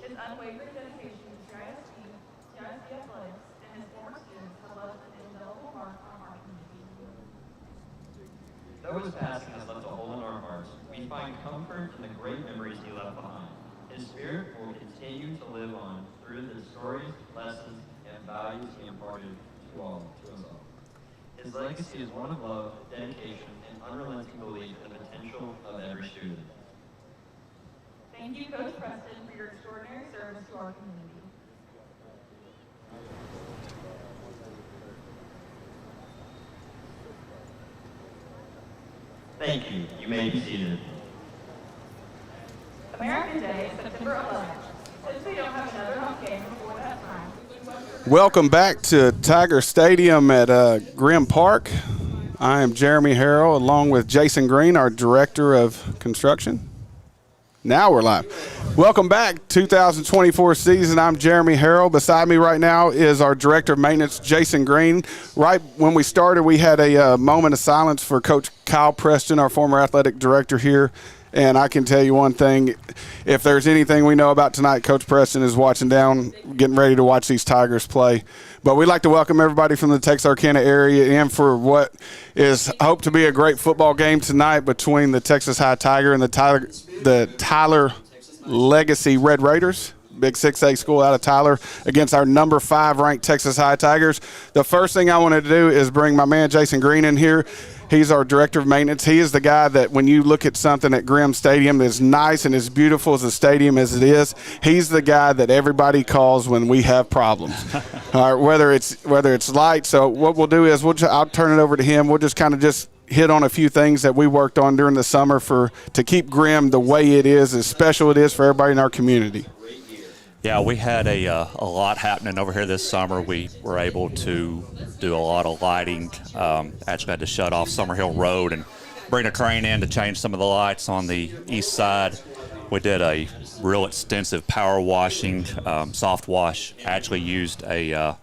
His unwavering dedication to TISD athletics, and his former students have left an indelible mark on our community. Though his passing has left a hole in our hearts, we find comfort in the great memories he left behind. His spirit will continue to live on through the stories, lessons, and values he imparted to us all. His legacy is one of love, dedication, and unrelenting belief in the potential of every student. Thank you, Coach Preston, for your extraordinary service to our community. Thank you. You may be seated. American Day, September 11th. Since we don't have another home game before that time, Welcome back to Tiger Stadium at Grimm Park. I am Jeremy Harrell, along with Jason Green, our Director of Construction. Now we're live. Welcome back, 2024 season. I'm Jeremy Harrell. Beside me right now is our Director of Maintenance, Jason Green. Right when we started, we had a moment of silence for Coach Kyle Preston, our former athletic director here. And I can tell you one thing, if there's anything we know about tonight, Coach Preston is watching down, getting ready to watch these Tigers play. But we'd like to welcome everybody from the Texarkana area in for what is hoped to be a great football game tonight between the Texas High Tiger and the Tyler Legacy Red Raiders. Big 6A school out of Tyler against our number 5 ranked Texas High Tigers. The first thing I wanted to do is bring my man Jason Green in here. He's our Director of Maintenance. He is the guy that when you look at something at Grimm Stadium as nice and as beautiful as a stadium as it is, he's the guy that everybody calls when we have problems. Whether it's light. So what we'll do is I'll turn it over to him. We'll just kind of hit on a few things that we worked on during the summer to keep Grimm the way it is, as special it is for everybody in our community. Yeah, we had a lot happening over here this summer. We were able to do a lot of lighting. Actually had to shut off Summerhill Road and bring a crane in to change some of the lights on the east side. We did a real extensive power washing, soft wash. Actually used a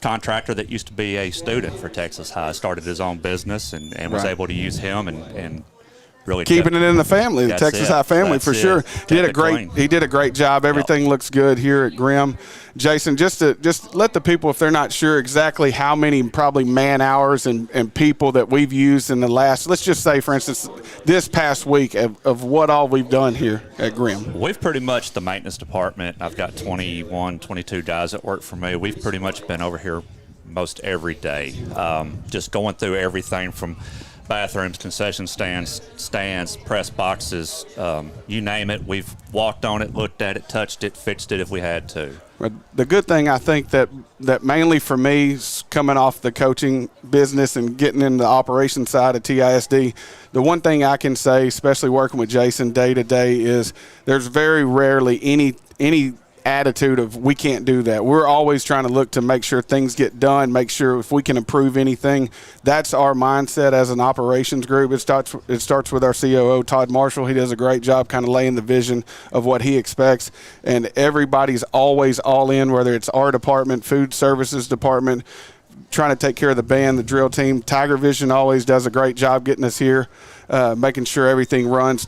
contractor that used to be a student for Texas High, started his own business and was able to use him and really keeping it in the family, the Texas High family for sure. He did a great job. Everything looks good here at Grimm. Jason, just let the people, if they're not sure exactly how many probably man hours and people that we've used in the last, let's just say, for instance, this past week of what all we've done here at Grimm. We've pretty much, the maintenance department, I've got 21, 22 guys that work for me. We've pretty much been over here most every day, just going through everything from bathrooms, concession stands, press boxes, you name it. We've walked on it, looked at it, touched it, fixed it if we had to. The good thing, I think, that mainly for me, coming off the coaching business and getting in the operation side of TISD, the one thing I can say, especially working with Jason day to day, is there's very rarely any attitude of we can't do that. We're always trying to look to make sure things get done, make sure if we can improve anything. That's our mindset as an operations group. It starts with our COO, Todd Marshall. He does a great job kind of laying the vision of what he expects, and everybody's always all in, whether it's our department, food services department, trying to take care of the band, the drill team. TigerVision always does a great job getting us here, making sure everything runs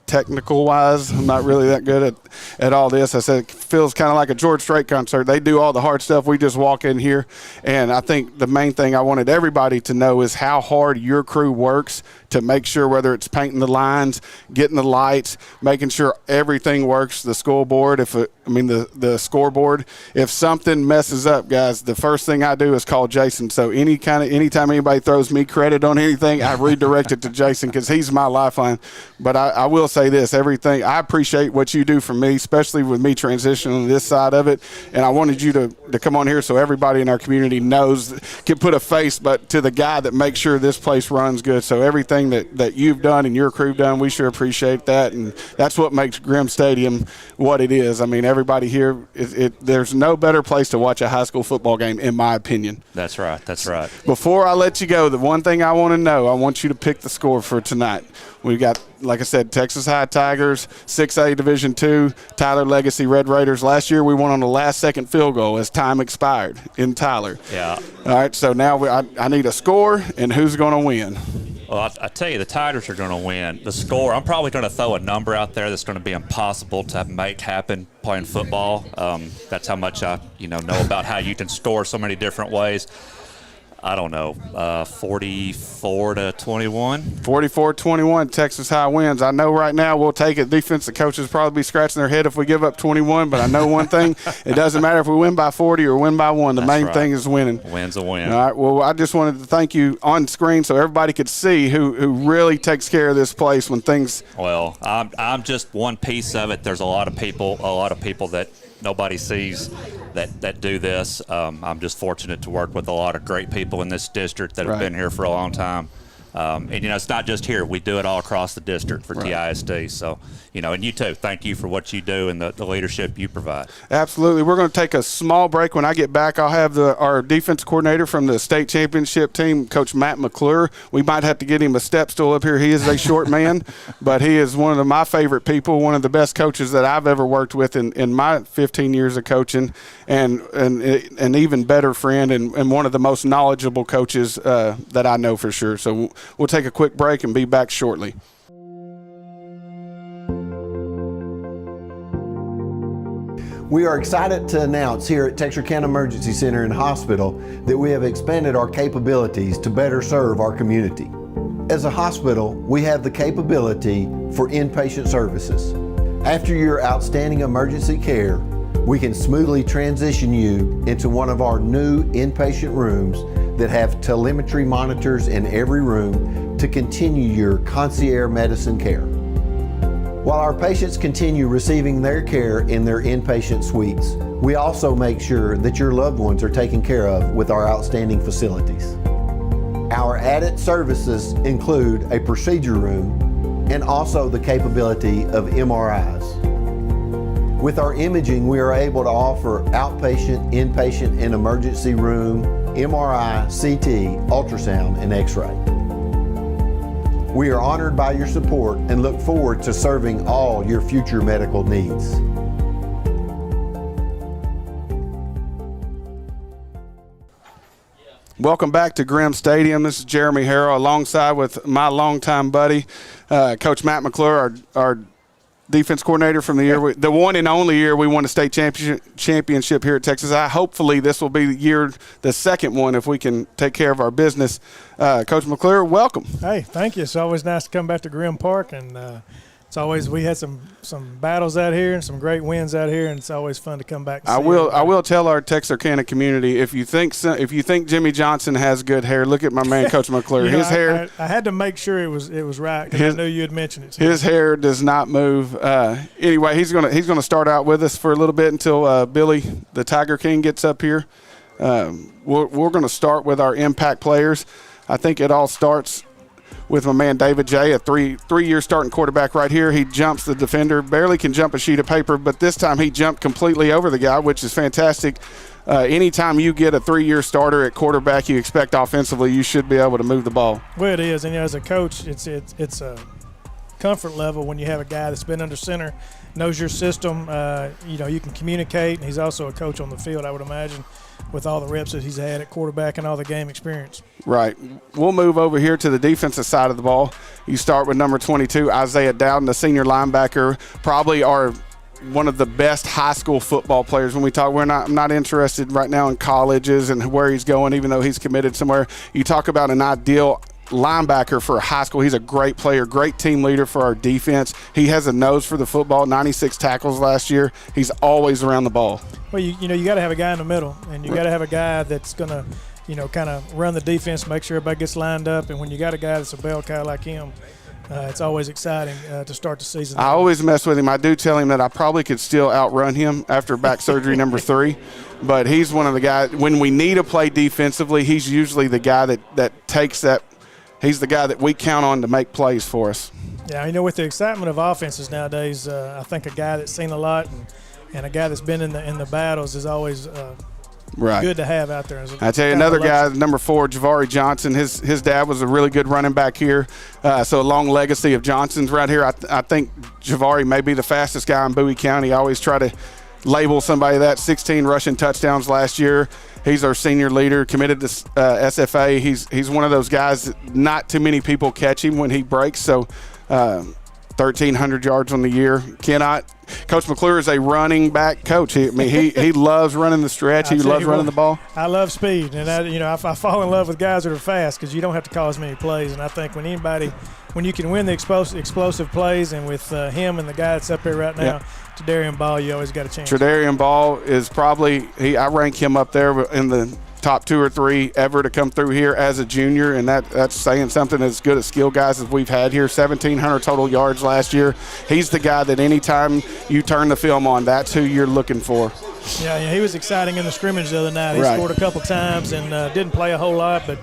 technical wise. I'm not really that good at all this. I said it feels kind of like a George Strait concert. They do all the hard stuff. We just walk in here. And I think the main thing I wanted everybody to know is how hard your crew works to make sure, whether it's painting the lines, getting the lights, making sure everything works, the scoreboard, the scoreboard. If something messes up, guys, the first thing I do is call Jason. So anytime anybody throws me credit on anything, I redirect it to Jason because he's my lifeline. But I will say this, everything, I appreciate what you do for me, especially with me transitioning to this side of it. And I wanted you to come on here so everybody in our community knows, can put a face but to the guy that makes sure this place runs good. So everything that you've done and your crew done, we sure appreciate that. And that's what makes Grimm Stadium what it is. I mean, everybody here, there's no better place to watch a high school football game, in my opinion. That's right. That's right. Before I let you go, the one thing I want to know, I want you to pick the score for tonight. We've got, like I said, Texas High Tigers, 6A Division II, Tyler Legacy Red Raiders. Last year we won on the last-second field goal as time expired in Tyler. Yeah. All right, so now I need a score and who's going to win. Well, I tell you, the Tigers are going to win. The score, I'm probably going to throw a number out there that's going to be impossible to make happen playing football. That's how much I know about how you can score so many different ways. I don't know, 44-21. 44-21, Texas High wins. I know right now we'll take it. Defensive coaches probably be scratching their head if we give up 21, but I know one thing, it doesn't matter if we win by 40 or win by 1. The main thing is winning. Win's a win. All right, well, I just wanted to thank you on screen so everybody could see who really takes care of this place when things – Well, I'm just one piece of it. There's a lot of people that nobody sees that do this. I'm just fortunate to work with a lot of great people in this district that have been here for a long time. And it's not just here. We do it all across the district for TISD. So, and you too. Thank you for what you do and the leadership you provide. Absolutely. We're going to take a small break. When I get back, I'll have our defense coordinator from the state championship team, Coach Matt McClure. We might have to get him a step stool up here. He is a short man, but he is one of my favorite people, one of the best coaches that I've ever worked with in my 15 years of coaching, and an even better friend and one of the most knowledgeable coaches that I know for sure. So we'll take a quick break and be back shortly. We are excited to announce here at Texarkana Emergency Center and Hospital that we have expanded our capabilities to better serve our community. As a hospital, we have the capability for inpatient services. After your outstanding emergency care, we can smoothly transition you into one of our new inpatient rooms that have telemetry monitors in every room to continue your concierge medicine care. While our patients continue receiving their care in their inpatient suites, we also make sure that your loved ones are taken care of with our outstanding facilities. Our added services include a procedure room and also the capability of MRIs. With our imaging, we are able to offer outpatient, inpatient, and emergency room, MRI, CT, ultrasound, and X-ray. We are honored by your support and look forward to serving all your future medical needs. Welcome back to Grimm Stadium. This is Jeremy Harrell alongside with my longtime buddy, Coach Matt McClure, our defense coordinator from the year, the one and only year we won a state championship here at Texas High. Hopefully this will be the second one if we can take care of our business. Coach McClure, welcome. Hey, thank you. It's always nice to come back to Grimm Park, and it's always, we had some battles out here and some great wins out here, and it's always fun to come back. And I will tell our Texarkana community, if you think Jimmy Johnson has good hair, look at my man Coach McClure. His hair. I had to make sure it was right because I knew you had mentioned it. So. His hair does not move. Anyway, he's gonna start out with us for a little bit until Billy, the Tiger King, gets up here. We're gonna start with our impact players. I think it all starts with my man David J., a three-year starting quarterback right here. He jumps the defender, barely can jump a sheet of paper, but this time he jumped completely over the guy, which is fantastic. Anytime you get a 3-year starter at quarterback, you expect offensively you should be able to move the ball. Well, it is, and as a coach, it's a comfort level when you have a guy that's been under center, knows your system. You can communicate, and he's also a coach on the field, I would imagine, with all the reps that he's had at quarterback and all the game experience. Right. We'll move over here to the defensive side of the ball. You start with number 22, Isaiah Dowden, the senior linebacker, probably one of the best high school football players. When we talk, I'm not interested right now in colleges and where he's going, even though he's committed somewhere. You talk about an ideal linebacker for a high school. He's a great player, great team leader for our defense. He has a nose for the football, 96 tackles last year. He's always around the ball. Well, you got to have a guy in the middle, and you got to have a guy that's going to, kind of run the defense, make sure everybody gets lined up. And when you got a guy that's a bell cow like him, it's always exciting to start the season. I always mess with him. I do tell him that I probably could still outrun him after back surgery number 3. But he's one of the guys, when we need a play defensively, he's usually the guy that takes that. He's the guy that we count on to make plays for us. Yeah, with the excitement of offenses nowadays, I think a guy that's seen a lot and a guy that's been in the battles is always good to have out there. I tell you, another guy, number 4, Javari Johnson. His dad was a really good running back here, so a long legacy of Johnson's right here. I think Javari may be the fastest guy in Bowie County. I always try to label somebody that. 16 rushing touchdowns last year. He's our senior leader, committed to SFA. He's one of those guys that not too many people catch him when he breaks. So 1,300 yards on the year. Coach McClure is a running back coach. He loves running the stretch. He loves running the ball. I love speed, and I fall in love with guys that are fast because you don't have to call as many plays. And I think when you can win the explosive plays, and with him and the guy that's up here right now, Tredarian Ball, you always got a chance. Tredarian Ball is probably I rank him up there in the top 2 or 3 ever to come through here as a junior, and that's saying something. As good as skill guys as we've had here. 1,700 total yards last year. He's the guy that anytime you turn the film on, that's who you're looking for. Yeah, he was exciting in the scrimmage the other night. He scored a couple times and didn't play a whole lot, but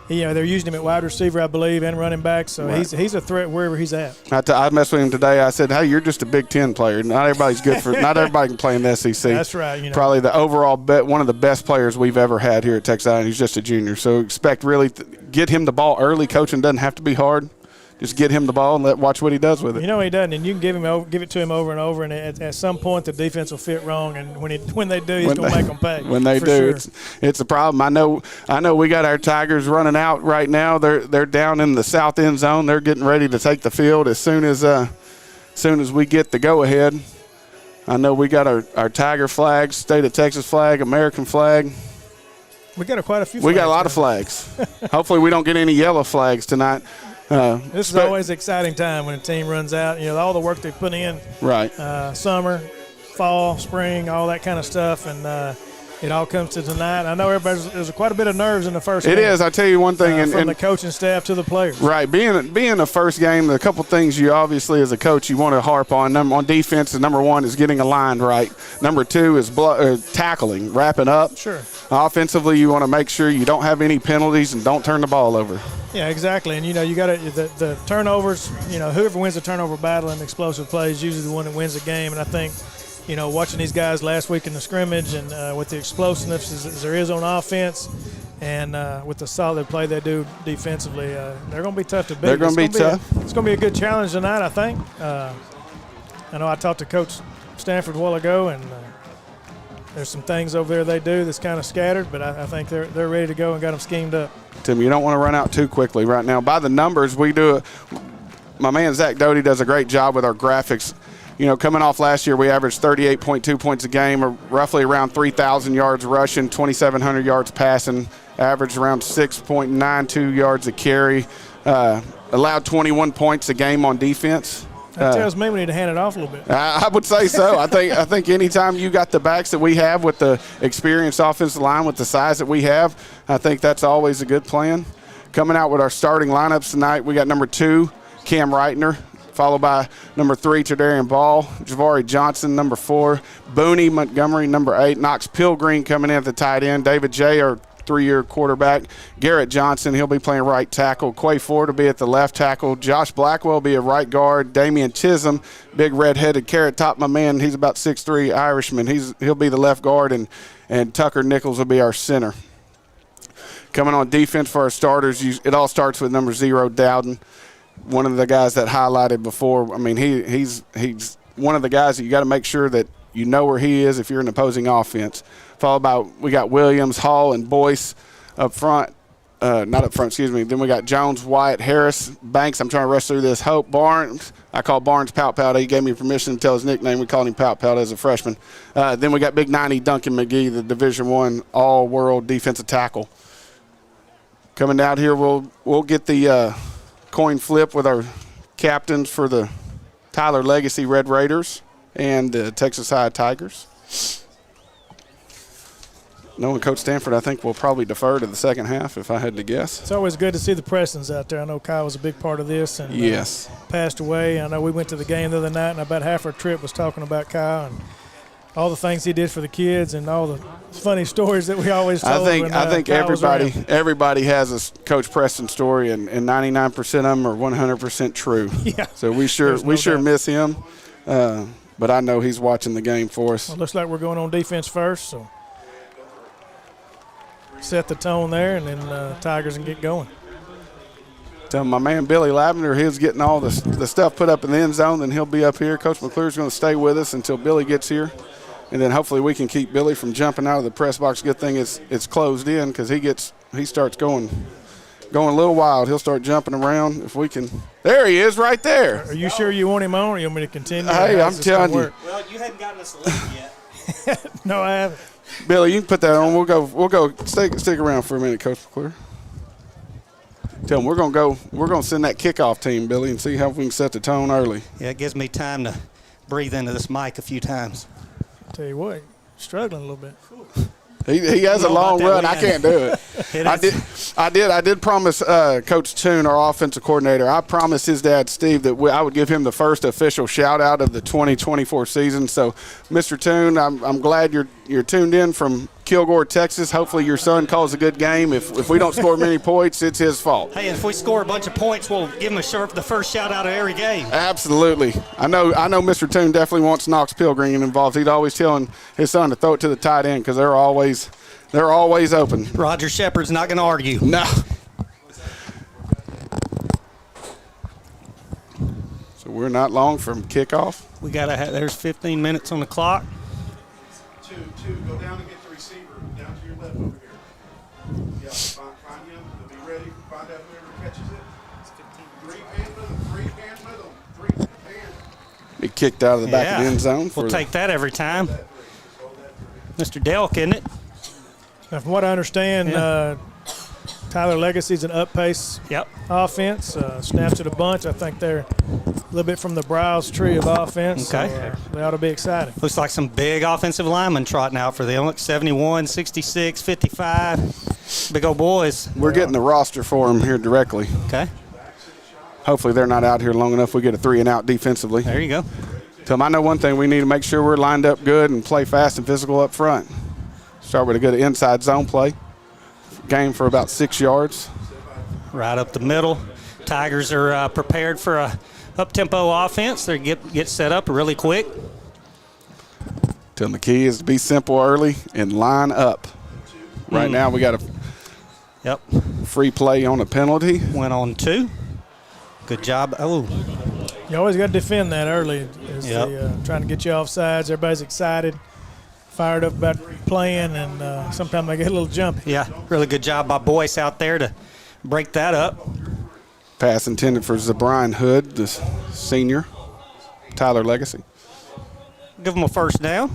they're using him at wide receiver, I believe, and running back. So he's a threat wherever he's at. I messed with him today. I said, "Hey, you're just a Big Ten player. Not everybody's good for. Not everybody can play in the SEC." That's right. Probably the overall one of the best players we've ever had here at Texarkana. He's just a junior, so expect really get him the ball early. Coaching doesn't have to be hard. Just get him the ball and watch what he does with it. He doesn't, and you can give it to him over and over, and at some point the defense will fit wrong, and when they do, he's going to make them pay. When they do, sure. It's a problem. I know. We got our Tigers running out right now. They're down in the south end zone. They're getting ready to take the field as soon as we get the go ahead. I know we got our Tiger flags, state of Texas flag, American flag. We got quite a few. We got a lot of flags. Hopefully, we don't get any yellow flags tonight. This is always an exciting time when a team runs out. All the work they put in. Right. Summer, fall, spring, all that kind of stuff, and it all comes to tonight. I know there's quite a bit of nerves in the first game. It is. I tell you one thing. From the coaching staff to the players. Right. Being the first game, a couple things you obviously as a coach you want to harp on. On defense, number 1 is getting aligned right. Number 2 is tackling, wrapping up. Sure. Offensively, you want to make sure you don't have any penalties and don't turn the ball over. Yeah, exactly. And, you got the turnovers, whoever wins the turnover battle and explosive plays is usually the one that wins the game. And I think, watching these guys last week in the scrimmage and with the explosiveness as there is on offense and with the solid play they do defensively, they're going to be tough to beat. They're going to be tough. It's going to be a good challenge tonight, I think. I know I talked to Coach Stanford a while ago, and there's some things over there they do that's kind of scattered, but I think they're ready to go and got them schemed up. Tim, you don't want to run out too quickly right now. By the numbers, we do my man Zach Doty does a great job with our graphics. Coming off last year, we averaged 38.2 points a game, or roughly around 3,000 yards rushing, 2,700 yards passing, averaged around 6.92 yards a carry, allowed 21 points a game on defense. That tells me we need to hand it off a little bit. I would say so. I think anytime you got the backs that we have with the experienced offensive line, with the size that we have, I think that's always a good plan. Coming out with our starting lineups tonight, we got number 2, Cam Reitner, followed by number 3, Tredarian Ball, Javari Johnson, number 4, Booney Montgomery, number 8, Knox Pilgreen coming in at the tight end, David J., our 3-year quarterback, Garrett Johnson, he'll be playing right tackle, Quay Ford will be at the left tackle, Josh Blackwell will be a right guard, Damian Chisholm, big red-headed carrot top, my man, he's about 6'3", Irishman, he'll be the left guard, and Tucker Nichols will be our center. Coming on defense for our starters, it all starts with number 0, Dowden, one of the guys that highlighted before. I mean, he's one of the guys that you got to make sure that you know where he is if you're an opposing offense. Followed by, we got Williams, Hall, and Boyce up front. Not up front, excuse me. Then we got Jones, Wyatt, Harris, Banks. I'm trying to rush through this. Hope, Barnes. I call Barnes Pout Pout. He gave me permission to tell his nickname. We called him Pout Pout as a freshman. Then we got Big 90 Duncan McGee, the Division I all-world defensive tackle. Coming down here, we'll get the coin flip with our captains for the Tyler Legacy Red Raiders and the Texas High Tigers. Knowing Coach Stanford, I think we'll probably defer to the second half if I had to guess. It's always good to see the Prestons out there. I know Kyle was a big part of this and yes, passed away. I know we went to the game the other night, and about half our trip was talking about Kyle and all the things he did for the kids and all the funny stories that we always told. I think everybody has a Coach Preston story, and 99% of them are 100% true. Yeah. So we sure miss him, but I know he's watching the game for us. Well, looks like we're going on defense first, so set the tone there, and then Tigers can get going. Tell my man Billy Lavender, he's getting all the stuff put up in the end zone, then he'll be up here. Coach McClure's going to stay with us until Billy gets here. And then hopefully we can keep Billy from jumping out of the press box. Good thing it's closed in because he starts going a little wild. He'll start jumping around if we can. There he is right there. Are you sure you want him on or you want me to continue? Hey, I'm telling you. Well, you hadn't gotten us a lead yet. No, I haven't. Billy, you can put that on. We'll go. Stick around for a minute, Coach McClure. Tell them we're gonna send that kickoff team, Billy, and see how we can set the tone early. Yeah, it gives me time to breathe into this mic a few times. Tell you what, struggling a little bit. He has a long run. I can't do it. I did promise Coach Toon, our offensive coordinator. I promised his dad Steve that I would give him the first official shout out of the 2024 season. So, Mr. Toon, I'm glad you're tuned in from Kilgore, Texas. Hopefully your son calls a good game. If we don't score many points, it's his fault. Hey, if we score a bunch of points, we'll give him the first shout out of every game. Absolutely. I know Mr. Toon definitely wants Knox Pilgrim involved. He's always telling his son to throw it to the tight end because they're always open. Roger Shepard's not going to argue. No. So we're not long from kickoff. We got to have, there's 15 minutes on the clock. Two, go down and get the receiver down to your left over here. Yeah, find him. They'll be ready. Find out whoever catches it. Three pan. Be kicked out of the back of the end zone. We'll take that every time. Mr. Delk, isn't it? Now, from what I understand, Tyler Legacy's an up-pace offense. Snaps it a bunch. I think they're a little bit from the Browse tree of offense. Okay. So, they ought to be exciting. Looks like some big offensive linemen trotting out for them. Look, 71, 66, 55. Big old boys. We're getting the roster for them here directly. Okay. Hopefully they're not out here long enough we get a 3-and-out defensively. There you go. Tell them I know one thing. We need to make sure we're lined up good and play fast and physical up front. Start with a good inside zone play. Game for about 6 yards. Right up the middle. Tigers are prepared for a up-tempo offense. They get set up really quick. Tell them the key is to be simple early and line up. Right now we got a free play on a penalty. Went on 2. Good job. Oh. You always got to defend that early. Trying to get you off sides. Everybody's excited, fired up about playing, and sometimes they get a little jumpy. Yeah, really good job by Boyce out there to break that up. Pass intended for Zabrian Hood, the senior. Tyler Legacy. Give him a first down.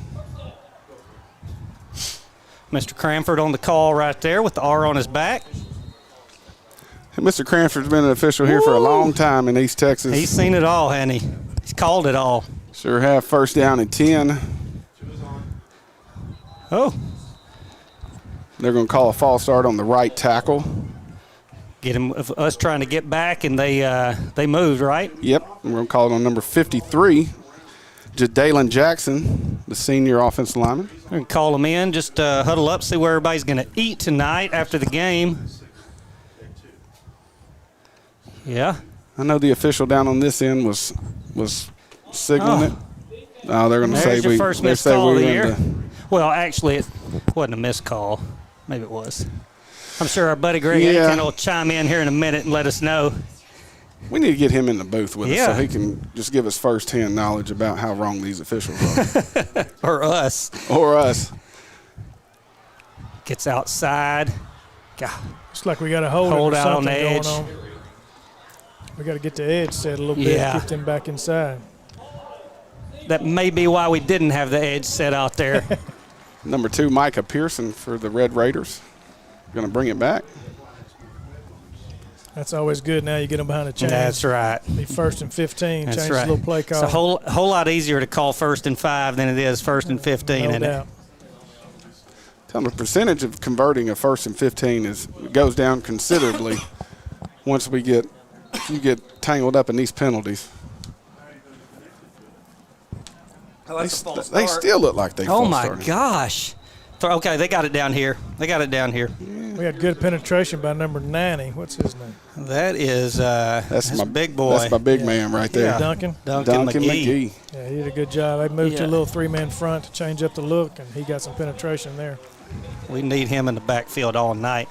Mr. Cranford on the call right there with the R on his back. Mr. Cranford's been an official here for a long time in East Texas. He's seen it all, hasn't he? He's called it all. Sure have. First down and 10. Oh. They're going to call a false start on the right tackle. Get him, us trying to get back, and they moved, right? Yep. We're going to call it on number 53, Jadalen Jackson, the senior offensive lineman. We're going to call him in, just huddle up, see where everybody's going to eat tonight after the game. Yeah. I know the official down on this end was signaling it. Oh, they're going to say your first missed call of the year. Well, actually, it wasn't a missed call. Maybe it was. I'm sure our buddy Greg Aiken will chime in here in a minute and let us know. We need to get him in the booth with us so he can just give us first-hand knowledge about how wrong these officials are. Or us. Or us. Gets outside. God. Looks like we got a hold out on the edge. We got to get the edge set a little bit, get them back inside. That may be why we didn't have the edge set out there. Number 2, Micah Pearson for the Red Raiders. Going to bring it back. That's always good. Now you get them behind the chains. That's right. Be 1st and 15. That's change right. the little play call. It's a whole lot easier to call 1st and 5 than it is 1st and 15. No doubt. Tell them the percentage of converting a 1st and 15 goes down considerably once you get tangled up in these penalties. They still look like they Oh, my gosh. Okay, they got it down here. We had good penetration by number 90. What's his name? That is that's my big boy. That's my big man right there. Yeah. Duncan McGee. Yeah, he did a good job. They moved to a little 3-man front to change up the look, and he got some penetration there. We need him in the backfield all night.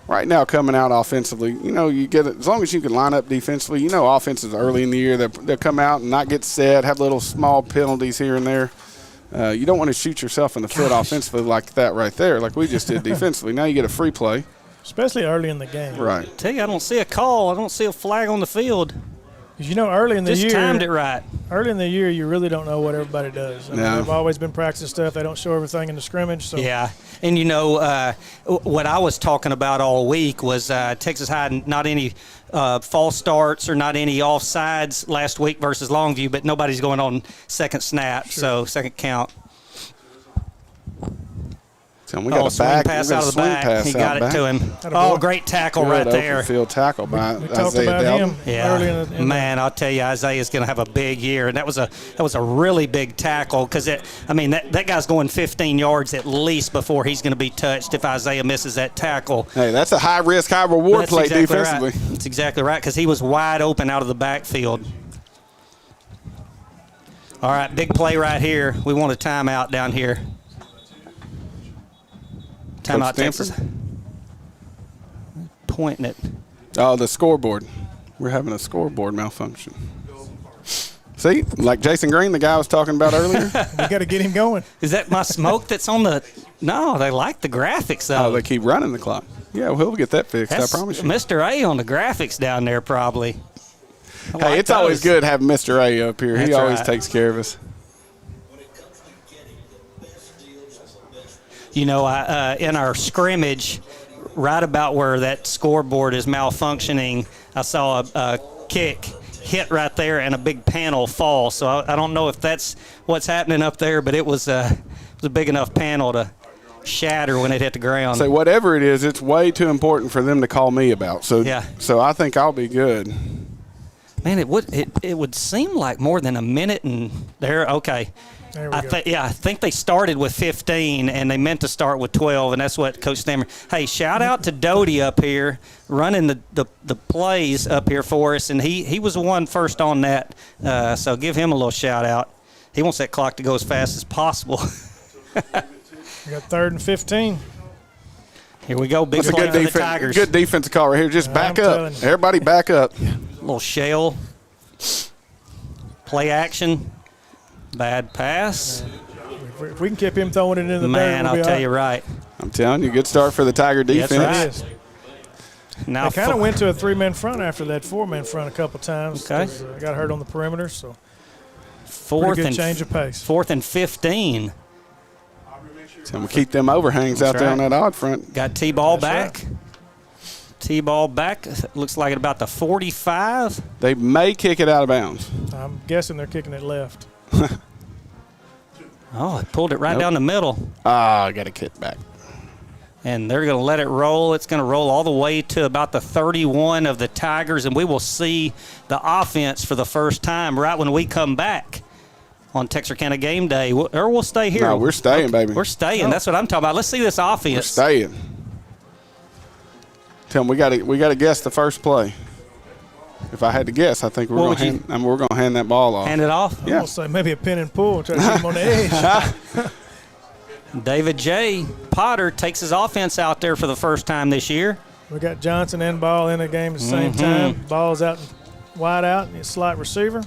Right now, coming out offensively, you get it as long as you can line up defensively. Offenses early in the year they'll come out and not get set, have little small penalties here and there. You don't want to shoot yourself in the foot offensively like that right there, like we just did defensively. Now you get a free play. Especially early in the game. Right. Tell you, I don't see a call. I don't see a flag on the field. Because early in the year. Just timed it right. Early in the year, you really don't know what everybody does. I mean, they've always been practicing stuff. They don't show everything in the scrimmage. So. Yeah. And, what I was talking about all week was Texas had not any false starts or not any offsides last week versus Longview, but nobody's going on second snap, so second count. So we got a back pass out of the back. He got it to him. Oh, great tackle right there. Field tackle by we talked Isaiah about Delton. him Yeah, early man, I'll tell you, Isaiah's going to have a big year, and that was a really big tackle because that guy's going 15 yards at least before he's going to be touched if Isaiah misses that tackle. Hey, that's a high risk, high reward play defensively. Right. That's exactly right because he was wide open out of the backfield. All right, big play right here. We want a timeout down here. Timeout, Texas. Pointing it. Oh, the scoreboard. We're having a scoreboard malfunction. See, like Jason Green, the guy I was talking about earlier. We got to get him going. Is that my smoke that's on the – no, they like the graphics, though. Oh, they keep running the clock. Yeah, well, we'll get that fixed, That's I promise you. Mr. A on the graphics down there probably. Hey, it's always good having Mr. A up here. He That's always right. takes care of us. In our scrimmage, right about where that scoreboard is malfunctioning, I saw a kick hit right there and a big panel fall. So I don't know if that's what's happening up there, but it was a big enough panel to shatter when it hit the ground. So whatever it is, it's way too important for them to call me about. So Yeah. So I think I'll be good. Man, it would seem like more than a minute and there. Okay. There we go. I think they started with 15, and they meant to start with 12, and that's what Coach Stammer. Hey, shout out to Doty up here running the plays up here for us, and he was the one first on that, so give him a little shout out. He wants that clock to go as fast as possible. We got 3rd and 15. Here we go, big That's a play good for the defense. Tigers. Good defensive call right here. Just back I'm up. telling you. Everybody back up. Little shell. Play action. Bad pass. If we can keep him throwing it in the Man, dirt, we'll I'll be tell all you right. I'm telling you, good start for the Tiger defense. That's right. It is. Now They kind of went to a 3-man front after that 4-man front a couple times. Okay. Got hurt on the perimeter, so fourth pretty good and change of pace. 4th and 15. So we'll keep them overhangs out there on that odd front. Got T-ball That's back. T-ball back. Looks like at about the 45. They may kick it out of bounds. I'm guessing they're kicking it left. Oh, it pulled it right Nope. down the middle. I got to kick back. And they're going to let it roll. It's going to roll all the way to about the 31 of the Tigers, and we will see the offense for the first time right when we come back on Texarkana game day. Or we'll stay here. No, we're staying, baby. We're staying. That's what I'm talking about. Let's see this offense. We're staying. Tell them we got to guess the first play. If I had to guess, I think we're going to hand that ball off. Hand it off? Yeah. I'll say maybe a pin and pull, try to get him on the edge. David J. Potter takes his offense out there for the first time this year. We got Johnson and Ball in the game at the same time. Ball's out wide out, and it's slot receiver.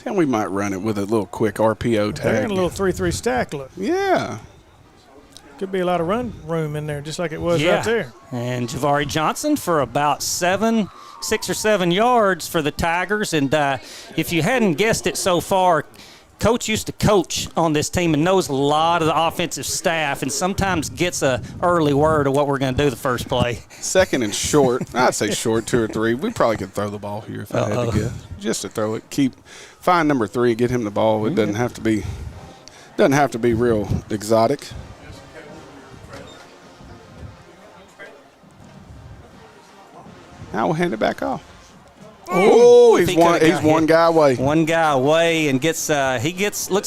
And we might run it with a little quick RPO They're in tag. a little 3-3 stack look. Yeah. Could be a lot of run room in there, just like it was right there. And Javari Johnson for about 6 or 7 yards for the Tigers. And if you hadn't guessed it so far, Coach used to coach on this team and knows a lot of the offensive staff and sometimes gets a early word of what we're going to do the first play. Second and short. I'd say short, 2 or 3. We probably could throw the ball here if I had to guess. Just to throw it. Find number 3, get him the ball. It doesn't have to be real exotic. Now we'll hand it back off. Oh, he's one guy away. One guy away and looks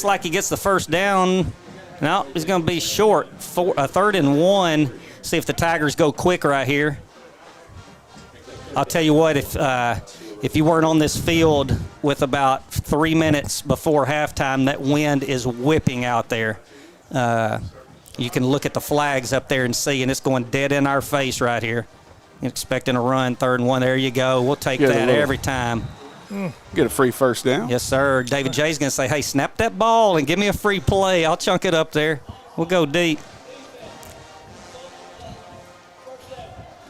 like he gets the first down. No, he's going to be short. 3rd and 1. See if the Tigers go quick right here. I'll tell you what, if you weren't on this field with about 3 minutes before halftime, that wind is whipping out there. You can look at the flags up there and see, and it's going dead in our face right here. Expecting a run, 3rd and 1. There you go. We'll take that every time. Get a free first down. Yes, sir. David J's going to say, hey, snap that ball and give me a free play. I'll chunk it up there. We'll go deep.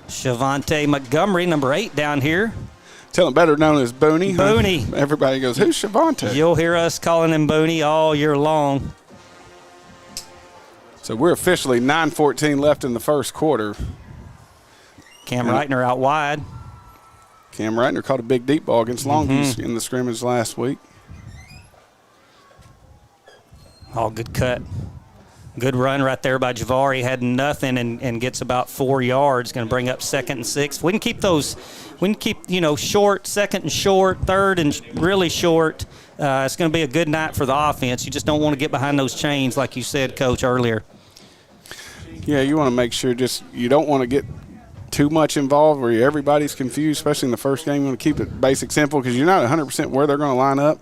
Shavonte Montgomery, number 8 down here. Tell him better known as Booney. Booney. Everybody goes, who's Shavonte? You'll hear us calling him Booney all year long. So we're officially 9:14 left in the first quarter. Cam Reitner out wide. Cam Reitner caught a big deep ball against Longview in the scrimmage last week. Oh, good cut. Good run right there by Javari. Had nothing and gets about 4 yards. Going to bring up 2nd and 6. We can keep those. We can keep, short, 2nd and short, 3rd and really short. It's going to be a good night for the offense. You just don't want to get behind those chains like you said, Coach, earlier. Yeah, you want to make sure you don't want to get too much involved where everybody's confused, especially in the first game. You want to keep it basic, simple, because you're not 100% where they're going to line up.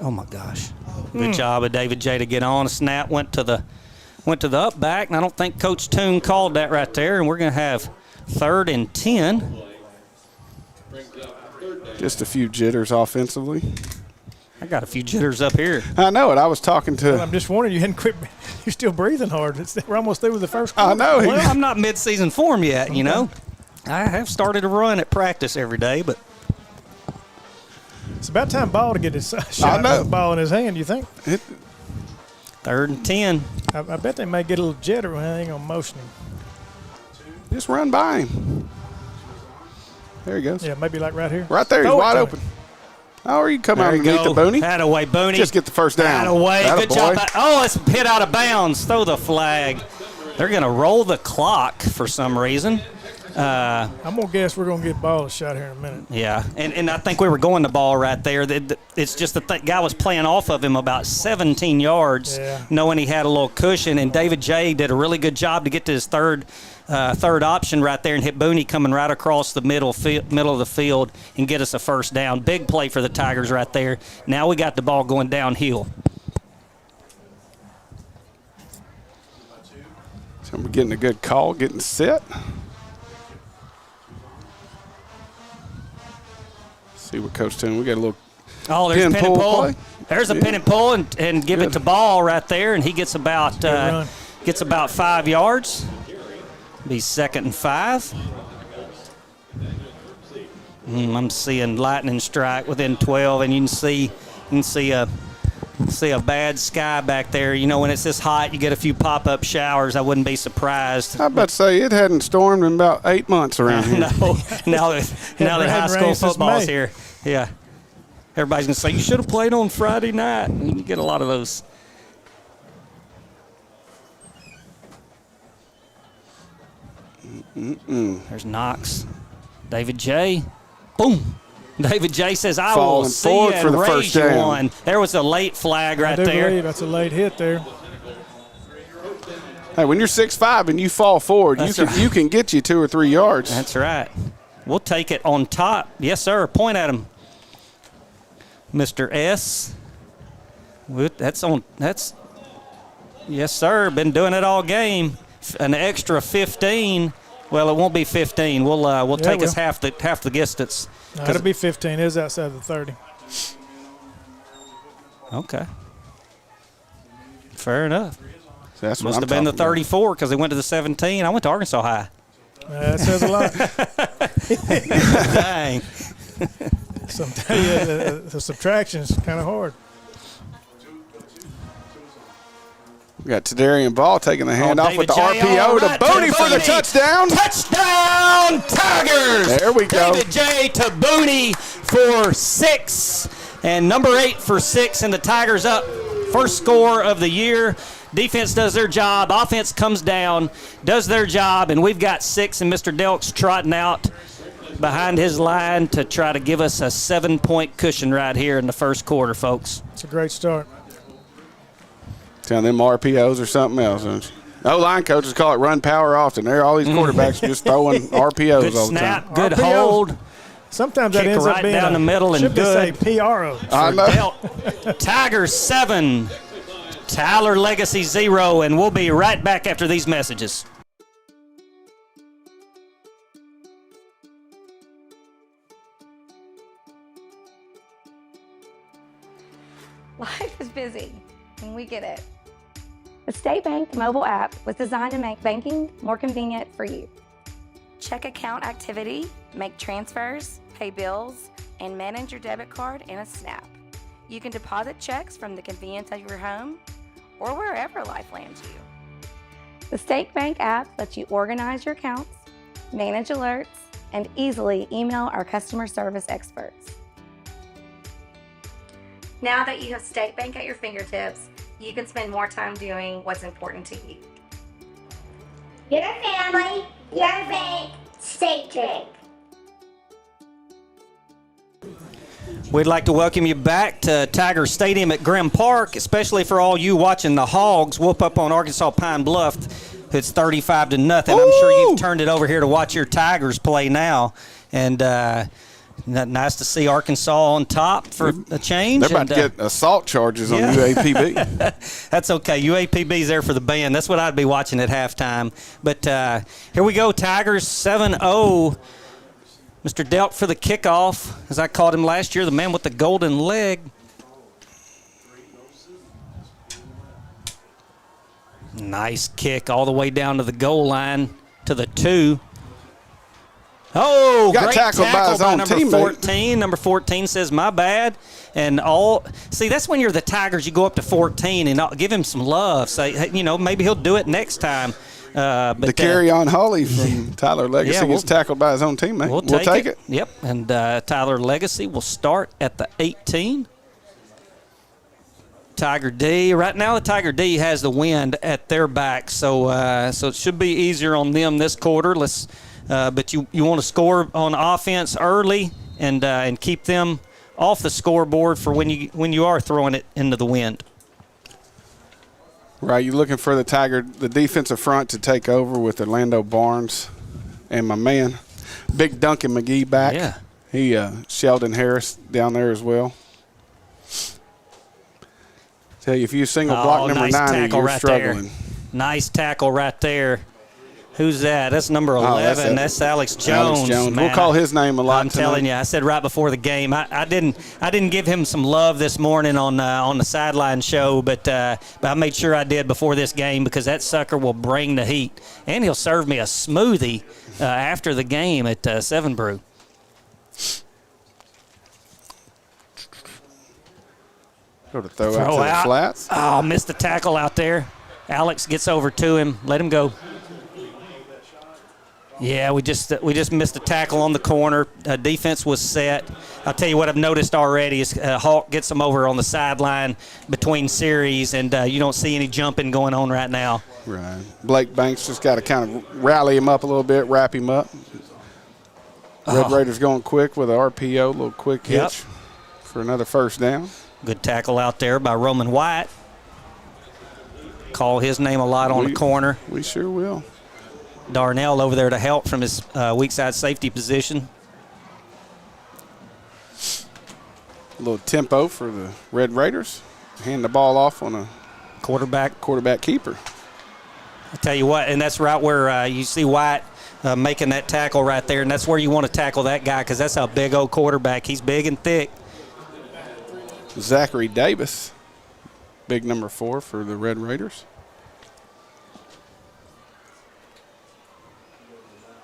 Oh, my gosh. Good job of David J to get on. A snap went to the up back, and I don't think Coach Toon called that right there, and we're going to have 3rd and 10. Just a few jitters offensively. I got a few jitters up here. I know it. I was talking to. Well, I'm just wondering, you hadn't quit. You're still breathing hard. We're almost through with the first quarter. I know. Well, I'm not mid-season form yet, I have started to run at practice every day, but. It's about time Ball to get his shot know. ball in his hand, you think? 3rd and 10. I bet they may get a little jitter when they ain't going to motion him. Just run by him. There he goes. Yeah, maybe like right here. Right there. He's wide open. Oh, or you come out underneath the Booney. Atta-way, Booney. Just get the first down. Atta-way. Good job. Oh, it's hit out of bounds. Throw the flag. They're going to roll the clock for some reason. I'm going to guess we're going to get Ball a shot here in a minute. Yeah, and I think we were going to Ball right there. It's just the guy was playing off of him about 17 yards, knowing he had a little cushion, and David J did a really good job to get to his third option right there and hit Booney coming right across the middle of the field and get us a first down. Big play for the Tigers right there. Now we got the ball going downhill. So we're getting a good call, getting set. See what Coach Toon. We got a little there's pin and pull. Play. There's a pin and pull and give it to Ball right there, and he gets about 5 yards. Be 2nd and 5. I'm seeing lightning strike within 12, and you can see a bad sky back there. When it's this hot, you get a few pop-up showers. I wouldn't be surprised. I was about to say it hadn't stormed in about 8 months around here. No, now that high school football's here, yeah. Everybody's gonna say you should have played on Friday night. You can get a lot of those. There's Knox, David J. Boom. David J says, I will see you and raise you one. There was a late flag right there. That's a late hit there. Hey, when you're 6'5" and you fall forward, you can get you 2 or 3 yards. That's right. We'll take it on top. Yes, sir. Point at him, Mr. S. That's yes, sir. Been doing it all game. An extra 15. Well, it won't be 15. We'll take us half the distance. No, it'll be 15. It is outside the 30. Okay. Fair enough. That's Must have been the 34 because they went to the 17. I went to Arkansas High. That says a lot. Dang. Sometimes the subtraction is kind of hard. We got Tadarian Ball taking the handoff with the RPO to Booney for the touchdown. Touchdown, Tigers! There we go. David J to Booney for 6. And number 8 for 6, and the Tigers up. First score of the year. Defense does their job. Offense comes down, does their job, and we've got 6, and Mr. Delk's trotting out behind his line to try to give us a 7-point cushion right here in the first quarter, folks. It's a great start. Tell them RPOs or something else, don't you? O-line coaches call it run power often. All these quarterbacks just throwing RPOs good all the snap, time. good RPOs. hold. Sometimes that Kick ends right up being down the middle and should good. Say PRO. I know. Delt. Tigers 7, Tyler Legacy 0, and we'll be right back after these messages. Life is busy, and we get it. The State Bank mobile app was designed to make banking more convenient for you. Check account activity, make transfers, pay bills, and manage your debit card in a snap. You can deposit checks from the convenience of your home or wherever life lands you. The State Bank app lets you organize your accounts, manage alerts, and easily email our customer service experts. Now that you have State Bank at your fingertips, you can spend more time doing what's important to you. Your family, your bank, State Bank. We'd like to welcome you back to Tiger Stadium at Grimm Park, especially for all you watching the Hogs whoop up on Arkansas Pine Bluff. It's 35-0. I'm sure you've turned it over here to watch your Tigers play now. And nice to see Arkansas on top for a change. They're about to get assault charges on UAPB. That's okay. UAPB's there for the band. That's what I'd be watching at halftime. But here we go, Tigers 7-0. Mr. Delt for the kickoff, as I called him last year, the man with the golden leg. Nice kick all the way down to the goal line to the 2. Oh, got great tackled by his own number teammate. 14. Number 14 says, my bad. And see, that's when you're the Tigers, you go up to 14 and give him some love. Say, hey, maybe he'll do it next time. But the carry-on Holly from Tyler Legacy gets tackled by his own teammate. We'll take it. Yep, and Tyler Legacy will start at the 18. Tiger D. Right now, the Tiger D has the wind at their back, so it should be easier on them this quarter. But you want to score on offense early and keep them off the scoreboard for when you are throwing it into the wind. Right, you're looking for the defensive front to take over with Orlando Barnes and my man, Big Duncan McGee back. Yeah. He Sheldon Harris down there as well. Tell you, if you single block number nice 90, tackle you're right struggling. There. Nice tackle right there. Who's that? That's number 11. That's Alex Jones. Man, we'll call his name a lot. I'm telling you, I said right before the game, I didn't give him some love this morning on the sideline show, but I made sure I did before this game because that sucker will bring the heat, and he'll serve me a smoothie after the game at 7 Brew. Go to throw out to the flats. Oh, missed the tackle out there. Alex gets over to him. Let him go. Yeah, we just missed a tackle on the corner. Defense was set. I'll tell you what I've noticed already is Hawk gets him over on the sideline between series, and you don't see any jumping going on right now. Right. Blake Banks just got to kind of rally him up a little bit, wrap him up. Red Raiders going quick with an RPO, a little quick hitch for another first down. Good tackle out there by Roman White. Call his name a lot on the corner. We sure will. Darnell over there to help from his weak side safety position. A little tempo for the Red Raiders. Hand the ball off on a quarterback keeper. I tell you what, and that's right where you see White making that tackle right there, and that's where you want to tackle that guy because that's a big old quarterback. He's big and thick. Zachary Davis, big number 4 for the Red Raiders.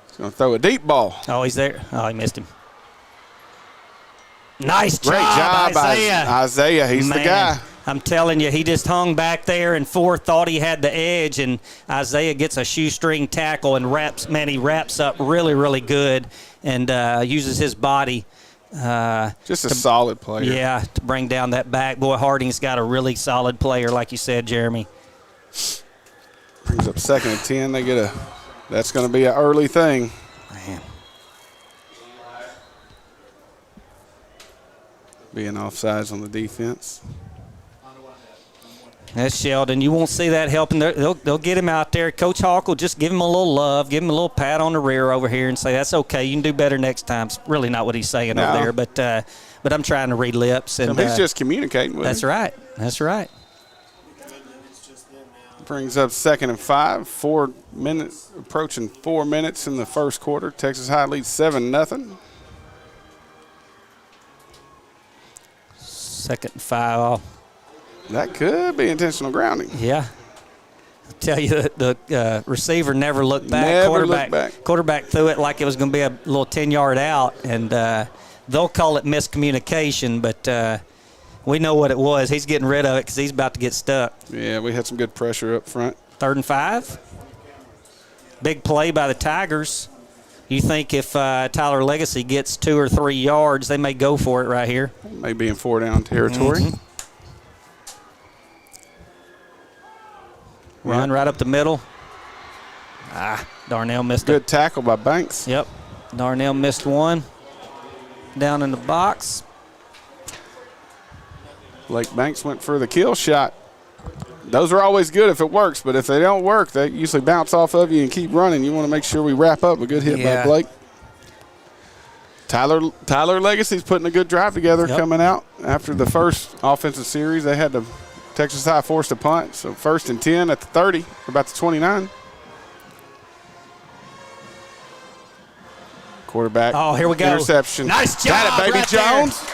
He's going to throw a deep ball. Oh, he's there. Oh, he missed him. Nice job, Great job, Isaiah. He's the guy. I'm telling you, he just hung back there and thought he had the edge, and Isaiah gets a shoestring tackle and he wraps up really, really good and uses his body. Just a solid player. Yeah, to bring down that back. Boy, Harding's got a really solid player, like you said, Jeremy. Brings up 2nd and 10. That's going to be an early thing. Man. Being offsides on the defense. That's Sheldon. You won't see that helping. They'll get him out there. Coach Hawk will just give him a little love, give him a little pat on the rear over here and say, that's okay. You can do better next time. It's really not what he's saying over there, but I'm trying to read lips. And he's just communicating with That's him. right. That's right. Brings up 2nd and 5. 4 minutes, approaching 4 minutes in the first quarter. Texas High leads 7-0. 2nd and 5. That could be intentional grounding. Yeah. I'll tell you, the receiver never looked back. Never looked back. Quarterback threw it like it was going to be a little 10-yard out, and they'll call it miscommunication, but we know what it was. He's getting rid of it because he's about to get stuck. Yeah, we had some good pressure up front. 3rd and 5. Big play by the Tigers. You think if Tyler Legacy gets 2 or 3 yards, they may go for it right here. Maybe in 4-down territory. Mm-hmm. Run right up the middle. Darnell missed it. Good tackle by Banks. Yep. Darnell missed one. Down in the box. Blake Banks went for the kill shot. Those are always good if it works, but if they don't work, they usually bounce off of you and keep running. You want to make sure we wrap up. A good hit by Blake. Tyler Legacy's putting a good drive together coming out. After the first offensive series, they had to Texas High forced a punt. So 1st and 10 at the 30, about the 29. Quarterback. Oh, here we go. Interception. Nice job. Got it, baby right Jones. There.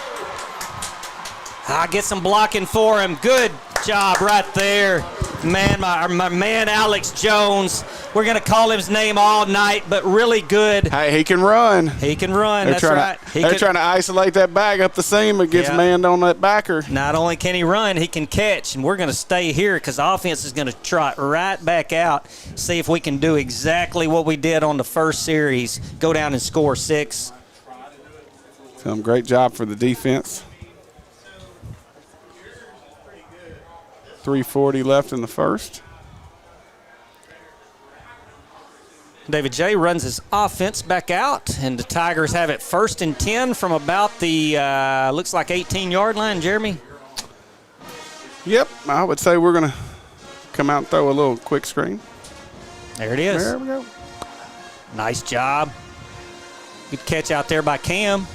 I'll get some blocking for him. Good job right there. Man, my man Alex Jones. We're going to call his name all night, but really good. Hey, he can run. He can run. That's right. They're trying to isolate that bag up the seam and gets manned on that backer. Not only can he run, he can catch, and we're going to stay here because the offense is going to trot right back out, see if we can do exactly what we did on the first series, go down and score 6. Some great job for the defense. 3:40 left in the first. David J. runs his offense back out, and the Tigers have it 1st and 10 from about the, looks like 18-yard line, Jeremy. Yep, I would say we're going to come out and throw a little quick screen. There it is. There we go. Nice job. Good catch out there by Cam.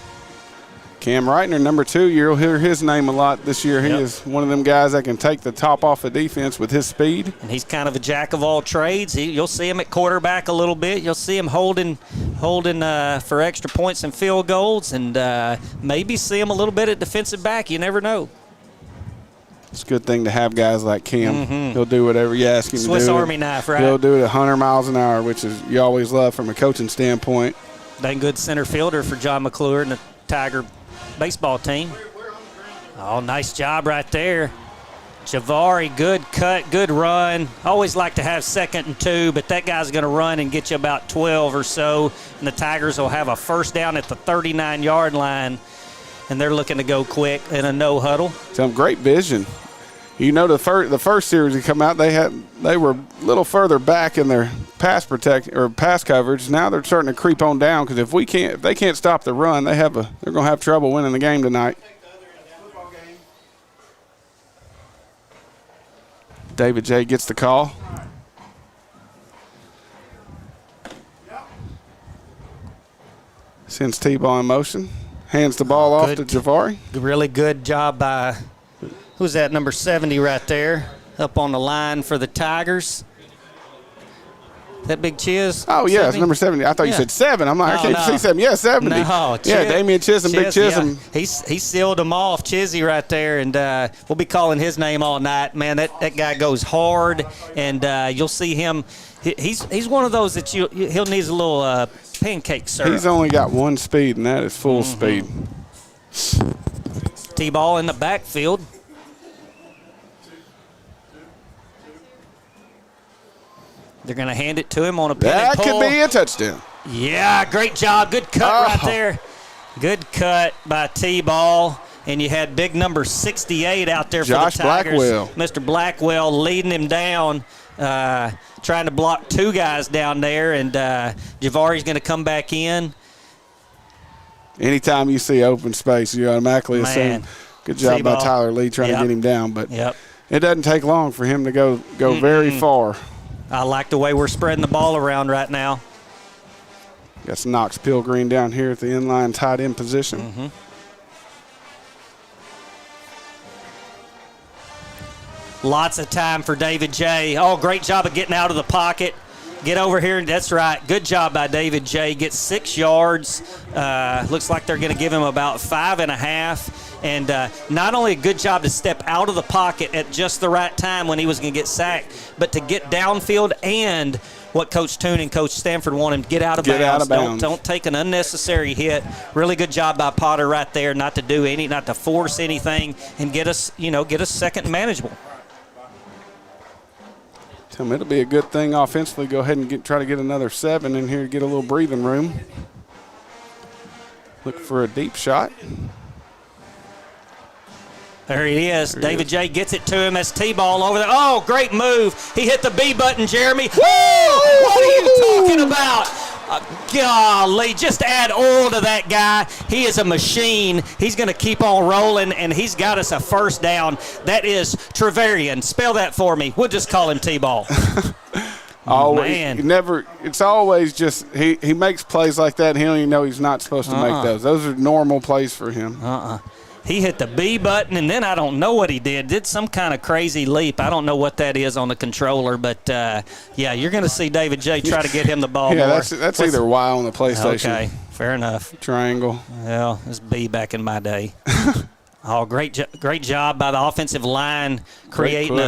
Cam Reitner, number 2, you'll hear his name a lot this year. He is one of them guys that can take the top off of defense with his speed. And he's kind of a jack of all trades. You'll see him at quarterback a little bit. You'll see him holding for extra points and field goals, and maybe see him a little bit at defensive back. You never know. It's a good thing to have guys like Cam. Mm-hmm. He'll do whatever you ask him to do. Swiss Army knife, right? He'll do it 100 miles an hour, which is you always love from a coaching standpoint. Dang good center fielder for John McClure and the Tiger baseball team. Oh, nice job right there. Javari, good cut, good run. Always like to have 2nd and 2, but that guy's going to run and get you about 12 or so, and the Tigers will have a 1st down at the 39-yard line, and they're looking to go quick in a no huddle. Some great vision. You know, the first series that come out, they were a little further back in their pass coverage. Now they're starting to creep on down because if they can't stop the run, they're going to have trouble winning the game tonight. David J. gets the call. Sends T-ball in motion. Hands the ball off to Javari. Really good job by, who's that, number 70 right there, up on the line for the Tigers. That big Chiz? Oh, yeah, it's number 70. I thought you said 7. I'm like, I can't see 7. Yeah, 70. No, Damian Chisholm, Big Chisholm. Yeah. He sealed them off, Chizzy right there, and we'll be calling his name all night. Man, that guy goes hard, and you'll see him. He's one of those that he'll need a little pancake syrup. He's only got one speed, and that is full speed. T-ball in the backfield. They're going to hand it to him on a pin and pull. That could be a touchdown. Yeah, great job. Good cut right there. Good cut by T-ball. And you had big number 68 out there for the Tigers. Blackwell. Mr. Blackwell leading him down, trying to block 2 guys down there. And Javari's going to come back in. Anytime you see open space, you automatically assume good job by Tyler Lee trying to get him down. But it doesn't take long for him to go very far. I like the way we're spreading the ball around right now. Got some Knox Pilgreen down here at the inline tight end position. Lots of time for David J. Oh, great job of getting out of the pocket. Get over here. That's right. Good job by David J. Gets 6 yards. Looks like they're going to give him about 5.5. And not only a good job to step out of the pocket at just the right time when he was going to get sacked, but to get downfield and what Coach Toon and Coach Stanford want him to get out of bounds. Out of bounds. Don't take an unnecessary hit. Really good job by Potter right there, not to force anything, and get us second and manageable. Tell me, it'll be a good thing offensively. Go ahead and try to get another 7 in here to get a little breathing room. Look for a deep shot. There he is. David J gets it to him. That's T-ball over there. Oh, great move. He hit the B button, Jeremy. Woo! What are you talking about? Golly, just add oil to that guy. He is a machine. He's going to keep on rolling, and he's got us a first down. That is Trevarian. Spell that for me. We'll just call him T-ball. It's always just he makes plays like that. He don't even know he's not supposed to make those. Those are normal plays for him. He hit the B button, and then I don't know what he did. Did some kind of crazy leap. I don't know what that is on the controller, but, you're going to see David J try to get him the ball more. That's either Y on the PlayStation. Okay, fair enough. Triangle. Well, it's B back in my day. Great job by the offensive line creating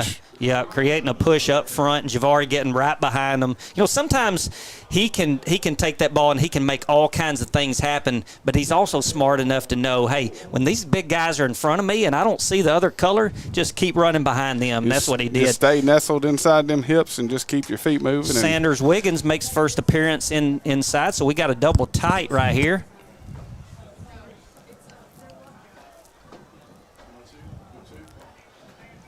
a push up front, and Javari getting right behind them. Sometimes he can take that ball and he can make all kinds of things happen, but he's also smart enough to know, hey, when these big guys are in front of me and I don't see the other color, just keep running behind them. That's what he did. Just stay nestled inside them hips and just keep your feet moving. Sanders Wiggins makes first appearance inside, so we got a double tight right here.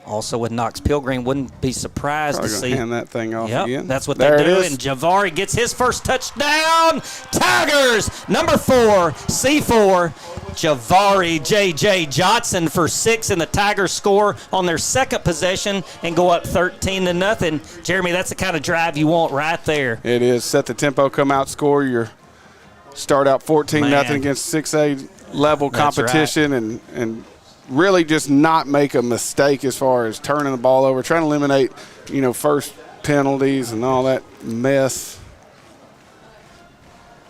Also with Knox Pilgrim, wouldn't be surprised to see. Hand that thing off again. That's what they're doing. And Javari gets his first touchdown. Tigers, number 4, C4. Javari J.J. Johnson for 6, and the Tigers score on their second possession and go up 13-0. Jeremy, that's the kind of drive you want right there. It is. Set the tempo, come out, score. Start out 14-0 against 6A level competition, right. and really just not make a mistake as far as turning the ball over, trying to eliminate, first penalties and all that mess.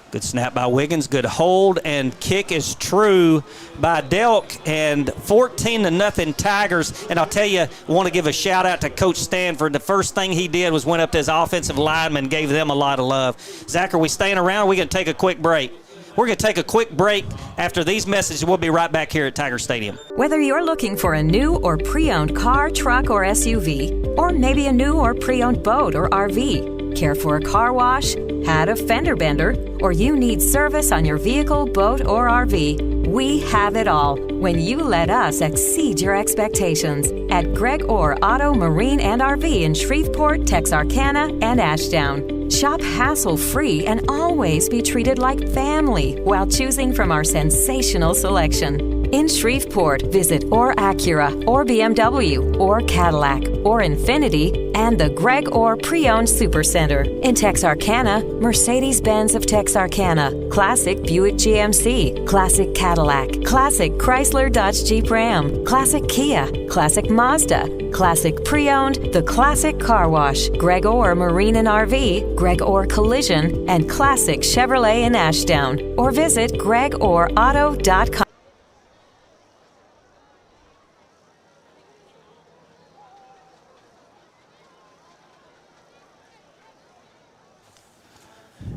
Good snap by Wiggins, good hold, and kick is true by Delk, and 14-0 Tigers. And I'll tell you, I want to give a shout out to Coach Stanford. The first thing he did was went up to his offensive lineman, gave them a lot of love. Zach, are we staying around? We're going to take a quick break. We're going to take a quick break. After these messages, we'll be right back here at Tiger Stadium. Whether you're looking for a new or pre-owned car, truck, or SUV, or maybe a new or pre-owned boat or RV, care for a car wash, had a fender bender, or you need service on your vehicle, boat, or RV, we have it all when you let us exceed your expectations at Greg Orr Auto, Marine, and RV in Shreveport, Texarkana, and Ashdown. Shop hassle-free and always be treated like family while choosing from our sensational selection. In Shreveport, visit Orr Acura, or BMW, or Cadillac, or Infiniti, and the Greg Orr Pre-Owned Supercenter. In Texarkana, Mercedes-Benz of Texarkana, Classic Buick GMC, Classic Cadillac, Classic Chrysler Dodge Jeep Ram, Classic Kia, Classic Mazda, Classic Pre-Owned, The Classic Car Wash, Greg Orr Marine and RV, Greg Orr Collision, and Classic Chevrolet in Ashdown. Or visit gregorauto.com.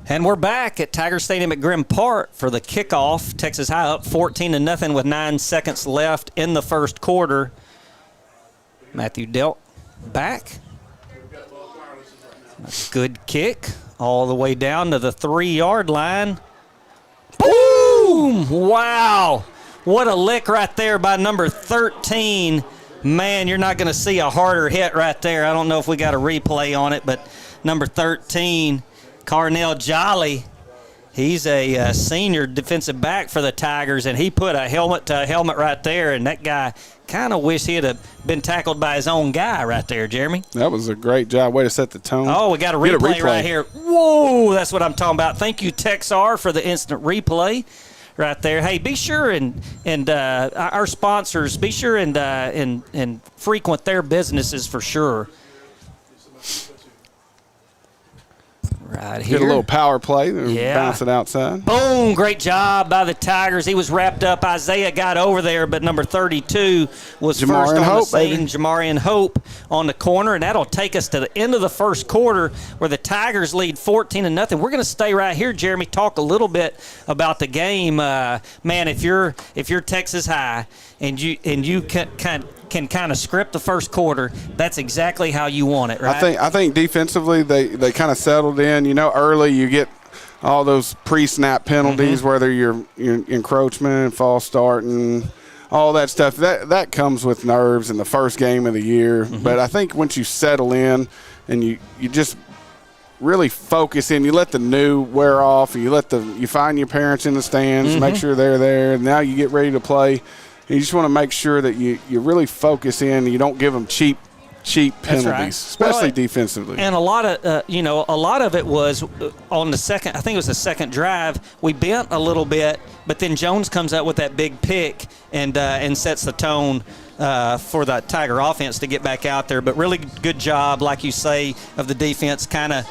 And we're back at Tiger Stadium at Grimm Park for the kickoff. Texas High up 14-0 with 9 seconds left in the first quarter. Matthew Delk back. A good kick all the way down to the 3-yard line. Boom! Wow. What a lick right there by number 13. Man, you're not going to see a harder hit right there. I don't know if we got a replay on it, but number 13, Carnell Jolly, he's a senior defensive back for the Tigers, and he put a helmet to a helmet right there, and that guy kind of wish he'd have been tackled by his own guy right there, Jeremy. That was a great job. Way to set the tone. Oh, we got a replay right here. Whoa, that's what I'm talking about. Thank you, Texar, for the instant replay right there. Hey, be sure and our sponsors, be sure and frequent their businesses for sure. Right here. Get a little power play. Yeah. Bounce it outside. Boom, great job by the Tigers. He was wrapped up. Isaiah got over there, but number 32 was first on the scene. Jamarian Hope on the corner, and that'll take us to the end of the first quarter where the Tigers lead 14-0. We're going to stay right here, Jeremy, talk a little bit about the game. Man, if you're Texas High and you can kind of script the first quarter, that's exactly how you want it, right? I think defensively they kind of settled in. You know, early you get all those pre-snap penalties, whether you're encroachment, false start, and all that stuff. That comes with nerves in the first game of the year. But I think once you settle in and you just really focus in, you let the new wear off, you find your parents in the stands, make sure they're there, and now you get ready to play. You just want to make sure that you really focus in and you don't give them cheap penalties, especially defensively. And a lot of it was on the second. I think it was the second drive. We bent a little bit, but then Jones comes up with that big pick and sets the tone for the Tiger offense to get back out there. But really good job, like you say, of the defense kind of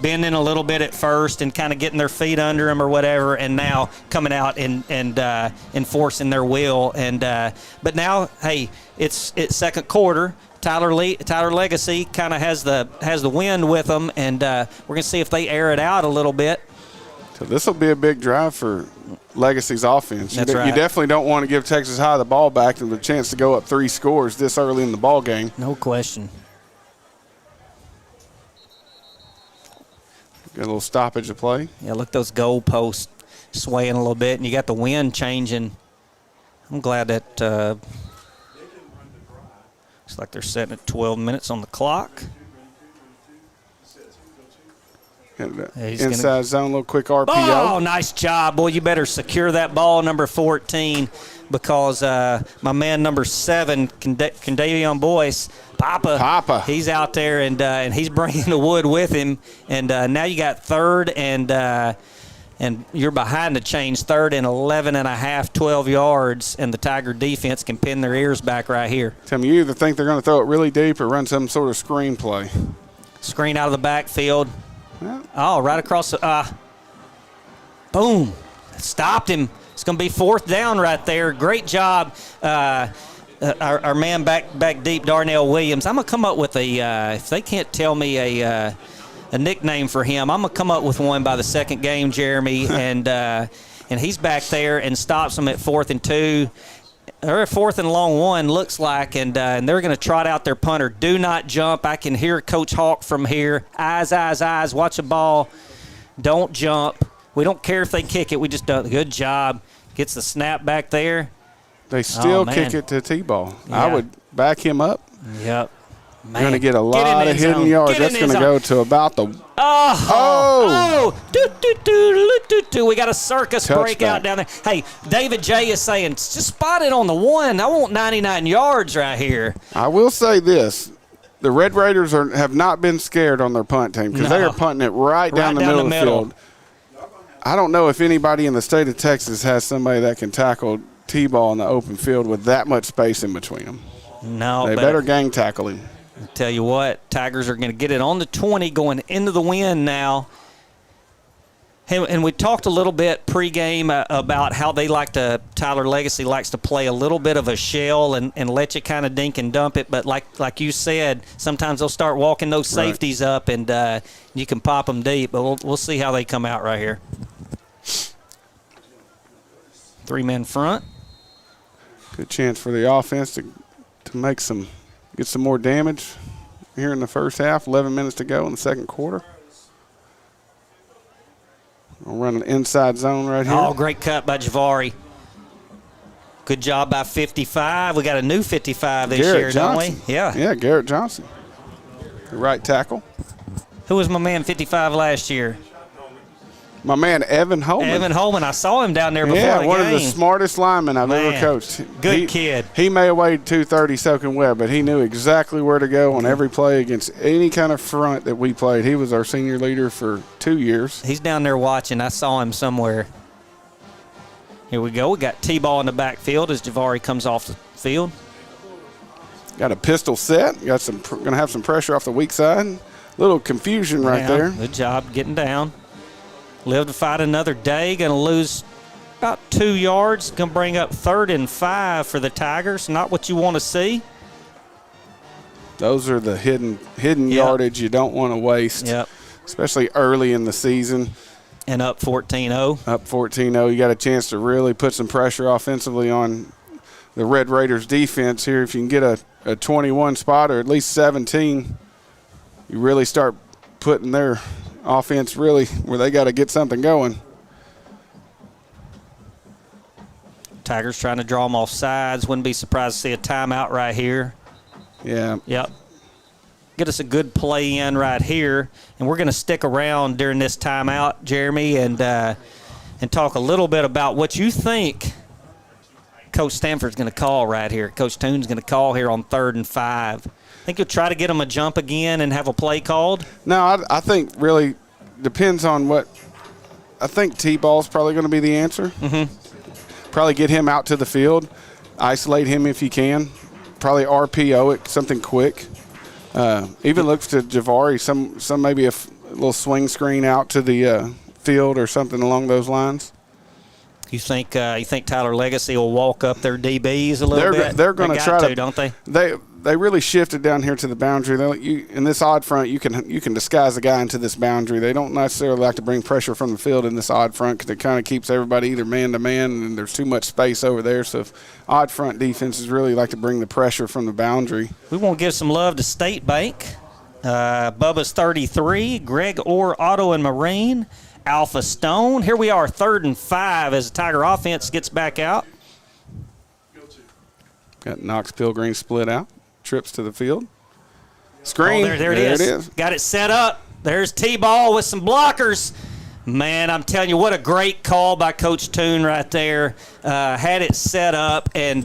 bending a little bit at first and kind of getting their feet under them or whatever, and now coming out and enforcing their will. But now, hey, it's second quarter. Tyler Legacy kind of has the wind with them, and we're going to see if they air it out a little bit. So this will be a big drive for Legacy's offense. That's right. You definitely don't want to give Texas High the ball back and the chance to go up 3 scores this early in the ball game. No question. Got a little stoppage of play. Yeah, look, those goal posts swaying a little bit, and you got the wind changing. I'm glad that looks like they're setting at 12 minutes on the clock. Inside zone, a little quick RPO. Oh, nice job. Boy, you better secure that ball, number 14, because my man, number 7, Candavion Boyce, Papa, he's out there, and he's bringing the wood with him. And now you got third, and you're behind the chains, third and 11.5, 12 yards, and the Tiger defense can pin their ears back right here. Tell me, you either think they're going to throw it really deep or run some sort of screen play. Screen out of the backfield. Yeah. Oh, right across the boom. Stopped him. It's going to be fourth down right there. Great job. Our man back deep, Darnell Williams. I'm going to come up with if they can't tell me a nickname for him, I'm going to come up with one by the second game, Jeremy. and he's back there and stops them at 4th and 2. Or 4th and long 1, looks like, and they're going to trot out their punter. Do not jump. I can hear Coach Hawk from here. Eyes, eyes, eyes. Watch the ball. Don't jump. We don't care if they kick it. We just do a good job. Gets the snap back there. They still kick it to T-ball. Yeah. I would back him up. Yep. You're going to get a lot of hidden yards. That's going to go to about the we got a circus breakout down there. Hey, David J is saying, just spot it on the 1. I want 99 yards right here. I will say this. The Red Raiders have not been scared on their punt team because they are punting it right down the middle of the field. I don't know if anybody in the state of Texas has somebody that can tackle T-ball in the open field with that much space in between them. No, they better gang tackle him. I'll tell you what, Tigers are going to get it on the 20 going into the wind now. And we talked a little bit pregame about how Tyler Legacy likes to play a little bit of a shell and let you kind of dink and dump it. But like you said, sometimes they'll start walking those safeties up, and you can pop them deep. But we'll see how they come out right here. 3 men front. Good chance for the offense to get some more damage here in the first half. 11 minutes to go in the second quarter. We'll run an inside zone right here. Oh, great cut by Javari. Good job by 55. We got a new 55 this year, don't we? Yeah, Garrett Johnson. The right tackle. Who was my man 55 last year? My man Evan Holman. Evan Holman. I saw him down there before the game. Yeah, one of the smartest linemen I've ever coached. Good kid. He may have weighed 230 soaking wet, but he knew exactly where to go on every play against any kind of front that we played. He was our senior leader for 2 years. He's down there watching. I saw him somewhere. Here we go. We got T-ball in the backfield as Javari comes off the field. Got a pistol set. Got going to have some pressure off the weak side. little confusion right there. Good job getting down. Live to fight another day. Going to lose about 2 yards. Going to bring up 3rd and 5 for the Tigers. Not what you want to see. Those are the hidden yardage you don't want to waste, especially early in the season. And up 14-0. Up 14-0. You got a chance to really put some pressure offensively on the Red Raiders defense here. If you can get a 21 spot or at least 17, you really start putting their offense really where they got to get something going. Tigers trying to draw them off sides. Wouldn't be surprised to see a timeout right here. Yeah. Yep. Get us a good play in right here, and we're going to stick around during this timeout, Jeremy, and talk a little bit about what you think Coach Stanford's going to call right here. Coach Toone's going to call here on 3rd and 5. Think you'll try to get them a jump again and have a play called? No, I think really depends on what – I think T-ball's probably going to be the answer. Probably get him out to the field, isolate him if you can. Probably RPO it, something quick. Even look to Javari, some maybe a little swing screen out to the field or something along those lines. You think Tyler Legacy will walk up their DBs a little bit? They're going to try to, don't they? They really shifted down here to the boundary. In this odd front, you can disguise a guy into this boundary. They don't necessarily like to bring pressure from the field in this odd front because it kind of keeps everybody either man to man, and there's too much space over there. So if odd front defenses really like to bring the pressure from the boundary. We want to give some love to State Bank. Bubba's 33, Greg Orr Auto and Marine, Alpha Stone. Here we are, 3rd and 5 as the Tiger offense gets back out. Got Knox Pilgrim split out. Trips to the field. Screen. Oh, there it is. Got it set up. There's T-ball with some blockers. Man, I'm telling you, what a great call by Coach Toone right there. Had it set up, and,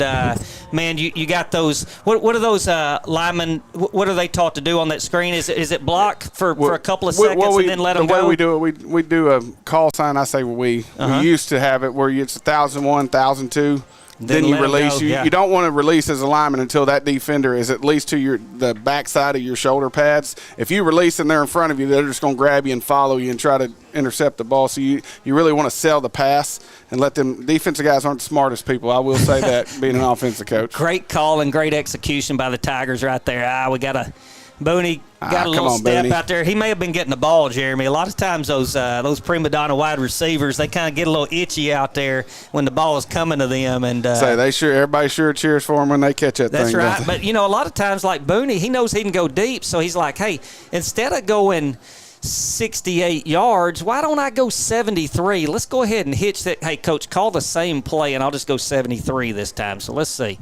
man, you got those. What are those linemen, what are they taught to do on that screen? Is it block for a couple of seconds and then let them go? The way we do it, we do a call sign. I say we used to have it where it's 1,001, 1,002. Then you release. You don't want to release as a lineman until that defender is at least to the backside of your shoulder pads. If you release and they're in front of you, they're just going to grab you and follow you and try to intercept the ball. So you really want to sell the pass and let them. Defensive guys aren't the smartest people. I will say that, being an offensive coach. Great call and great execution by the Tigers right there. We got a – Booney got a little step out there. He may have been getting the ball, Jeremy. A lot of times those prima donna wide receivers, they kind of get a little itchy out there when the ball is coming to them. And everybody sure cheers for them when they catch that thing. That's right. But, a lot of times like Booney, he knows he can go deep. So he's like, hey, instead of going 68 yards, why don't I go 73? Let's go ahead and hitch that. Hey, Coach, call the same play, and I'll just go 73 this time. So let's see.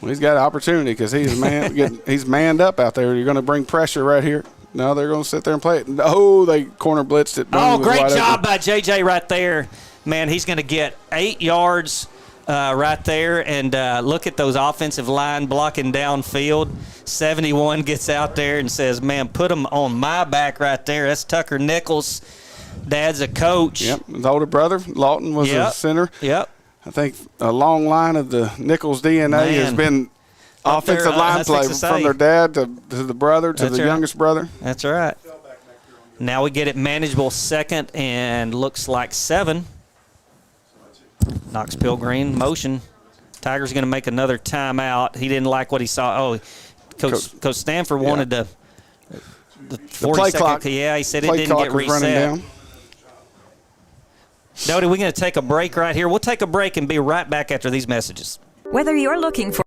Well, he's got an opportunity because he's manned up out there. You're going to bring pressure right here. No, they're going to sit there and play it. No, they corner blitzed it. Great job by JJ right there. Man, he's going to get 8 yards right there. And look at those offensive line blocking downfield. 71 gets out there and says, man, put him on my back right there. That's Tucker Nichols. Dad's a coach. Yep, his older brother, Lawton, was a center. Yep. I think a long line of the Nichols DNA has been offensive line play from their dad to the brother to the youngest brother. That's right. Now we get it manageable 2nd and looks like 7. Knox Pilgrim motion. Tiger's going to make another timeout. He didn't like what he saw. Coach Stanford wanted the 40 play second. Clock, he said it didn't get reset. Dodie, we're going to take a break right here. We'll take a break and be right back after these messages. Whether you're looking for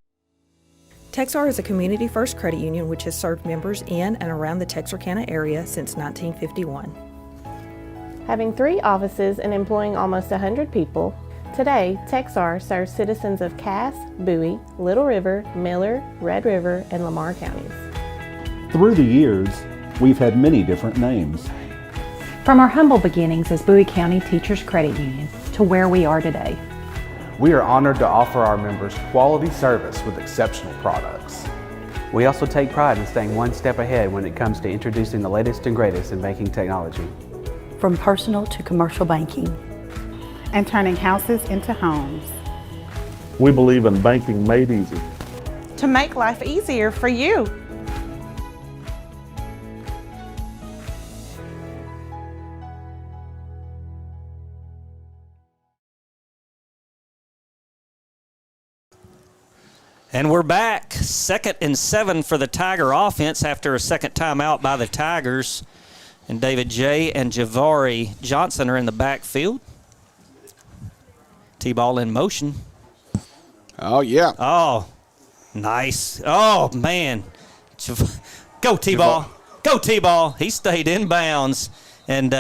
Texar is a community-first credit union which has served members in and around the Texarkana area since 1951. Having 3 offices and employing almost 100 people, today Texar serves citizens of Cass, Bowie, Little River, Miller, Red River, and Lamar counties. Through the years, we've had many different names. From our humble beginnings as Bowie County Teachers Credit Union to where we are today. We are honored to offer our members quality service with exceptional products. We also take pride in staying one step ahead when it comes to introducing the latest and greatest in banking technology. From personal to commercial banking. And turning houses into homes. We believe in banking made easy. To make life easier for you. And we're back. 2nd and 7 for the Tiger offense after a second timeout by the Tigers. And David J. and Javari Johnson are in the backfield. T-ball in motion. Oh, yeah. Oh, nice. Oh, man. Go, T-ball. Go, T-ball. He stayed in bounds. And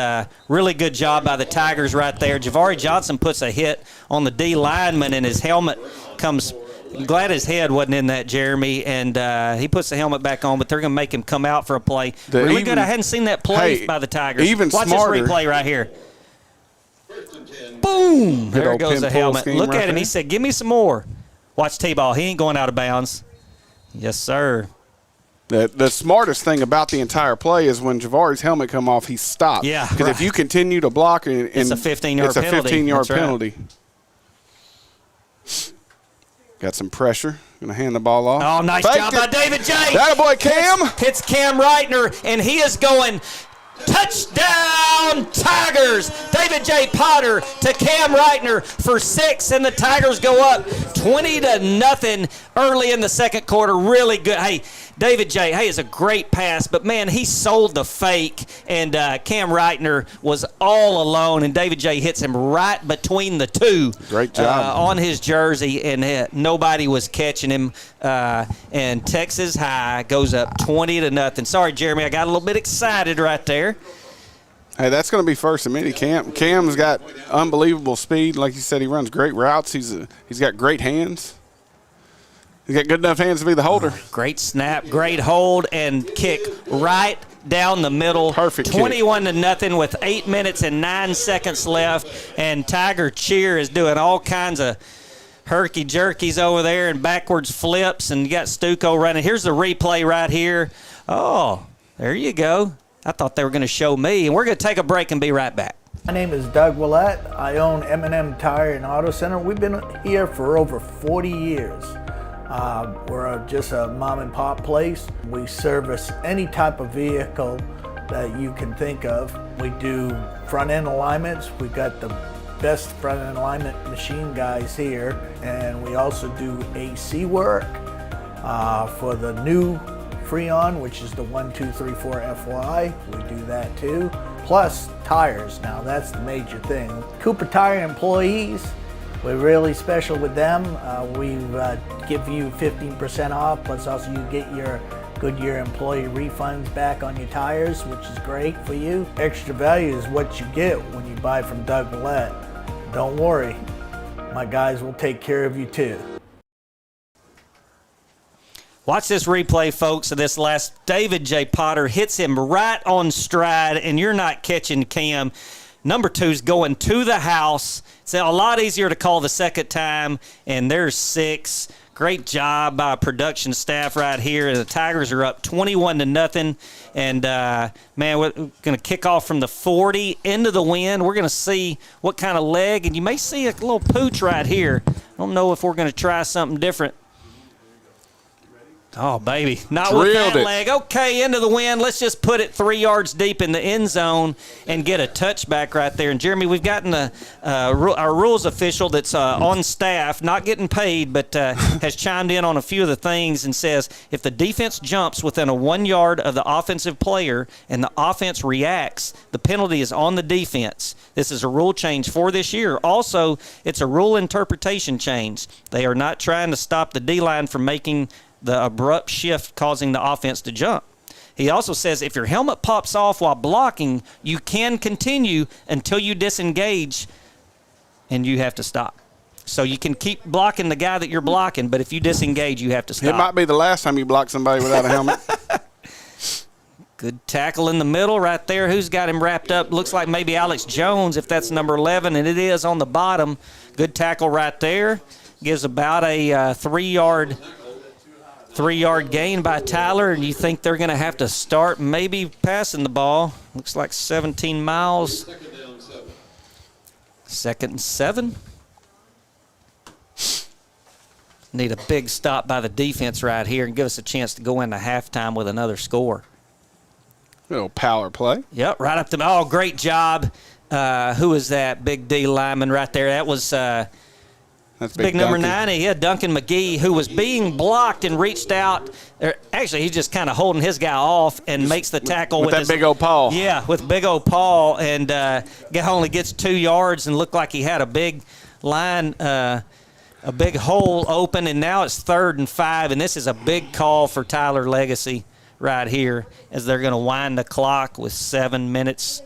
really good job by the Tigers right there. Javari Johnson puts a hit on the D lineman, and his helmet comes. I'm glad his head wasn't in that, Jeremy. And he puts the helmet back on, but they're going to make him come out for a play. Really good. I hadn't seen that play by the Tigers. Even Watch smarter. this replay right here. Boom! There goes the helmet. Look at him. He said, give me some more. Watch T-ball. He ain't going out of bounds. Yes, sir. The smartest thing about the entire play is when Javari's helmet come off, he stopped. Yeah, because if you continue to block, and it's a 15-yard penalty. It's a 15-yard penalty. Right. Got some pressure. Going to hand the ball off. Oh, nice job by David J. That boy, Cam. Hits Cam Reitner, and he is going touchdown Tigers. David J. Potter to Cam Reitner for 6, and the Tigers go up 20-0 early in the second quarter. Really good. Hey, David J. Hey, is a great pass, but man, he sold the fake, and Cam Reitner was all alone, and David J. hits him right between the two. Great job on his jersey, and nobody was catching him. And Texas High goes up 20-0. Sorry, Jeremy, I got a little bit excited right there. Hey, that's going to be first and many. Cam's got unbelievable speed. Like you said, he runs great routes. He's got great hands. He's got good enough hands to be the holder. Great snap, great hold, and kick right down the middle. Perfect 21-0 with 8 minutes and 9 seconds left. And Tiger Cheer is doing all kinds of herky-jerkies over there and backwards flips. And you got Stuco running. Here's the replay right here. Oh, there you go. I thought they were going to show me. And we're going to take a break and be right back. My name is Doug Willett. I own M&M Tire and Auto Center. We've been here for over 40 years. We're just a mom and pop place. We service any type of vehicle that you can think of. We do front end alignments. We've got the best front end alignment machine guys here. And we also do AC work for the new Freon, which is the 1234 FY. We do that too. Plus tires. Now that's the major thing. Cooper Tire employees, we're really special with them. We give you 15% off, plus also you get your Goodyear employee refunds back on your tires, which is great for you. Extra value is what you get when you buy from Doug Willett. Don't worry, my guys will take care of you too. Watch this replay, folks, of this last. David J. Potter hits him right on stride, and you're not catching Cam. Number 2's going to the house. It's a lot easier to call the second time, and there's 6. Great job by production staff right here. The Tigers are up 21-0, and man, we're going to kick off from the 40 into the wind. We're going to see what kind of leg, and you may see a little pooch right here. I don't know if we're going to try something different. Oh, baby. Not with that leg. Okay, into the wind. Let's just put it 3 yards deep in the end zone and get a touchback right there. And, Jeremy, we've gotten our rules official that's on staff, not getting paid, but has chimed in on a few of the things and says if the defense jumps within a 1 yard of the offensive player and the offense reacts, the penalty is on the defense. This is a rule change for this year. Also, it's a rule interpretation change. They are not trying to stop the D-line from making the abrupt shift causing the offense to jump. He also says if your helmet pops off while blocking, you can continue until you disengage and you have to stop. So you can keep blocking the guy that you're blocking, but if you disengage, you have to stop. It might be the last time you block somebody without a helmet. Good tackle in the middle right there. Who's got him wrapped up? Looks like maybe Alex Jones, if that's number 11, and it is on the bottom. Good tackle right there. Gives about a 3-yard gain by Tyler, and you think they're going to have to start maybe passing the ball. Looks like 17 miles. 2nd and 7. Need a big stop by the defense right here and give us a chance to go into halftime with another score. Little power play. Yep, right up the middle. Oh, great job. Who is that big D lineman right there? That was That's big number Duncan. 9. He had Duncan McGee, who was being blocked and reached out. Actually, he's just kind of holding his guy off and makes the tackle with that his, big old paw. Yeah, with big old paw, and guy only gets 2 yards and looked like he had a big line, a big hole open, and now it's 3rd and 5, and this is a big call for Tyler Legacy right here as they're going to wind the clock with 7 minutes.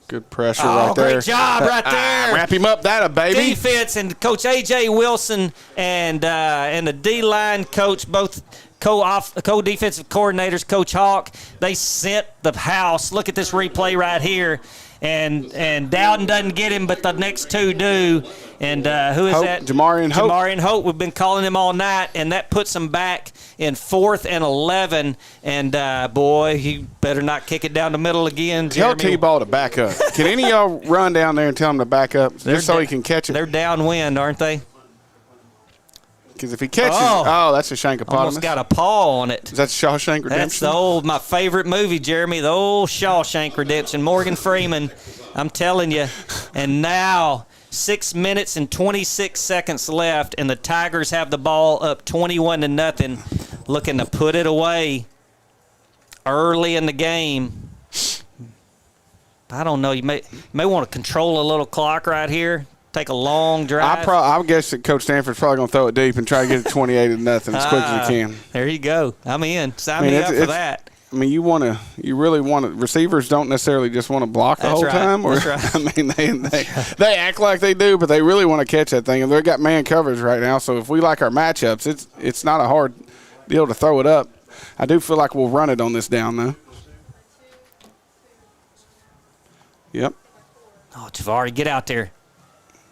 Good pressure right there. Great job right there. Wrap him up, that a baby. Defense and Coach A.J. Wilson and the D-line coach, both co-defensive coordinators, Coach Hawk, they sent the house. Look at this replay right here. And Dowden doesn't get him, but the next 2 do. And who is that? Jamarian Hope. Jamarian Hope. We've been calling him all night, and that puts him back in 4th and 11. And, boy, you better not kick it down the middle again, Tell Jeremy. T-Ball to back up. Can any of y'all run down there and tell him to back up just so he can catch it? They're downwind, aren't they? Because if he catches, that's a Shankopotamus. Almost got a paw on it. Is that Shawshank Redemption? That's my favorite movie, Jeremy, the old Shawshank Redemption. Morgan Freeman, I'm telling you. And now 6 minutes and 26 seconds left, and the Tigers have the ball up 21-0, looking to put it away early in the game. I don't know. You may want to control a little clock right here. Take a long drive. I guess that Coach Stanford's probably going to throw it deep and try to get it 28-0 as quick as he can. There you go. I'm in. Sign me up for that. I mean, you really want to. Receivers don't necessarily just want to block the whole time. That's right. I mean, they act like they do, but they really want to catch that thing. And they've got man coverage right now. So if we like our matchups, it's not a hard deal to throw it up. I do feel like we'll run it on this down though. Yep. Oh, Javari, get out there.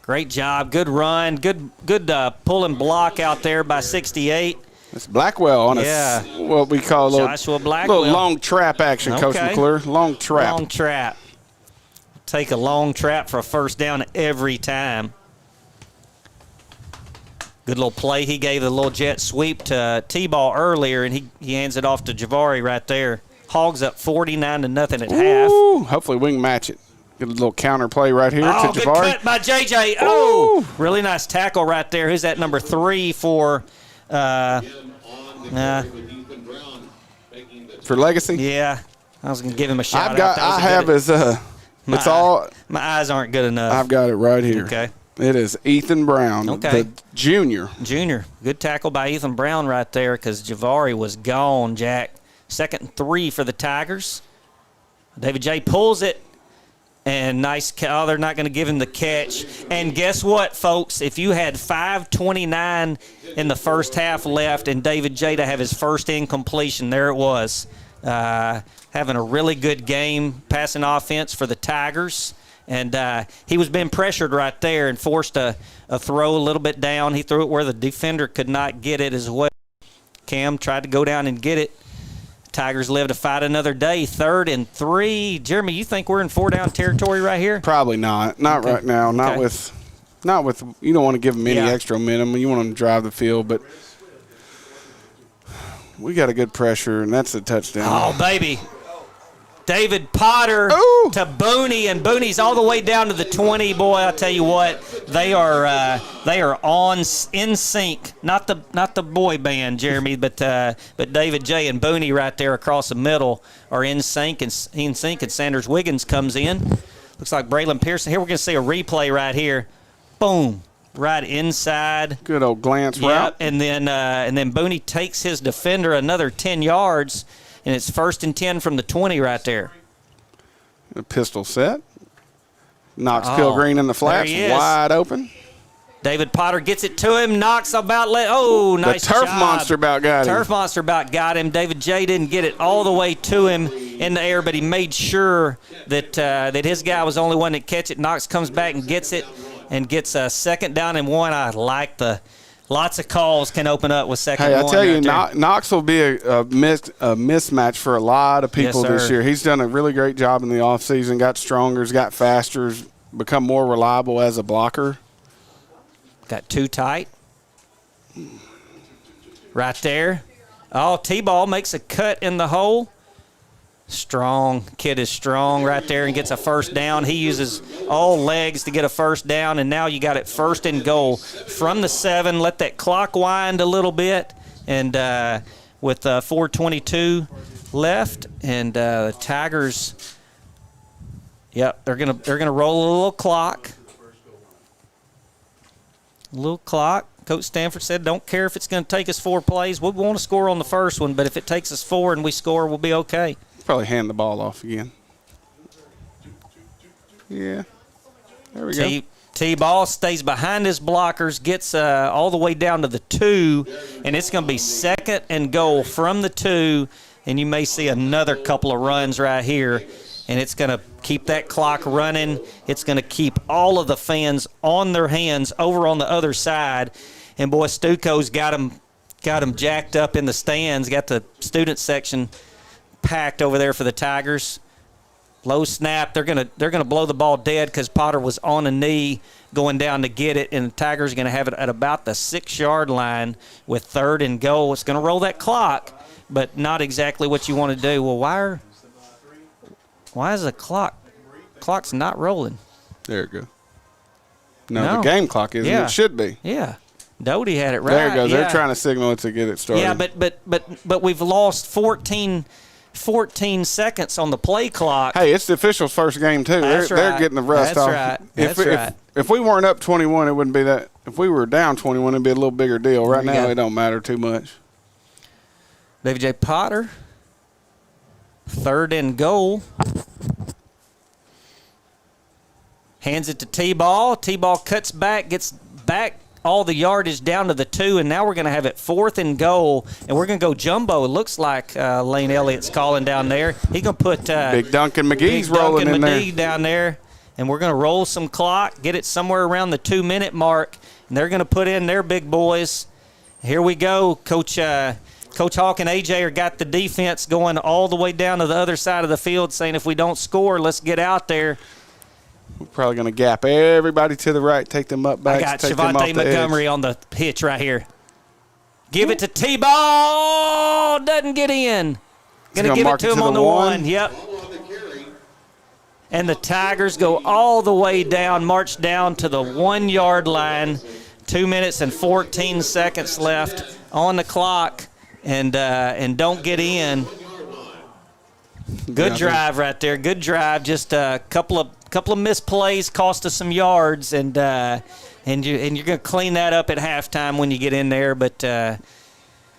Great job. Good run. Good pull and block out there by 68. It's Blackwell on what we call a Joshua Blackwell. little long trap action, Okay. Coach McClure. Long trap. Long trap. Take a long trap for a first down every time. Good little play. He gave the little jet sweep to T-Ball earlier, and he hands it off to Javari right there. Hogs up 49-0 at half. Hopefully we can match it. Get a little counter play right here to Javari. Good cut by JJ. Oh, really nice tackle right there. Who's that, number 3 for Legacy? Yeah, I was gonna give him a shout out. My eyes aren't good enough. I've got it right here. Okay. It is Ethan Brown, the junior. Good tackle by Ethan Brown right there because Javari was gone, Jack. 2nd and 3 for the Tigers. David J pulls it. And nice, they're not going to give him the catch. And guess what, folks? If you had 5:29 in the first half left and David J to have his first incompletion, there it was. Having a really good game, passing offense for the Tigers. And he was being pressured right there and forced a throw a little bit down. He threw it where the defender could not get it as well. Cam tried to go down and get it. Tigers live to fight another day. 3rd and 3. Jeremy, you think we're in 4-down territory right here? Probably not. Not right now. Not with. You don't want to give them any extra momentum. You want them to drive the field, but we got a good pressure, and that's a touchdown. Oh, baby. David Potter to Booney, and Booney's all the way down to the 20. Boy, I'll tell you what, they are in sync. Not the boy band, Jeremy, but David J and Booney right there across the middle are in sync, and Sanders Wiggins comes in. Looks like Braylon Pearson. Here we're going to see a replay right here. Boom. Right inside. Good old glance route. And then Booney takes his defender another 10 yards. And it's 1st and 10 from the 20 right there. A pistol set. Knox Pilgreen in the flats, wide open. David Potter gets it to him. Knox about nice The turf job. monster about got him. Turf monster about got him. David J didn't get it all the way to him in the air, but he made sure that his guy was the only one that catch it. Knox comes back and gets it and gets a 2nd down and 1. I like lots of calls can open up with 2nd and 1. Hey, I tell you, Knox will be a mismatch for a lot of people this year. He's done a really great job in the offseason, got stronger, got faster, become more reliable as a blocker. Got too tight. Right there. Oh, T-Ball makes a cut in the hole. Strong. Kid is strong right there and gets a first down. He uses all legs to get a first down, and now you got it 1st and goal from the 7. Let that clock wind a little bit, and with 4:22 left, and the Tigers, yep, they're gonna roll a little clock. A little clock. Coach Stanford said, don't care if it's going to take us 4 plays. We want to score on the first one, but if it takes us 4 and we score, we'll be okay. Probably hand the ball off again. Yeah. There we go. T-ball stays behind his blockers, gets all the way down to the 2, and it's going to be 2nd and goal from the 2, and you may see another couple of runs right here, and it's going to keep that clock running. It's going to keep all of the fans on their hands over on the other side, and boy, Stuco's got them jacked up in the stands, got the student section packed over there for the Tigers. Low snap. They're gonna blow the ball dead because Potter was on a knee going down to get it, and the Tigers are going to have it at about the 6-yard line with 3rd and goal. It's going to roll that clock, but not exactly what you want to do. Well, why is the clock's not rolling? There you go. No, the game clock isn't. Yeah. It should be. Yeah. Doty had it right. There it goes. Yeah. They're trying to signal it to get it started. Yeah, but we've lost 14 seconds on the play clock. Hey, it's the officials' first game too. That's They're right. getting the rust That's off. right. If, That's right. If we weren't up 21, it wouldn't be that. If we were down 21, it'd be a little bigger deal. Right There you now, go. it don't matter too much. David J. Potter, 3rd and goal. Hands it to T-ball. T-ball cuts back, gets back all the yardage down to the 2, and now we're going to have it 4th and goal, and we're going to go jumbo. It looks like Lane Elliott's calling down there. He's going to put Big Duncan McGee's rolling in there. down there, and we're going to roll some clock, get it somewhere around the 2-minute mark, and they're going to put in their big boys. Here we go. Coach Hawk and AJ are got the defense going all the way down to the other side of the field, saying if we don't score, let's get out there. We're probably going to gap everybody to the right, take them up back. I got Shavonte Montgomery on the hitch right here. Give it to T-ball. Doesn't get in. Going to give it to him on the 1. Yep. And the Tigers go all the way down, march down to the 1-yard line. 2 minutes and 14 seconds left on the clock, and don't get in. Good drive right there. Good drive. Just a couple of misplays cost us some yards, and you're going to clean that up at halftime when you get in there. But the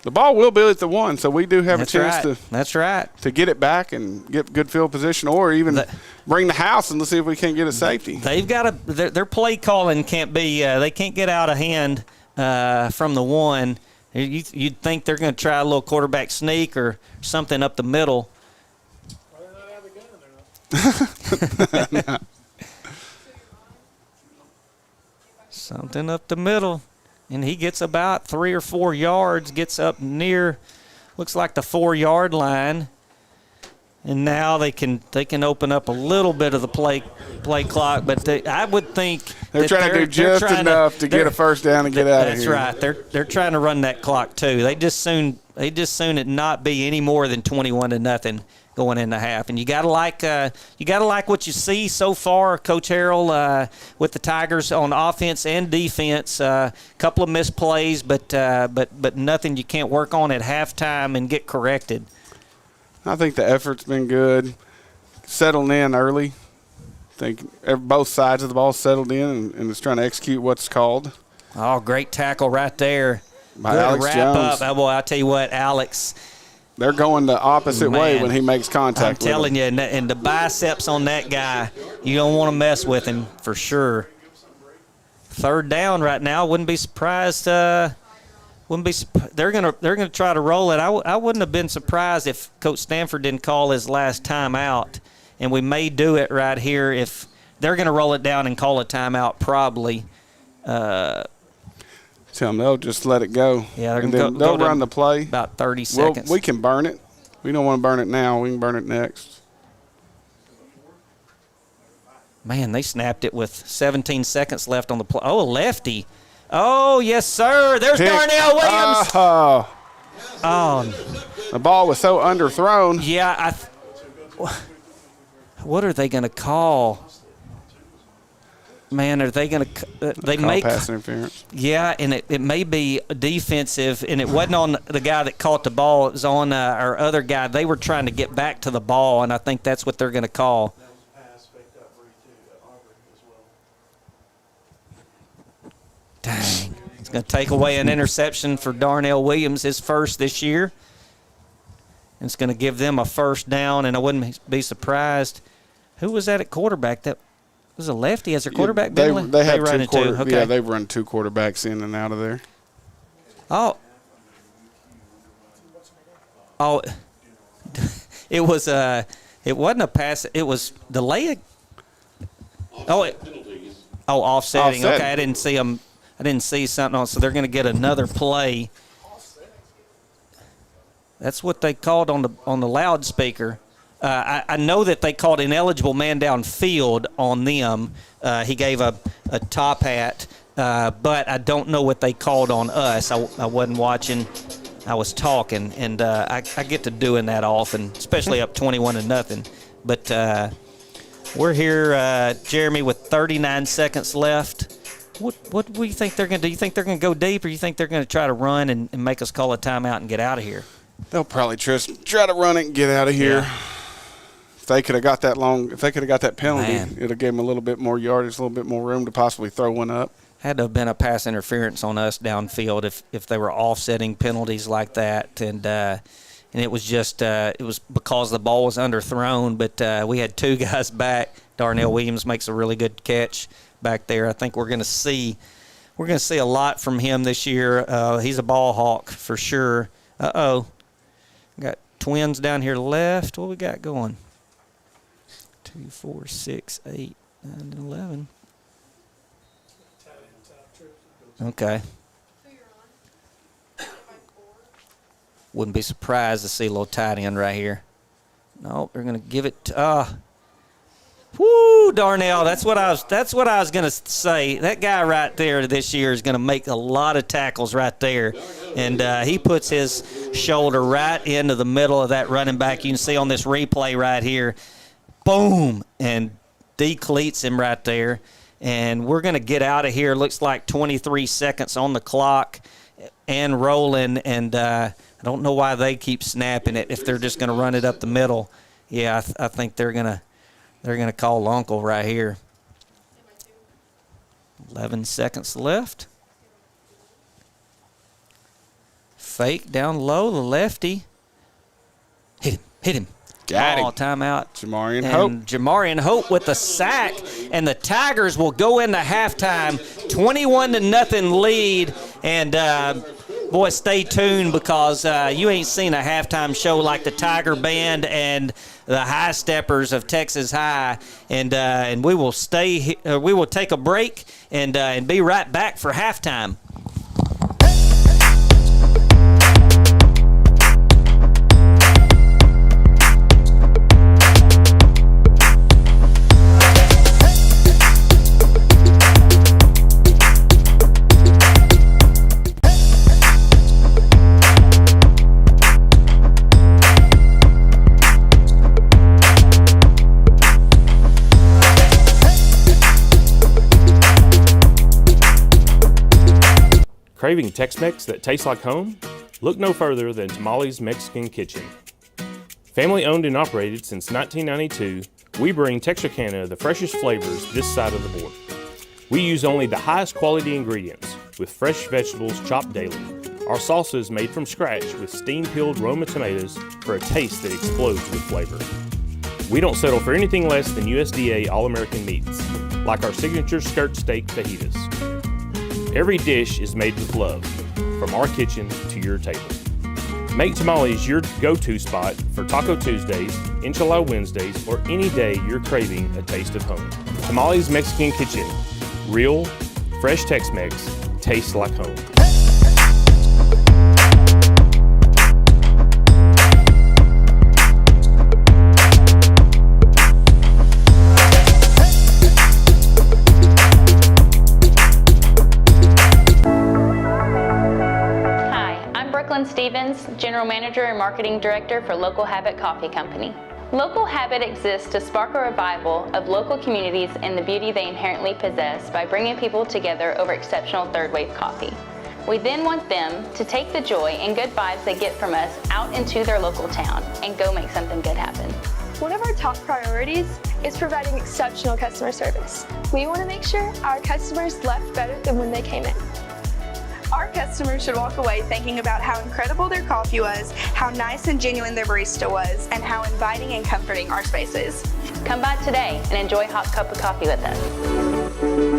ball will be at the 1, so we do have a chance to get it back and get good field position, or even bring the house and let's see if we can't get a safety. They've got their play calling can't be. They can't get out of hand from the 1. You'd think they're going to try a little quarterback sneak or something up the middle. Something up the middle, and he gets about 3 or 4 yards, gets up near, looks like the 4-yard line, and now they can open up a little bit of the play clock, but I would think they're trying to do just enough to get a first down and get out of here. That's right. They're trying to run that clock too. They just soon it not be any more than 21-0 going into half, and you gotta like what you see so far, Coach Harrell, with the Tigers on offense and defense. A couple of misplays, but nothing you can't work on at halftime and get corrected. I think the effort's been good. Settled in early. I think both sides of the ball settled in and is trying to execute what's called. Oh, great tackle right there. By Good Alex wrap Jones. up. Boy, I'll tell you what, Alex. They're going the opposite way when he makes contact. I'm telling you, and the biceps on that guy, you don't want to mess with him for sure. 3rd down right now. Wouldn't be surprised. They're gonna try to roll it. I wouldn't have been surprised if Coach Stanford didn't call his last timeout, and we may do it right here if they're gonna roll it down and call a timeout probably. Tell them they'll just let it go. Yeah, and then they'll run the play. About 30 seconds. We can burn it. We don't want to burn it now. We can burn it next. Man, they snapped it with 17 seconds left on the play. Oh, a lefty. Oh, yes, sir. There's Darnell Williams. The ball was so underthrown. Yeah, what are they going to call? Man, are they going to they Call make pass interference? Yeah, and it may be defensive, and it wasn't on the guy that caught the ball. It was on our other guy. They were trying to get back to the ball, and I think that's what they're going to call. Dang. It's going to take away an interception for Darnell Williams, his first this year. And it's going to give them a first down, and I wouldn't be surprised. Who was that at quarterback? That was a lefty as their quarterback. They have Okay. Yeah, they've run 2 quarterbacks in and out of there. Oh, it was it wasn't a pass. It was delay. Offsetting. Okay, I didn't see them. I didn't see something else. So they're going to get another play. That's what they called on the loudspeaker. I know that they called ineligible man downfield on them. He gave a top hat, but I don't know what they called on us. I wasn't watching. I was talking, and I get to doing that often, especially up 21-0. But we're here, Jeremy, with 39 seconds left. What do you think they're going to do? You think they're going to go deep, or you think they're going to try to run and make us call a timeout and get out of here? They'll probably try to run it and get out of here. Yeah. If they could have got that penalty, it'd have given them a little bit more yardage, a little bit more room to possibly throw one up. Had to have been a pass interference on us downfield if they were offsetting penalties like that, and it was just it was because the ball was underthrown. But we had 2 guys back. Darnell Williams makes a really good catch back there. I think we're going to see a lot from him this year. He's a ball hawk for sure. Got twins down here left. What we got going? 2, 4, 6, 8, 9, 11. Okay. Wouldn't be surprised to see a little tight end right here. No, they're going to give it to whoo, Darnell. That's what I was going to say. That guy right there this year is going to make a lot of tackles right there. And he puts his shoulder right into the middle of that running back. You can see on this replay right here. Boom, and decleats him right there. And we're going to get out of here. Looks like 23 seconds on the clock and rolling. And I don't know why they keep snapping it if they're just going to run it up the middle. Yeah, I think they're going to call Uncle right here. 11 seconds left. Fake down low, the lefty. Hit him. Got him. Timeout. Jamarian Hope with the sack, and the Tigers will go into halftime, 21-0 lead. And boy, stay tuned because you ain't seen a halftime show like the Tiger Band and the High Steppers of Texas High. And we will we will take a break and be right back for halftime. Craving Tex-Mex that tastes like home? Look no further than Tamales Mexican Kitchen. Family owned and operated since 1992, we bring Texarkana the freshest flavors this side of the border. We use only the highest quality ingredients, with fresh vegetables chopped daily. Our salsa is made from scratch with steam-peeled Roma tomatoes for a taste that explodes with flavor. We don't settle for anything less than USDA All-American meats, like our signature skirt steak fajitas. Every dish is made with love, from our kitchen to your table. Make Tamales your go-to spot for Taco Tuesdays, Enchilada Wednesdays, or any day you're craving a taste of home. Tamales Mexican Kitchen. Real, fresh Tex-Mex, tastes like home. Stevens, General Manager and Marketing Director for Local Habit Coffee Company. Local Habit exists to spark a revival of local communities and the beauty they inherently possess by bringing people together over exceptional third-wave coffee. We then want them to take the joy and good vibes they get from us out into their local town and go make something good happen. One of our top priorities is providing exceptional customer service. We want to make sure our customers left better than when they came in. Our customers should walk away thinking about how incredible their coffee was, how nice and genuine their barista was, and how inviting and comforting our space is. Come by today and enjoy a hot cup of coffee with us.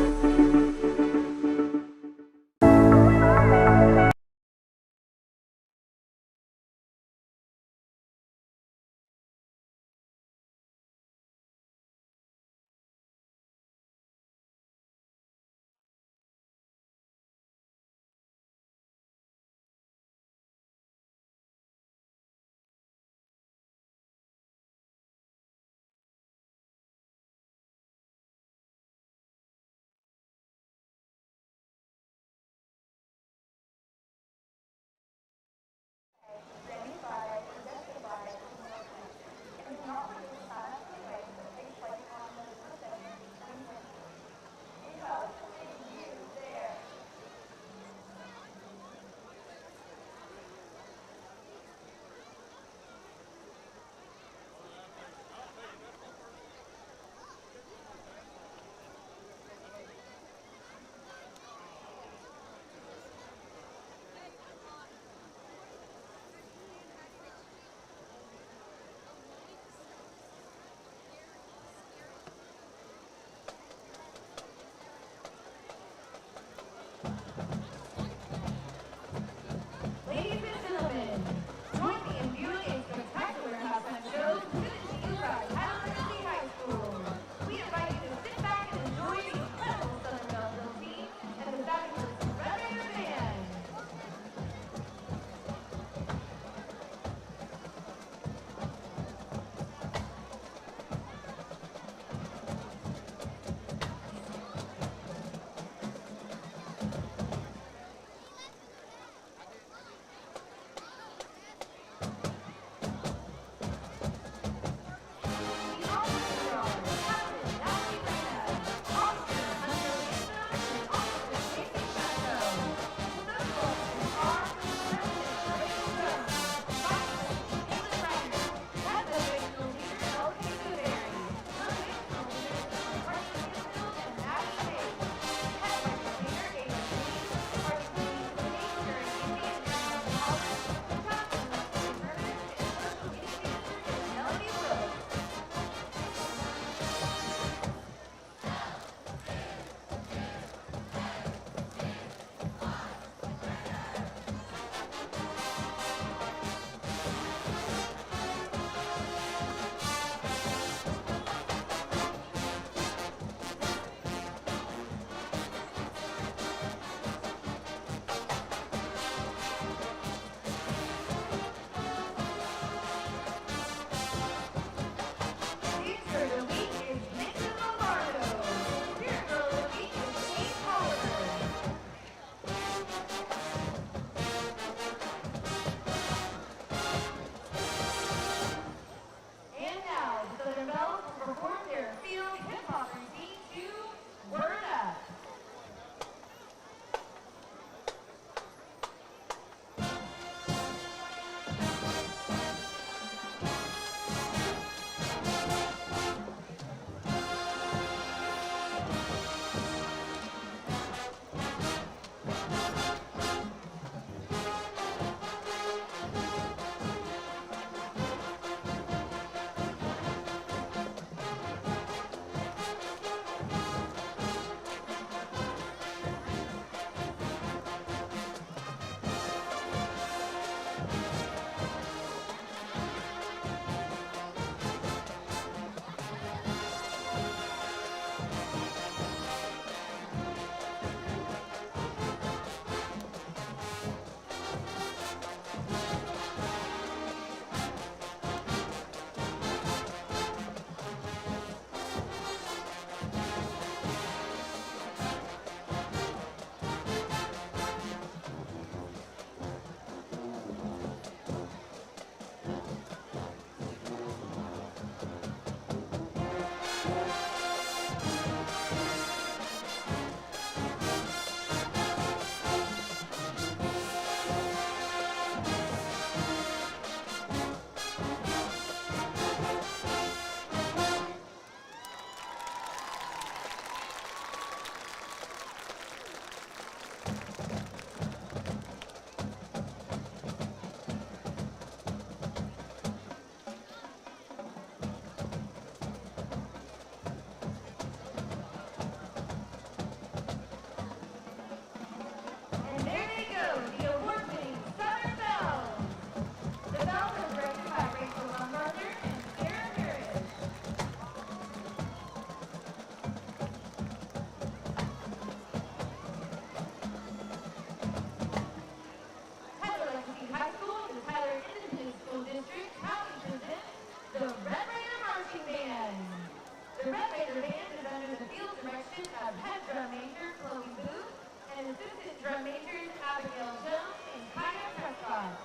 of head drum major Chloe Booth and assistant drum majors Abigail Jones and Kaya Prescott.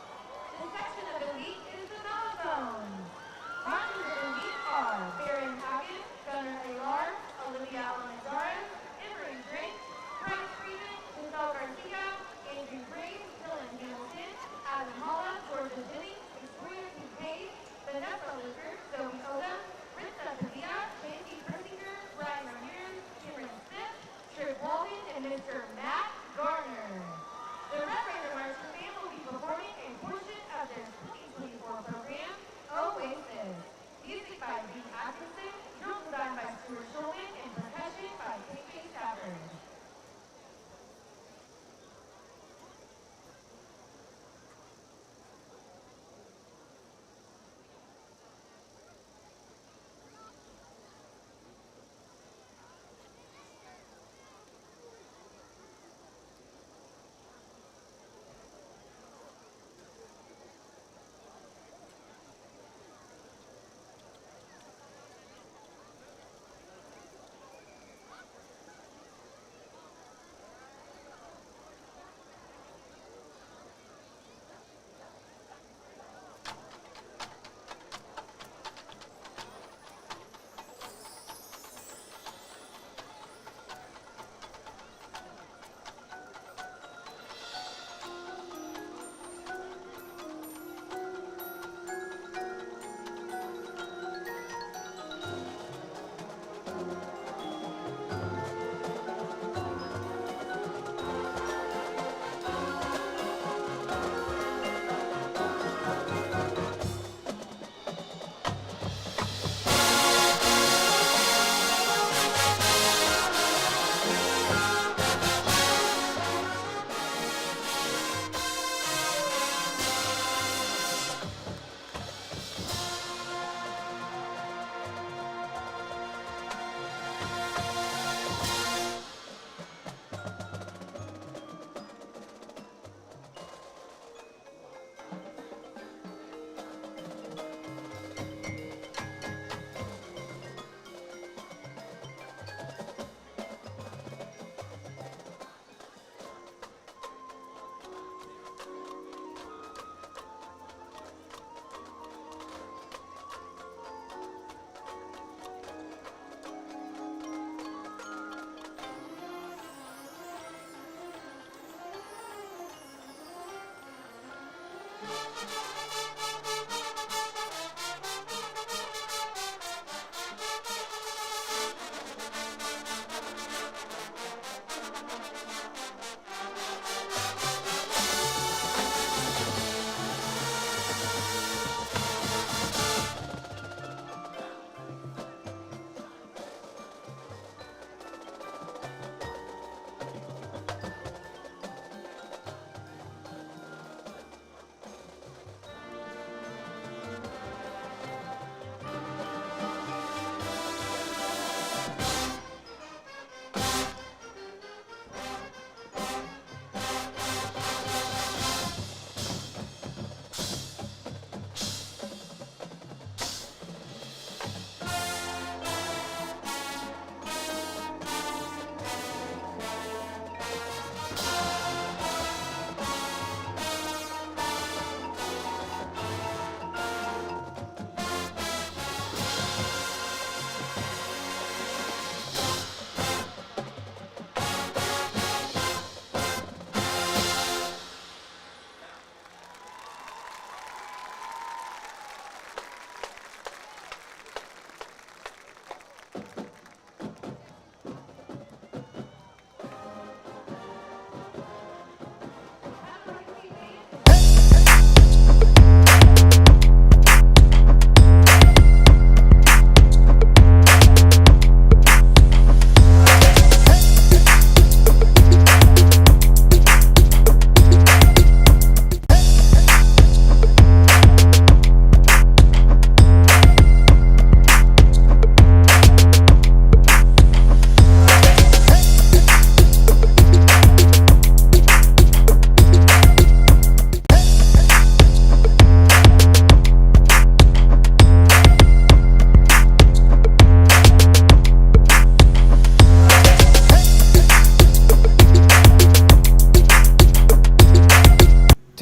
The section of the week is the melophones. Runners of the week are Baron Hagen, Gunnar Alar, Olivia Almenzares, Emery Drake, Bryce Freeman, Giselle Garcia, Andrew Graves, Dylan Hamilton, Adam Holla, Georgia Jennings, Victoria Kincaid, Vanessa Luker, Zoe Odom, Ritza Pavia, Casey Persinger, Brian Ramirez, Cameron Smith, Trip Walden, and Mr. Matt Garner. The Red Raider Marching Band will be performing a portion of their 2024 program, Oasis. Music by B. Atkinson, drum designed by Stuart Schulman, and percussion by KJ Stafford.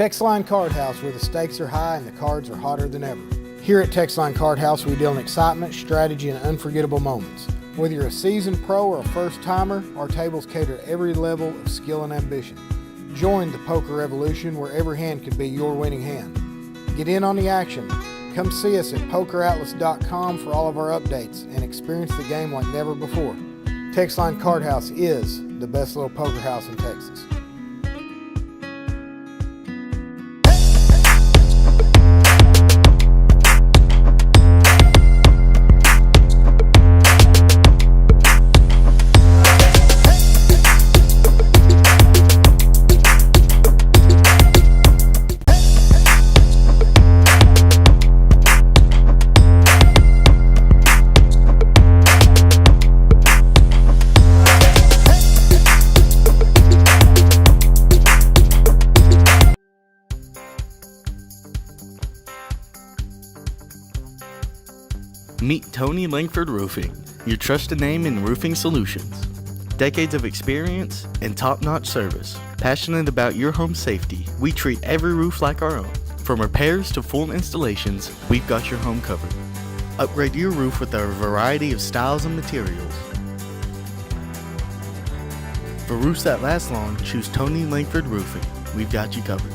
Texline Card House, where the stakes are high and the cards are hotter than ever. Here at Texline Card House, we deal in excitement, strategy, and unforgettable moments. Whether you're a seasoned pro or a first-timer, our tables cater to every level of skill and ambition. Join the poker revolution where every hand could be your winning hand. Get in on the action. Come see us at pokeratlas.com for all of our updates and experience the game like never before. Texline Card House is the best little poker house in Texas. Meet Tony Langford Roofing, your trusted name in roofing solutions. Decades of experience and top-notch service. Passionate about your home safety, we treat every roof like our own. From repairs to full installations, we've got your home covered. Upgrade your roof with our variety of styles and materials. For roofs that last long, choose Tony Langford Roofing. We've got you covered.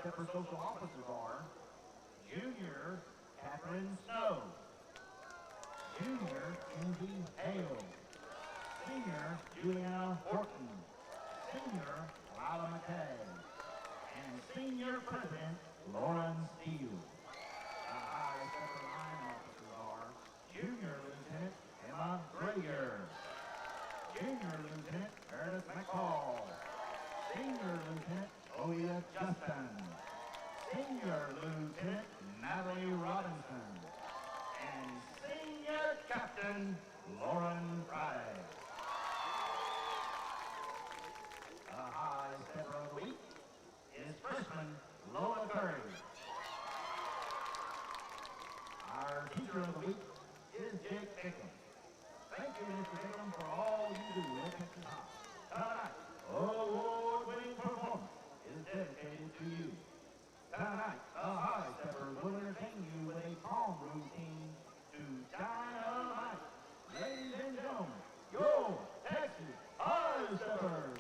Stepper social officers are Junior Catherine Snow, Junior Kenzie Hale, Senior Juliana Horton, Senior Lila McKay, and Senior President Lauren Steele. The high stepper line officers are Junior Lieutenant Emma Greger, Junior Lieutenant Meredith McCall, Senior Lieutenant Oya Justin, Senior Lieutenant Natalie Robinson, and Senior Captain Lauren Friday. The high stepper of the week is freshman Lola Curry. Our teacher of the week is Jake Bickham. Thank you, Mr. Bickham, for all you do at Texas High. Tonight, award-winning performance is dedicated to you. Tonight, the high steppers will entertain you with a palm routine to Dynamite. Ladies and gentlemen, your Texas High Steppers.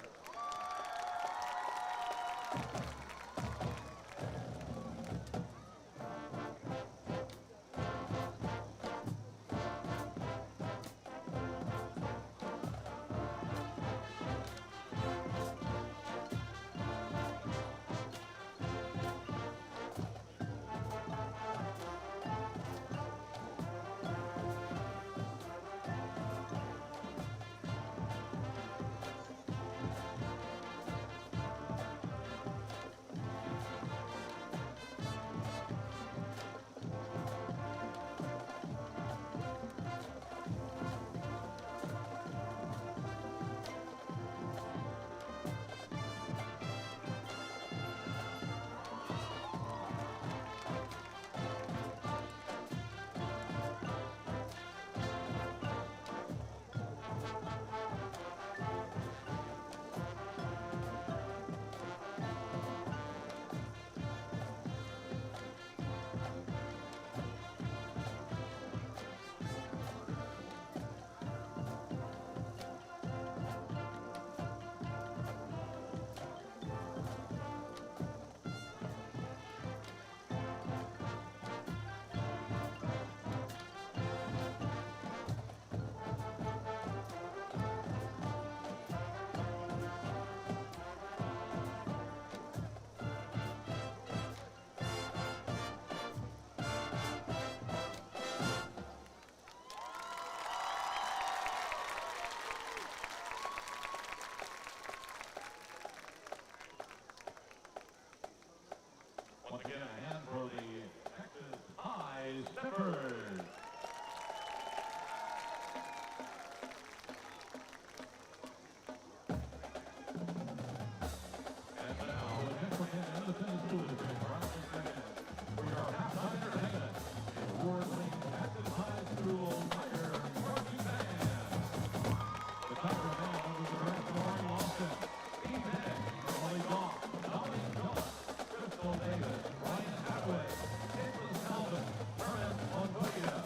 And for the Texas High Steppers. And now the Texarkana Independent School District are out in second for your halftime entertainment. The award-winning Texas High School Tiger Marching Band. The Tiger Band under the direction of Marty Lawson, Steve Beck, Emily Goff, Dominic Phillips, Crystal Davis, Ryan Hathaway, Nicholas Melvin, Herman Montoya,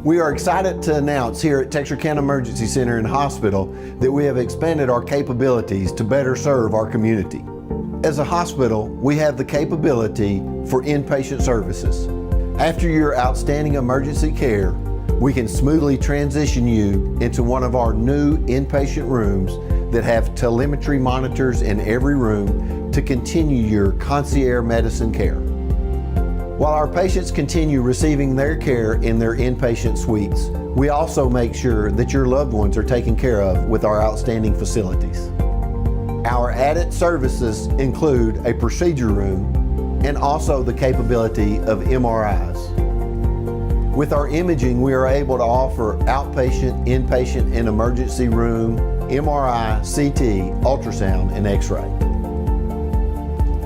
We are excited to announce here at Texarkana Emergency Center and Hospital that we have expanded our capabilities to better serve our community. As a hospital, we have the capability for inpatient services. After your outstanding emergency care, we can smoothly transition you into one of our new inpatient rooms that have telemetry monitors in every room to continue your concierge medicine care. While our patients continue receiving their care in their inpatient suites, we also make sure that your loved ones are taken care of with our outstanding facilities. Our added services include a procedure room and also the capability of MRIs. With our imaging, we are able to offer outpatient, inpatient, and emergency room, MRI, CT, ultrasound, and X-ray.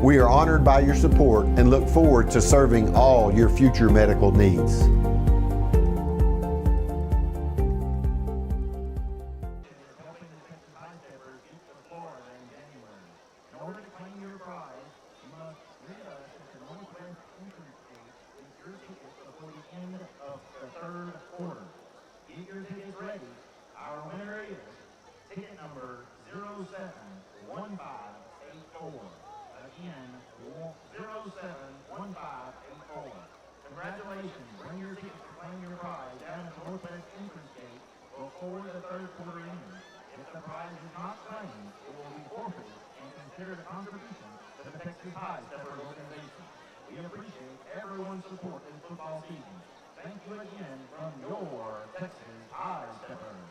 We are honored by your support and look forward to serving all your future medical needs. Congratulations, bring your tickets to claim your prize down at the Northwest entrance gate before the third quarter ends. If the prize is not claimed, it will be forfeited and considered a contribution to the Texas High Steppers organization. We appreciate everyone's support this football season. Thank you again from your Texas High Steppers.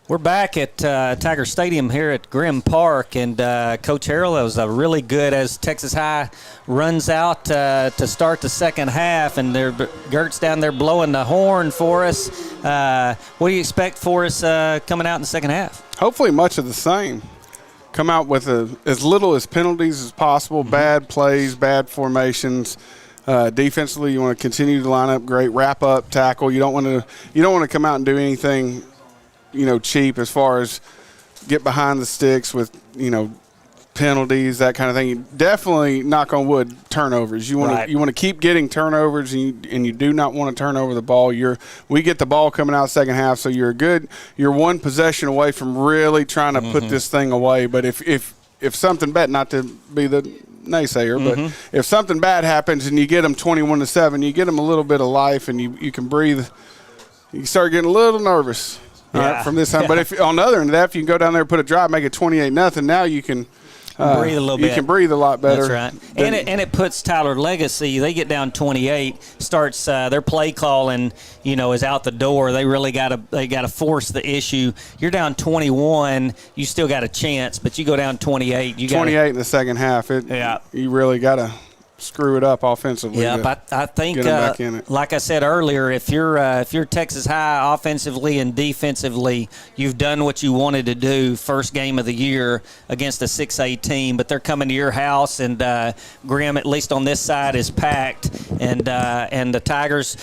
We're back at Tiger Stadium here at Grimm Park, and Coach Harrell, that was a really good as Texas High runs out to start the second half, and Gert's down there blowing the horn for us. What do you expect for us coming out in the second half? Hopefully much of the same. Come out with as little as penalties as possible, bad plays, bad formations. Defensively, you want to continue to line up great, wrap up, tackle. You don't want to come out and do anything cheap as far as get behind the sticks with, penalties, that kind of thing. You definitely, knock on wood, turnovers. You want to keep getting turnovers, and you do not want to turn over the ball. We get the ball coming out second half, so you're one possession away from really trying to put this thing away. But if something bad, not to be the naysayer, but if something bad happens and you get them 21-7, you get them a little bit of life, and you can breathe. You start getting a little nervous. From this time, but if on the other end of that, if you can go down there and put a drive, make it 28-0, now you can breathe a little bit. You can breathe a lot better. That's right. And it puts Tyler Legacy. They get down 28, starts their play calling. Is out the door. They really got to force the issue. You're down 21, you still got a chance, but you go down 28. You 28 in the second half. You really got to screw it up offensively. Yeah, but I think, like I said earlier, if you're Texas High offensively and defensively, you've done what you wanted to do first game of the year against a 6A team. But they're coming to your house, and Grimm, at least on this side, is packed, and the Tigers,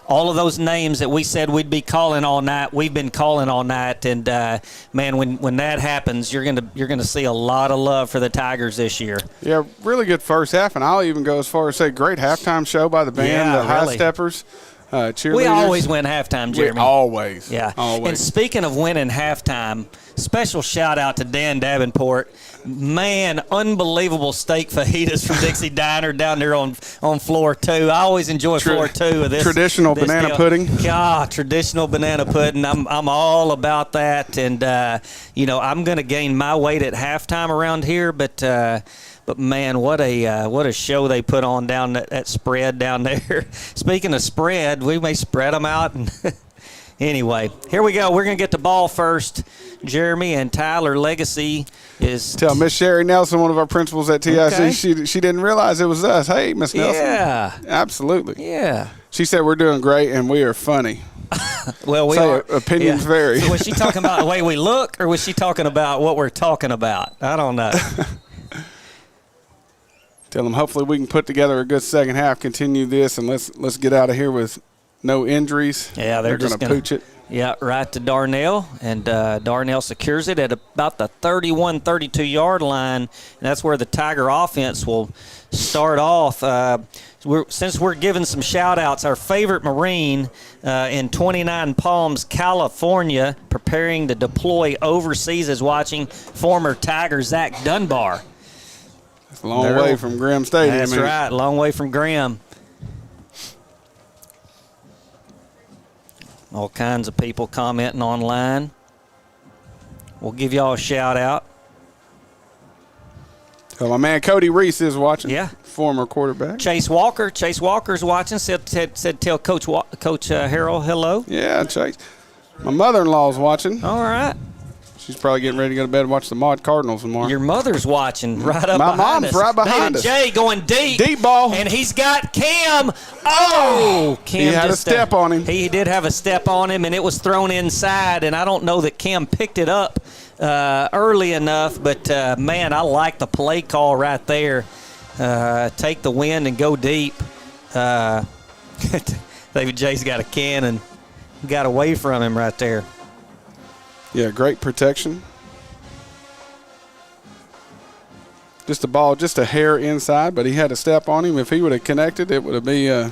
all of those names that we said we'd be calling all night, we've been calling all night, and man, when that happens, you're gonna see a lot of love for the Tigers this year. Yeah, really good first half, and I'll even go as far as say great halftime show by the band, the High Steppers, cheerleaders. We always win halftime, Jeremy. Always. Yeah. Always. And speaking of winning halftime, special shout out to Dan Davenport. Man, unbelievable steak fajitas from Dixie Diner down there on floor 2. I always enjoy floor 2 of this. Traditional banana deal. pudding. God, traditional banana pudding. I'm all about that. And, I'm going to gain my weight at halftime around here, but man, what a show they put on down that spread down there. Speaking of spread, we may spread them out. And anyway, here we go. We're going to get the ball first. Jeremy and Tyler Legacy is. Tell Miss Sherry Nelson, one of our principals at TIC, okay. she didn't realize it was us. Hey, Miss Nelson. Yeah. Absolutely. Yeah. She said we're doing great and we are funny. Well, opinions vary. So was she talking about the way we look, or was she talking about what we're talking about? I don't know. Tell them hopefully we can put together a good second half, continue this, and let's get out of here with no injuries. Yeah, they're just going to pooch it. Yeah, right to Darnell, and Darnell secures it at about the 31, 32-yard line, and that's where the Tiger offense will start off. Since we're giving some shout-outs, our favorite Marine in 29 Palms, California, preparing to deploy overseas is watching former Tiger Zach Dunbar. That's a long way from Graham Stadium. That's right, long way from Graham. All kinds of people commenting online. We'll give y'all a shout-out. So my man Cody Reese is watching. Yeah. Former quarterback. Chase Walker's watching. Said tell Coach Harold hello. Yeah, Chase. My mother-in-law's watching. All right. She's probably getting ready to go to bed and watch the Mod Cardinals tomorrow. Your mother's watching right up My behind mom's us. right behind us. Jay going deep. Deep ball. And he's got Cam. Oh! Cam he had a step on him. He did have a step on him, and it was thrown inside, and I don't know that Cam picked it up early enough, but, man, I like the play call right there. Take the wind and go deep. David J's got a can and got away from him right there. Yeah, great protection. Just the ball, just a hair inside, but he had a step on him. If he would have connected, it would have been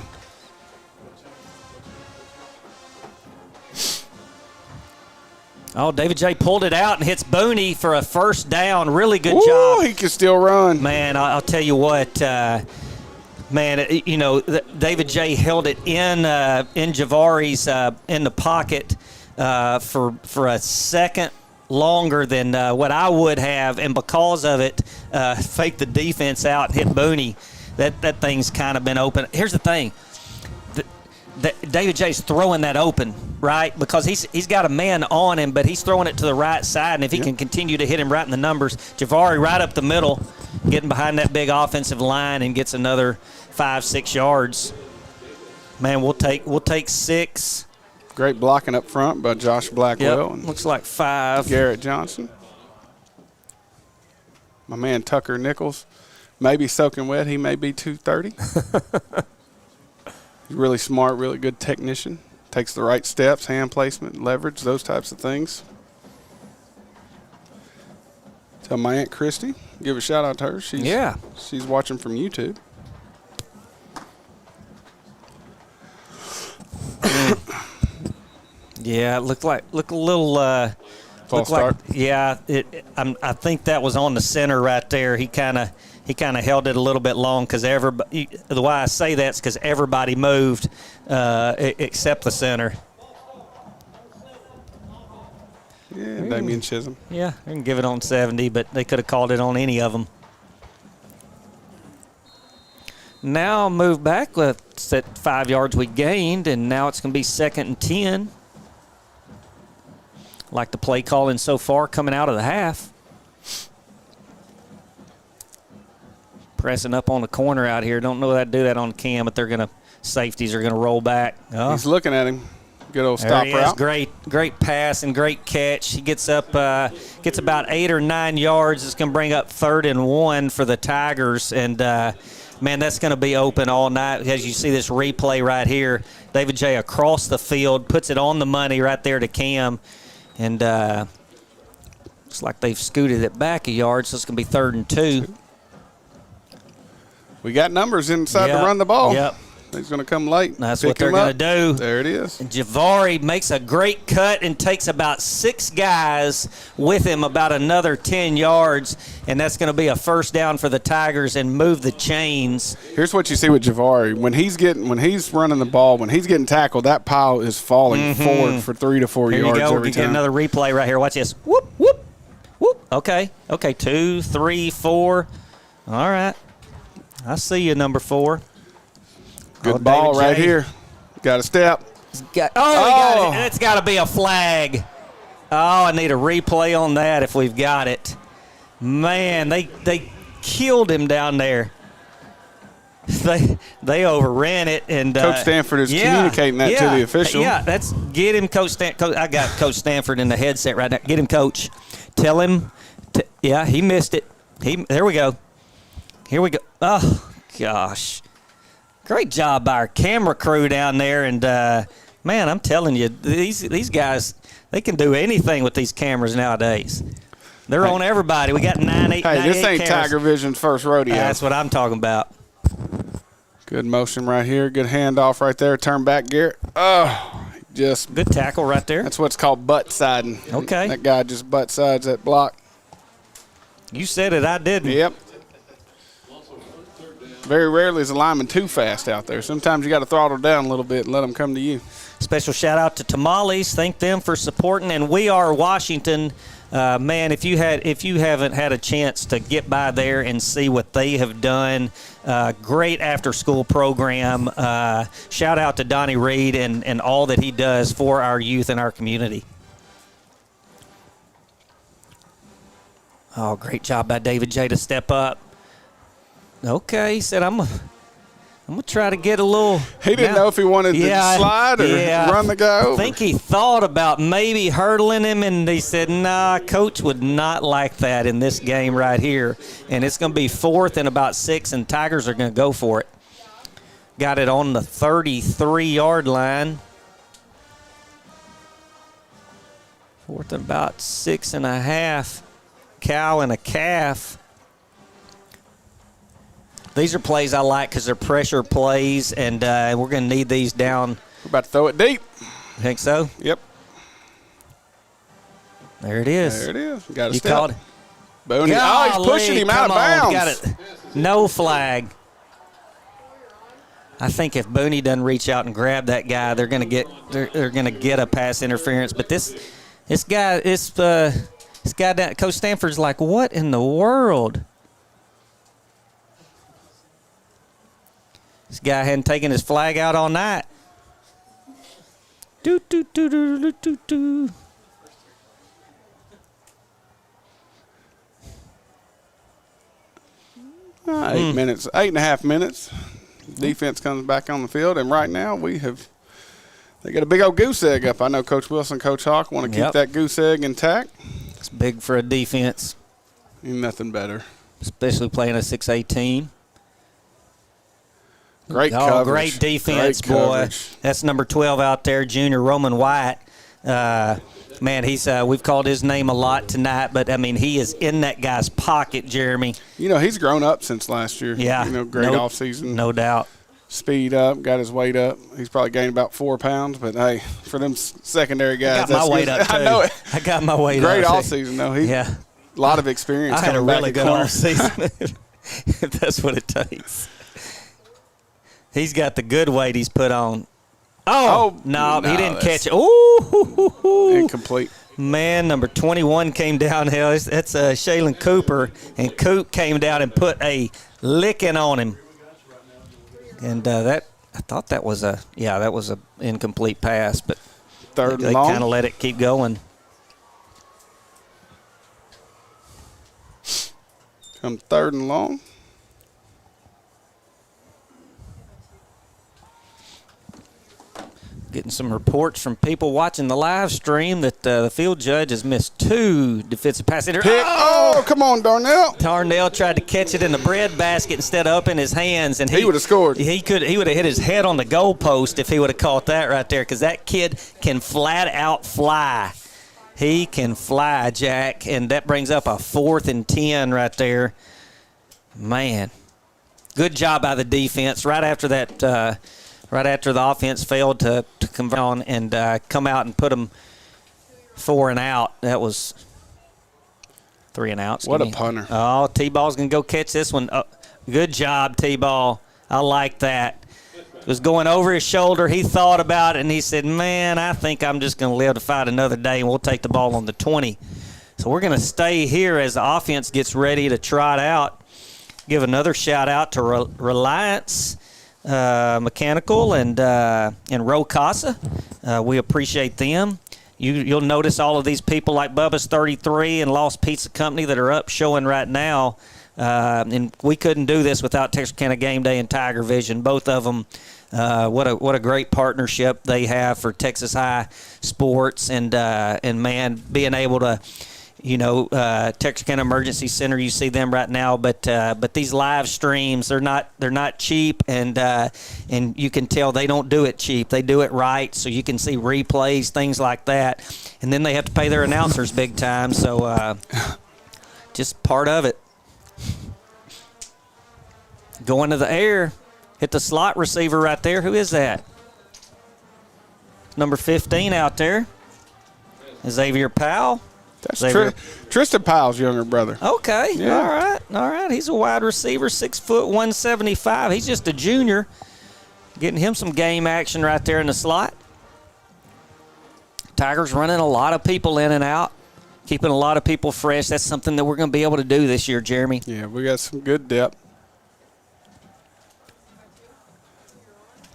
Oh, David J pulled it out and hits Booney for a first down. Really good Ooh, job. He can still run. Man, I'll tell you what, David J held it in Javari's in the pocket for a second longer than what I would have, and because of it, faked the defense out and hit Booney. That thing's kind of been open. Here's the thing. David J's throwing that open, right? Because he's got a man on him, but he's throwing it to the right side, and if he can continue to hit him right in the numbers, Javari right up the middle, getting behind that big offensive line and gets another 5-6 yards. Man, we'll take 6. Great blocking up front by Josh Blackwell. Yep, and looks like 5. Garrett Johnson. My man Tucker Nichols, maybe soaking wet. He may be 230. He's really smart, really good technician. Takes the right steps, hand placement, leverage, those types of things. Tell my Aunt Christy, give a shout out to her. She's watching from YouTube. Yeah, it looked a little false start. I think that was on the center right there. He kind of held it a little bit long because everybody. The way I say that's because everybody moved except the center. Yeah, Damian Chisholm. Yeah, they can give it on 70, but they could have called it on any of them. Now I'll move back with 5 yards we gained, and now it's going to be 2nd and 10. Like the play calling so far coming out of the half. Pressing up on the corner out here. Don't know how to do that on Cam, but safeties are going to roll back. Oh. He's looking at him. Good old stop route. Great pass and great catch. He gets gets about 8 or 9 yards. It's going to bring up 3rd and 1 for the Tigers. And, man, that's going to be open all night. As you see this replay right here, David J across the field, puts it on the money right there to Cam. And looks like they've scooted it back a yard, so it's going to be 3rd and 2. We got numbers inside to run the ball. Yep. He's going to come late. That's what they're going to do. There it is. And Javari makes a great cut and takes about 6 guys with him, about another 10 yards, and that's going to be a first down for the Tigers and move the chains. Here's what you see with Javari. When he's running the ball, when he's getting tackled, that pile is falling forward for 3 to 4 yards every time. We get another replay right here. Watch this. Whoop, whoop, whoop. Okay, 2, 3, 4. All right. I see you, number 4. Good ball right here. Got a step. It's got to be a flag. Oh, I need a replay on that if we've got it. Man, they killed him down there. they overran it, and Coach Stanford is communicating that to the official. Yeah, that's get him, Coach Stanford. I got Coach Stanford in the headset right now. Get him, Coach. Tell him. He missed it. There we go. Here we go. Oh gosh, great job by our camera crew down there, and man, I'm telling you, these guys, they can do anything with these cameras nowadays. They're on everybody. We got 98 this ain't cameras. TigerVision's first rodeo. That's what I'm talking about. Good motion right here. Good handoff right there. Turn back, Garrett. Oh, just good tackle right there. That's what's called butt siding. Okay. That guy just butt sides that block. You said it. I didn't. Yep. Very rarely is a lineman too fast out there. Sometimes you got to throttle down a little bit and let them come to you. Special shout out to Tamales. Thank them for supporting. And We Are Washington. Man, if you haven't had a chance to get by there and see what they have done, great after-school program. Shout out to Donnie Reed and all that he does for our youth and our community. Oh, great job by David J. to step up. Okay, he said, I'm going to try to get a little. He didn't know if he wanted to slide or run the guy over. I think he thought about maybe hurdling him, and he said, nah, Coach would not like that in this game right here. And it's going to be 4th and about 6, and Tigers are going to go for it. Got it on the 33-yard line. 4th and about 6.5. Cow and a calf. These are plays I like because they're pressure plays, and we're going to need these down. We're about to throw it deep. Think so? Yep. There it is. There it is. Got a you step. Called it. Booney. Oh, he's pushing him out of bounds. Got it. No flag. I think if Booney doesn't reach out and grab that guy, they're going to get a pass interference. But this guy down, Coach Stanford's like, what in the world? This guy hadn't taken his flag out all night. Do, do, do, do, do, do, do. Eight minutes, 8.5 minutes. Defense comes back on the field, and right now they got a big old goose egg up. I know Coach Wilson, Coach Hawk want to keep that goose egg intact. It's big for a defense. Ain't nothing better. Especially playing a 6-18. Great coverage. Great defense, boy. That's number 12 out there, junior Roman White. Man, we've called his name a lot tonight, but, I mean, he is in that guy's pocket, Jeremy. You know, he's grown up since last year. Yeah. Great offseason. No doubt. Speed up, got his weight up. He's probably gained about 4 pounds, but, hey, for them secondary guys, I got my weight up, too. I know it. I got my weight up. Great offseason, though. Yeah. A lot of experience. I had a really good offseason. if that's what it takes. He's got the good weight he's put on. Oh, no, he didn't catch it. Ooh. Incomplete. Man, number 21 came downhill. That's Shaylin Cooper, and Coop came down and put a licking on him. And I thought that was a incomplete pass, but third they kind of let it keep going. Come 3rd and long. Getting some reports from people watching the live stream that the field judge has missed 2 defensive pass interference. Oh, come on, Darnell. Darnell tried to catch it in the bread basket instead of up in his hands, and he would have scored. He would have hit his head on the goalpost if he would have caught that right there, because that kid can flat out fly. He can fly, Jack, and that brings up a 4th and 10 right there. Man, good job by the defense right after that. Right after the offense failed to convert on and come out and put them 4 and out. That was 3 and out. What a punter. Oh, T-Ball's going to go catch this one. Oh, good job, T-Ball. I like that. It was going over his shoulder. He thought about it, and he said, man, I think I'm just going to live to fight another day, and we'll take the ball on the 20. So we're going to stay here as the offense gets ready to trot out. Give another shout-out to Reliance Mechanical and Roe Casa. We appreciate them. You'll notice all of these people like Bubba's 33 and Lost Pizza Company that are up showing right now. And we couldn't do this without Texarkana Gameday and TigerVision. Both of them, what a great partnership they have for Texas High sports. And man, being able to, Texarkana Emergency Center, you see them right now, but these live streams, they're not cheap, and you can tell they don't do it cheap. They do it right, so you can see replays, things like that, and then they have to pay their announcers big time. So just part of it. Going to the air, hit the slot receiver right there. Who is that? Number 15 out there. Xavier Powell. That's Tristan Powell's younger brother. Okay. Yeah. All right. He's a wide receiver, 6 foot, 175. He's just a junior. Getting him some game action right there in the slot. Tigers running a lot of people in and out, keeping a lot of people fresh. That's something that we're going to be able to do this year, Jeremy. Yeah, we got some good depth.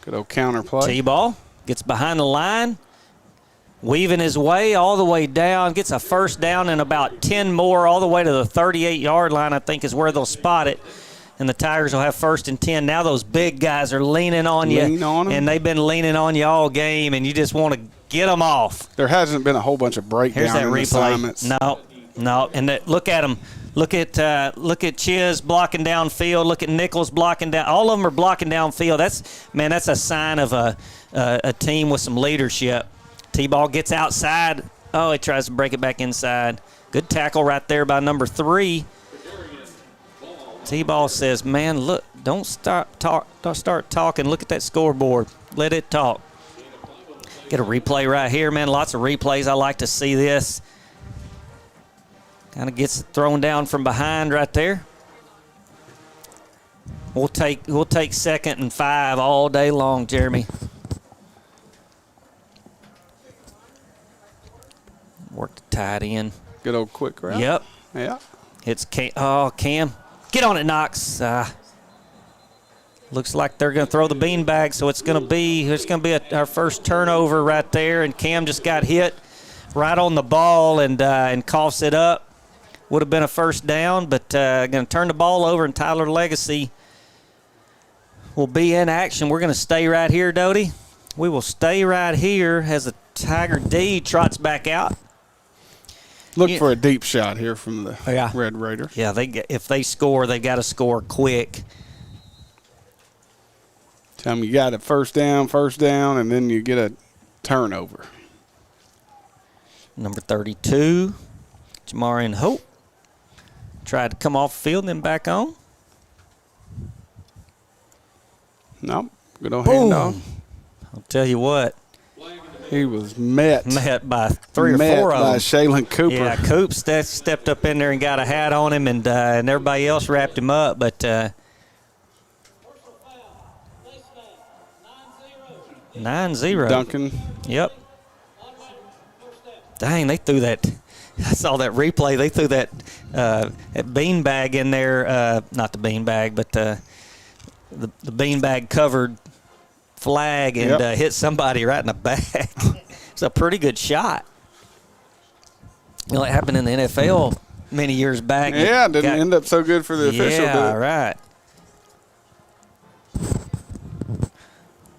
Good old counter play. T-ball gets behind the line. Weaving his way all the way down, gets a first down and about 10 more all the way to the 38-yard line, I think is where they'll spot it. And the Tigers will have 1st and 10. Now those big guys are leaning on you, and they've been leaning on you all game, and you just want to get them off. There hasn't been a whole bunch of breakdown Here's that in replay. assignments. No. And look at them. Look at Chiz blocking downfield. Look at Nichols blocking down. All of them are blocking downfield. That's a sign of a team with some leadership. T-ball gets outside. Oh, he tries to break it back inside. Good tackle right there by number 3. T-ball says, man, look, don't start talking. Look at that scoreboard. Let it talk. Get a replay right here, man. Lots of replays. I like to see this. Kind of gets thrown down from behind right there. We'll take 2nd and 5 all day long, Jeremy. Work the tight end. Good old quick route. Yep. Yeah. It's Cam. Oh, Cam. Get on it, Knox. Looks like they're going to throw the beanbag, so it's going to be our first turnover right there, and Cam just got hit right on the ball and coughs it up. Would have been a first down, but going to turn the ball over, and Tyler Legacy will be in action. We're going to stay right here, Doty. We will stay right here as the Tiger D trots back out. Look for a deep shot here from the Red Raiders. Yeah, if they score, they got to score quick. Tell them you got a first down, and then you get a turnover. Number 32, Jamarian Hope. Tried to come off the field and then back on. Nope. Good old handoff. I'll tell you what. He was met by 3 or 4 of them. By Shaylin Cooper. Yeah, Coop stepped up in there and got a hat on him, and everybody else wrapped him up. But 9-0. Duncan. Yep. Dang, they threw that. I saw that replay. They threw that beanbag in there. Not the beanbag, but the beanbag covered flag and hit somebody right in the back. It's a pretty good shot. It happened in the NFL many years back. Yeah, it didn't end up so good for the official. Yeah, right.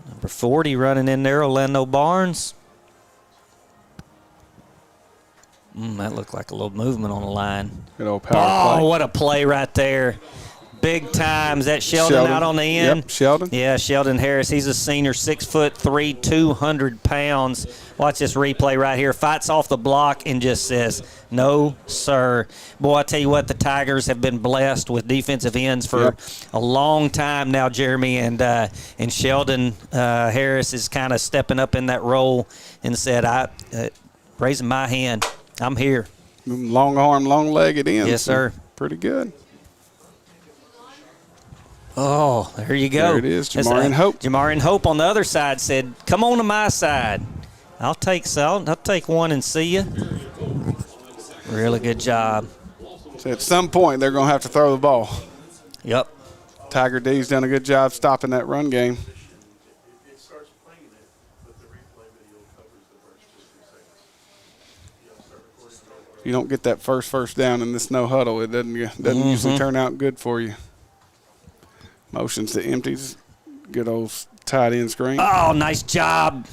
Number 40 running in there, Orlando Barnes. That looked like a little movement on the line. Good old power play. Oh, what a play right there. Big time. Is that Sheldon out on the end? Yep, Sheldon. Yeah, Sheldon Harris. He's a senior, 6'3", 200 pounds. Watch this replay right here. Fights off the block and just says, no, sir. Boy, I tell you what, the Tigers have been blessed with defensive ends for a long time now, Jeremy. And Sheldon Harris is kind of stepping up in that role and said, raising my hand, I'm here. Long arm, long legged ends. Yes, sir. Pretty good. Oh, there you go. There it is, Jamarian Hope. Jamarian Hope on the other side said, come on to my side. I'll take one and see you. Really good job. So at some point, they're going to have to throw the ball. Yep. Tiger D's done a good job stopping that run game. you don't get that first down in this no huddle, it doesn't usually turn out good for you. Motions to empties. Good old tight end screen. Oh, nice job.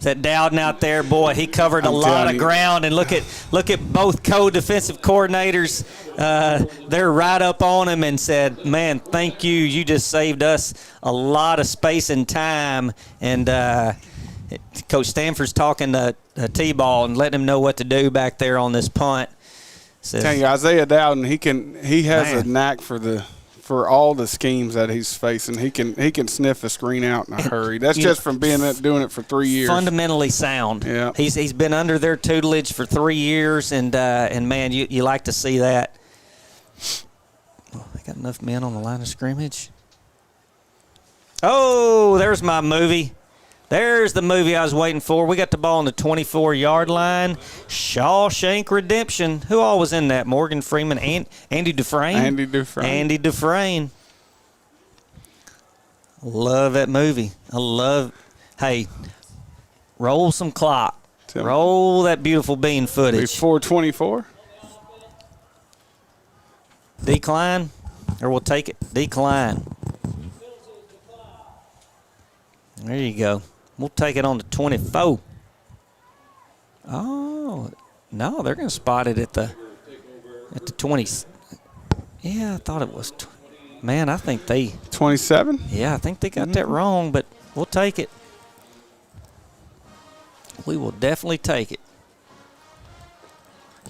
That Dowden out there, boy, he covered a lot of ground. And look at both co-defensive coordinators. They're right up on him and said, man, thank you. You just saved us a lot of space and time. And Coach Stanford's talking to T-Ball and letting him know what to do back there on this punt. Says, tell you, Isaiah Dowden, he has a knack for all the schemes that he's facing. He can sniff a screen out in a hurry. That's just from doing it for 3 years. Fundamentally sound. Yeah. He's been under their tutelage for 3 years, and man, you like to see that. Oh, they got enough men on the line of scrimmage. Oh, there's my movie. There's the movie I was waiting for. We got the ball on the 24-yard line. Shawshank Redemption. Who all was in that? Morgan Freeman, Andy Dufresne? Andy Dufresne. Love that movie. Hey, roll some clock. Roll that beautiful bean footage. 4:24. Decline, or we'll take it. Decline. There you go. We'll take it on the 24. Oh, no, they're going to spot it at the 20. Yeah, I thought it was. Man, I think they. 27? Yeah, I think they got that wrong, but we'll take it. We will definitely take it.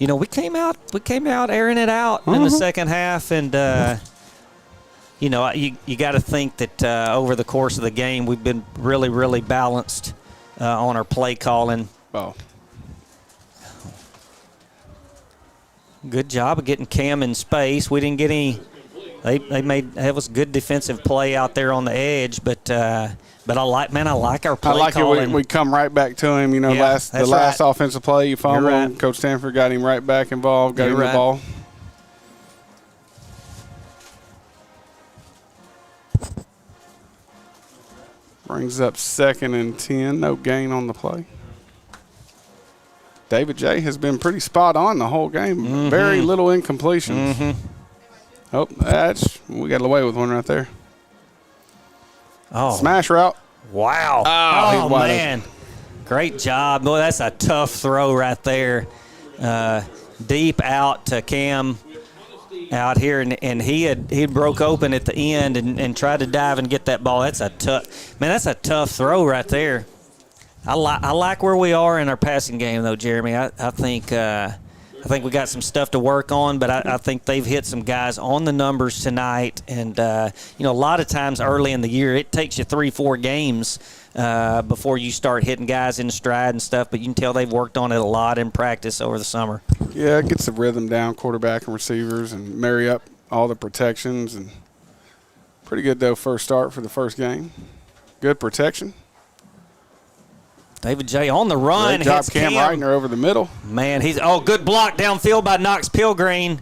You know, we came out airing it out in the second half, and you know, you got to think that over the course of the game, we've been really, really balanced on our play calling. Oh. Good job of getting Cam in space. We didn't get any. That was good defensive play out there on the edge, but I like our play calling. It. We come right back to him. You know, the last offensive play, you fumbled. Right. Coach Stanford got him right back involved. Got him the ball. Brings up 2nd and 10. No gain on the play. David J. has been pretty spot on the whole game. Very little incompletions. Oh, we got away with one right there. Oh. Smash route. Wow. Oh man. Great job. Boy, that's a tough throw right there. Deep out to Cam out here, and he broke open at the end and tried to dive and get that ball. That's a tough throw right there. I like where we are in our passing game though, Jeremy. I think we got some stuff to work on, but I think they've hit some guys on the numbers tonight. And you know, a lot of times early in the year, it takes you 3-4 games before you start hitting guys in stride and stuff. But you can tell they've worked on it a lot in practice over the summer. Yeah, it gets the rhythm down, quarterback and receivers, and marry up all the protections. And pretty good though, first start for the first game. Good protection. David J. on the run. Great job, Cam Reitner over the middle. Man, good block downfield by Knox Pilgreen.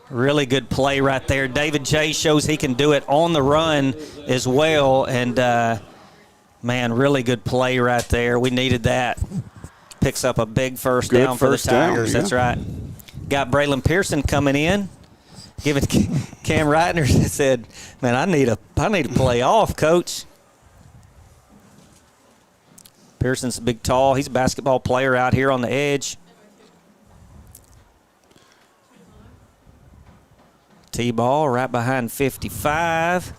Really good play right there. David J. shows he can do it on the run as well. And, man, really good play right there. We needed that. Picks up a big first down for the Tigers. That's right. Got Braylon Pearson coming in. Giving Cam Reitner said, man, I need to play off, coach. Pearson's big, tall. He's a basketball player out here on the edge. T-ball right behind 55.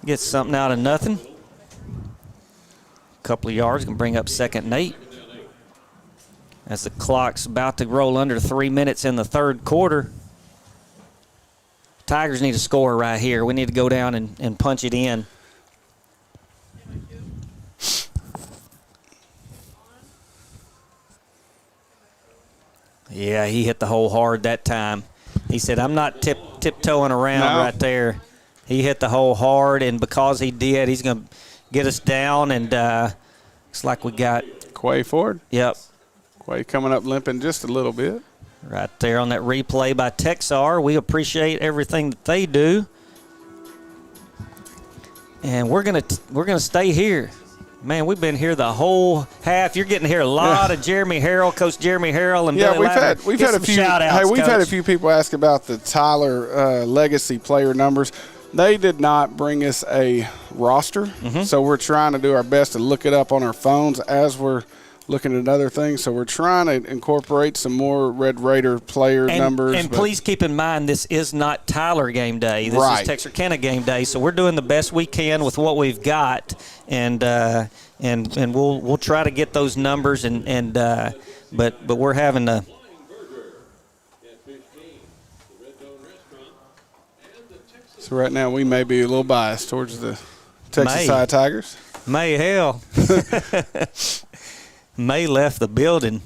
Gets something out of nothing. A couple of yards can bring up 2nd and 8. As the clock's about to roll under 3 minutes in the third quarter. Tigers need a score right here. We need to go down and punch it in. Yeah, he hit the hole hard that time. He said, I'm not tiptoeing around right there. He hit the hole hard, and because he did, he's going to get us down, and looks like we got Quay Ford. Yep. Quay coming up limping just a little bit. Right there on that replay by Texar. We appreciate everything that they do. And we're gonna stay here. Man, we've been here the whole half. You're getting to hear a lot of Jeremy Harrell, Coach Jeremy Harrell, and Billy Ladder. We've had a few. Shout-outs, we've had a Coach. few people ask about the Tyler Legacy player numbers. They did not bring us a roster, so we're trying to do our best to look it up on our phones as we're looking at other things. So we're trying to incorporate some more Red Raider player numbers. And please keep in mind, this is not Tyler game day. This is Texarkana game day. So we're doing the best we can with what we've got, and we'll try to get those numbers. But we're having to. So right now we may be a little biased towards the Texas High Tigers. Hell. May left the building.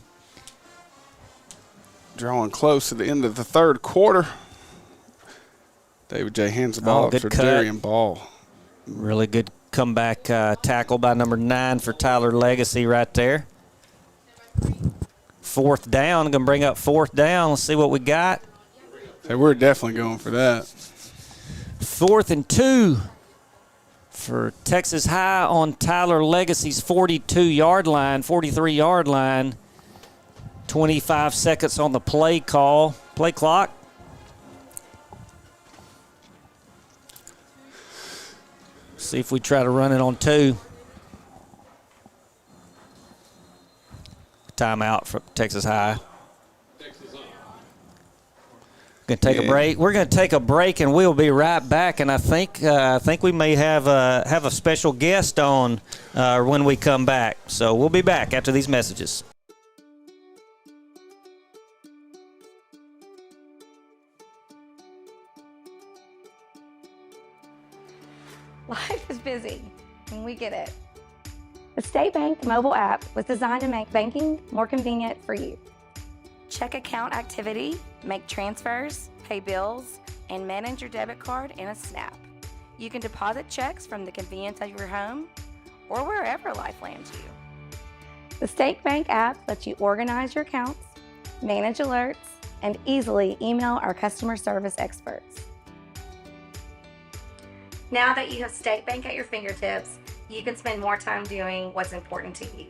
Drawing close to the end of the third quarter. David J. hands the ball up for Darian Ball. Really good comeback tackle by number 9 for Tyler Legacy right there. Fourth down. Going to bring up fourth down. Let's see what we got. So we're definitely going for that. 4th and 2 for Texas High on Tyler Legacy's 42-yard line, 43-yard line. 25 seconds on the play clock. See if we try to run it on 2. Timeout for Texas High. Going to take a break. We're going to take a break, and we'll be right back. And I think we may have a special guest on when we come back. So we'll be back after these messages. Life is busy, and we get it. The State Bank mobile app was designed to make banking more convenient for you. Check account activity, make transfers, pay bills, and manage your debit card in a snap. You can deposit checks from the convenience of your home or wherever life lands you. The State Bank app lets you organize your accounts, manage alerts, and easily email our customer service experts. Now that you have State Bank at your fingertips, you can spend more time doing what's important to you.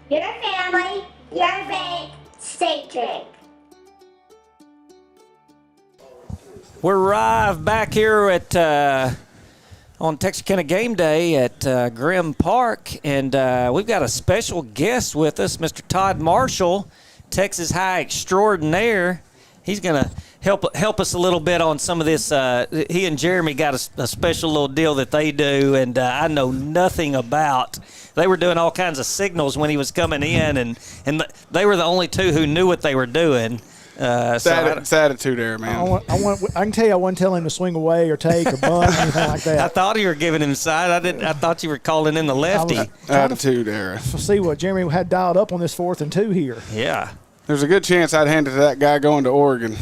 Your family, your bank, State Bank. We're arrived back here at on Texarkana Game Day at Grimm Park, and we've got a special guest with us, Mr. Todd Marshall, Texas High extraordinaire. He's going to help us a little bit on some of this. He and Jeremy got a special little deal that they do, and I know nothing about. They were doing all kinds of signals when he was coming in, and they were the only two who knew what they were doing. It's attitude there, man. I can tell you I wasn't telling him to swing away or take or bunt or anything like that. I thought you were giving him side. I thought you were calling in the lefty. Attitude era. See what Jeremy had dialed up on this 4th and 2 here. Yeah. There's a good chance I'd hand it to that guy going to Oregon.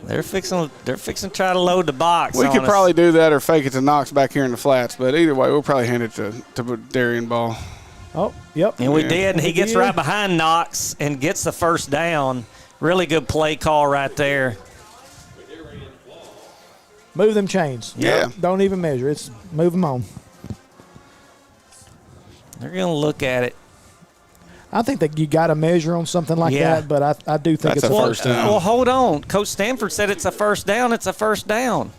They're fixing to try to load the box. We could probably do that or fake it to Knox back here in the flats, but either way, we'll probably hand it to Darian Ball. Oh, yep. And we did, and he gets right behind Knox and gets the first down. Really good play call right there. Move them chains. Yeah. Don't even measure. It's move them on. They're going to look at it. I think that you got to measure on something like that, but I do think it's a first down. Well, hold on. Coach Stanford said it's a first down. It's a first down.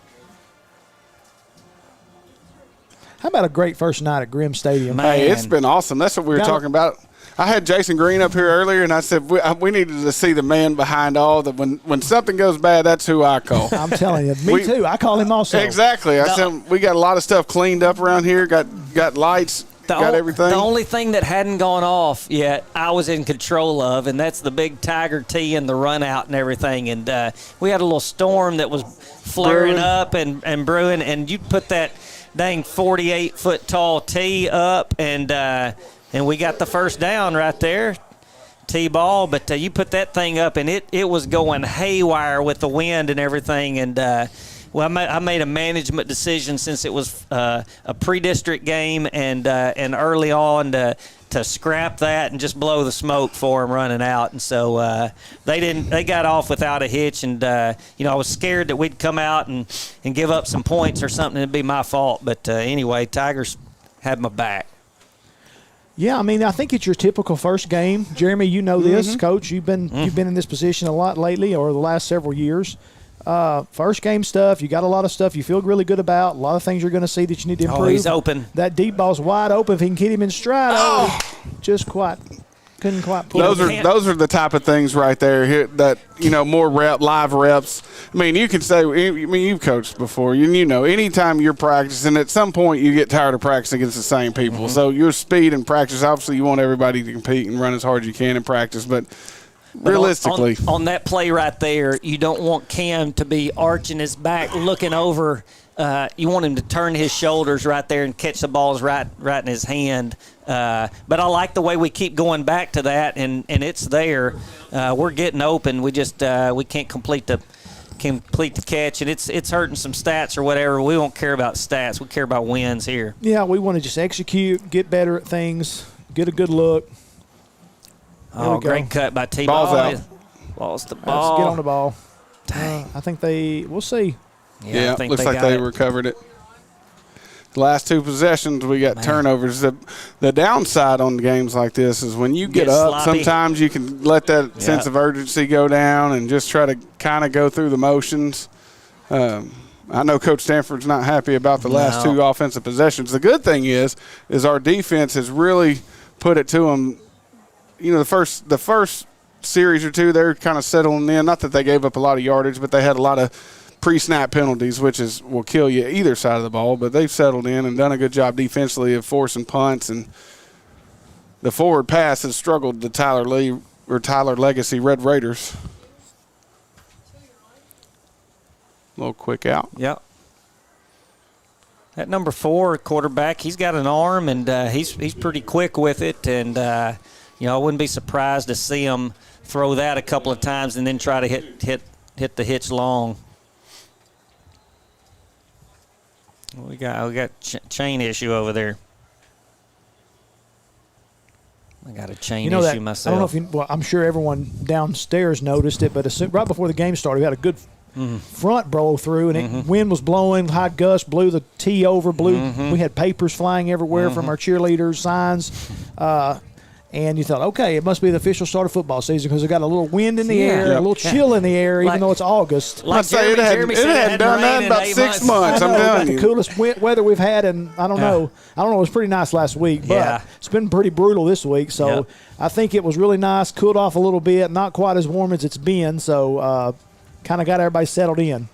How about a great first night at Grimm Stadium? Man. Hey, it's been awesome. That's what we were talking about. I had Jason Green up here earlier, and I said we needed to see the man behind all the when something goes bad, that's who I call. I'm telling you, me too. I call him also. Exactly. I said we got a lot of stuff cleaned up around here. Got lights. Got everything. The only thing that hadn't gone off yet, I was in control of, and that's the big Tiger tee and the run out and everything. And we had a little storm that was flaring up and brewing, and you put that dang 48-foot tall tee up, and we got the first down right there, T-ball. But you put that thing up, and it was going haywire with the wind and everything, and well, I made a management decision since it was a pre-district game and early on to to scrap that and just blow the smoke for them running out. And so they got off without a hitch. And, I was scared that we'd come out and give up some points or something. It'd be my fault. But anyway, Tigers had my back. Yeah, I mean, I think it's your typical first game. Jeremy, you know this, Coach. You've been in this position a lot lately, or the last several years. First game stuff, you got a lot of stuff you feel really good about. A lot of things you're going to see that you need to improve. Oh, he's open. That deep ball's wide open. If he can get him in stride, couldn't quite pull it. Those are the type of things right there that, more live reps. I mean, you can say, you've coached before. Anytime you're practicing, at some point you get tired of practicing against the same people. Mm-hmm. So your speed in practice, obviously you want everybody to compete and run as hard as you can in practice, but realistically. On that play right there, you don't want Cam to be arching his back, looking over. You want him to turn his shoulders right there and catch the balls right in his hand. But I like the way we keep going back to that, and it's there. We're getting open. We just we can't complete the catch, and it's hurting some stats or whatever. We won't care about stats. We care about wins here. Yeah, we want to just execute, get better at things, get a good look. Oh, great cut by T. Ball's out. Lost the ball. Let's get on the ball. Dang. I think we'll see. Yeah, I think looks like they recovered it. The last two possessions, we got turnovers. The downside on games like this is when you get up, sloppy. sometimes you can let that sense of urgency go down and just try to kind of go through the motions. I know Coach Stanford's not happy about the last two offensive possessions. The good thing is our defense has really put it to them. The first series or two, they're kind of settling in. Not that they gave up a lot of yardage, but they had a lot of pre-snap penalties, which will kill you either side of the ball. But they've settled in and done a good job defensively of forcing punts. And the forward pass has struggled the Tyler Legacy Red Raiders. A little quick out. Yep. That number 4 quarterback, he's got an arm, and he's pretty quick with it. And I wouldn't be surprised to see him throw that a couple of times and then try to hit the hitch long. We got chain issue over there. I got a chain issue myself. I don't know if I'm sure everyone downstairs noticed it, but right before the game started, we had a good front blow through, and wind was blowing, high gust blew the tee over, we had papers flying everywhere from our cheerleaders, signs, and you thought, okay, it must be the official start of football season because it got a little wind in the air, a little chill in the air, even though it's August. Like it hadn't done that in about 6 months. I'm telling you. The coolest weather we've had, and I don't know. It was pretty nice last week, but it's been pretty brutal this week. So I think it was really nice, cooled off a little bit, not quite as warm as it's been. So kind of got everybody settled in.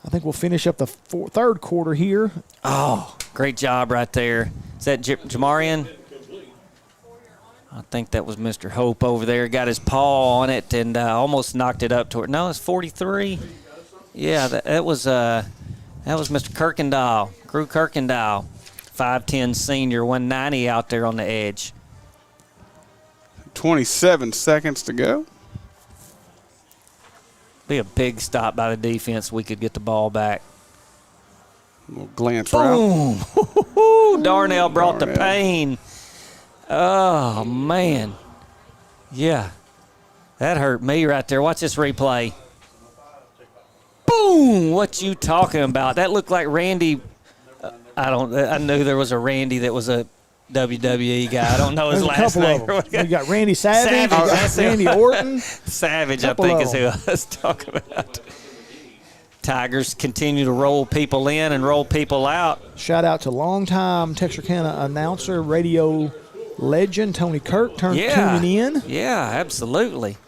I think we'll finish up the third quarter here. Oh, great job right there. Is that Jamarian? I think that was Mr. Hope over there. Got his paw on it and almost knocked it up toward. No, it's 43. Yeah, that was Mr. Kirkendall, Drew Kirkendall, 5'10" senior, 190 out there on the edge. 27 seconds to go. Be a big stop by the defense. We could get the ball back. A little glance Boom! Darnell brought the pain. Oh, man. Yeah. That hurt me right there. Watch this replay. Boom! What you talking about? That looked like Randy. I knew there was a Randy that was a WWE guy. I don't know his last name. You got Randy Savage. Randy Orton. Savage, I think, is who I was talking about. Tigers continue to roll people in and roll people out. Shout out to longtime Texarkana announcer, radio legend Tony Kirk tuning in. Yeah, absolutely.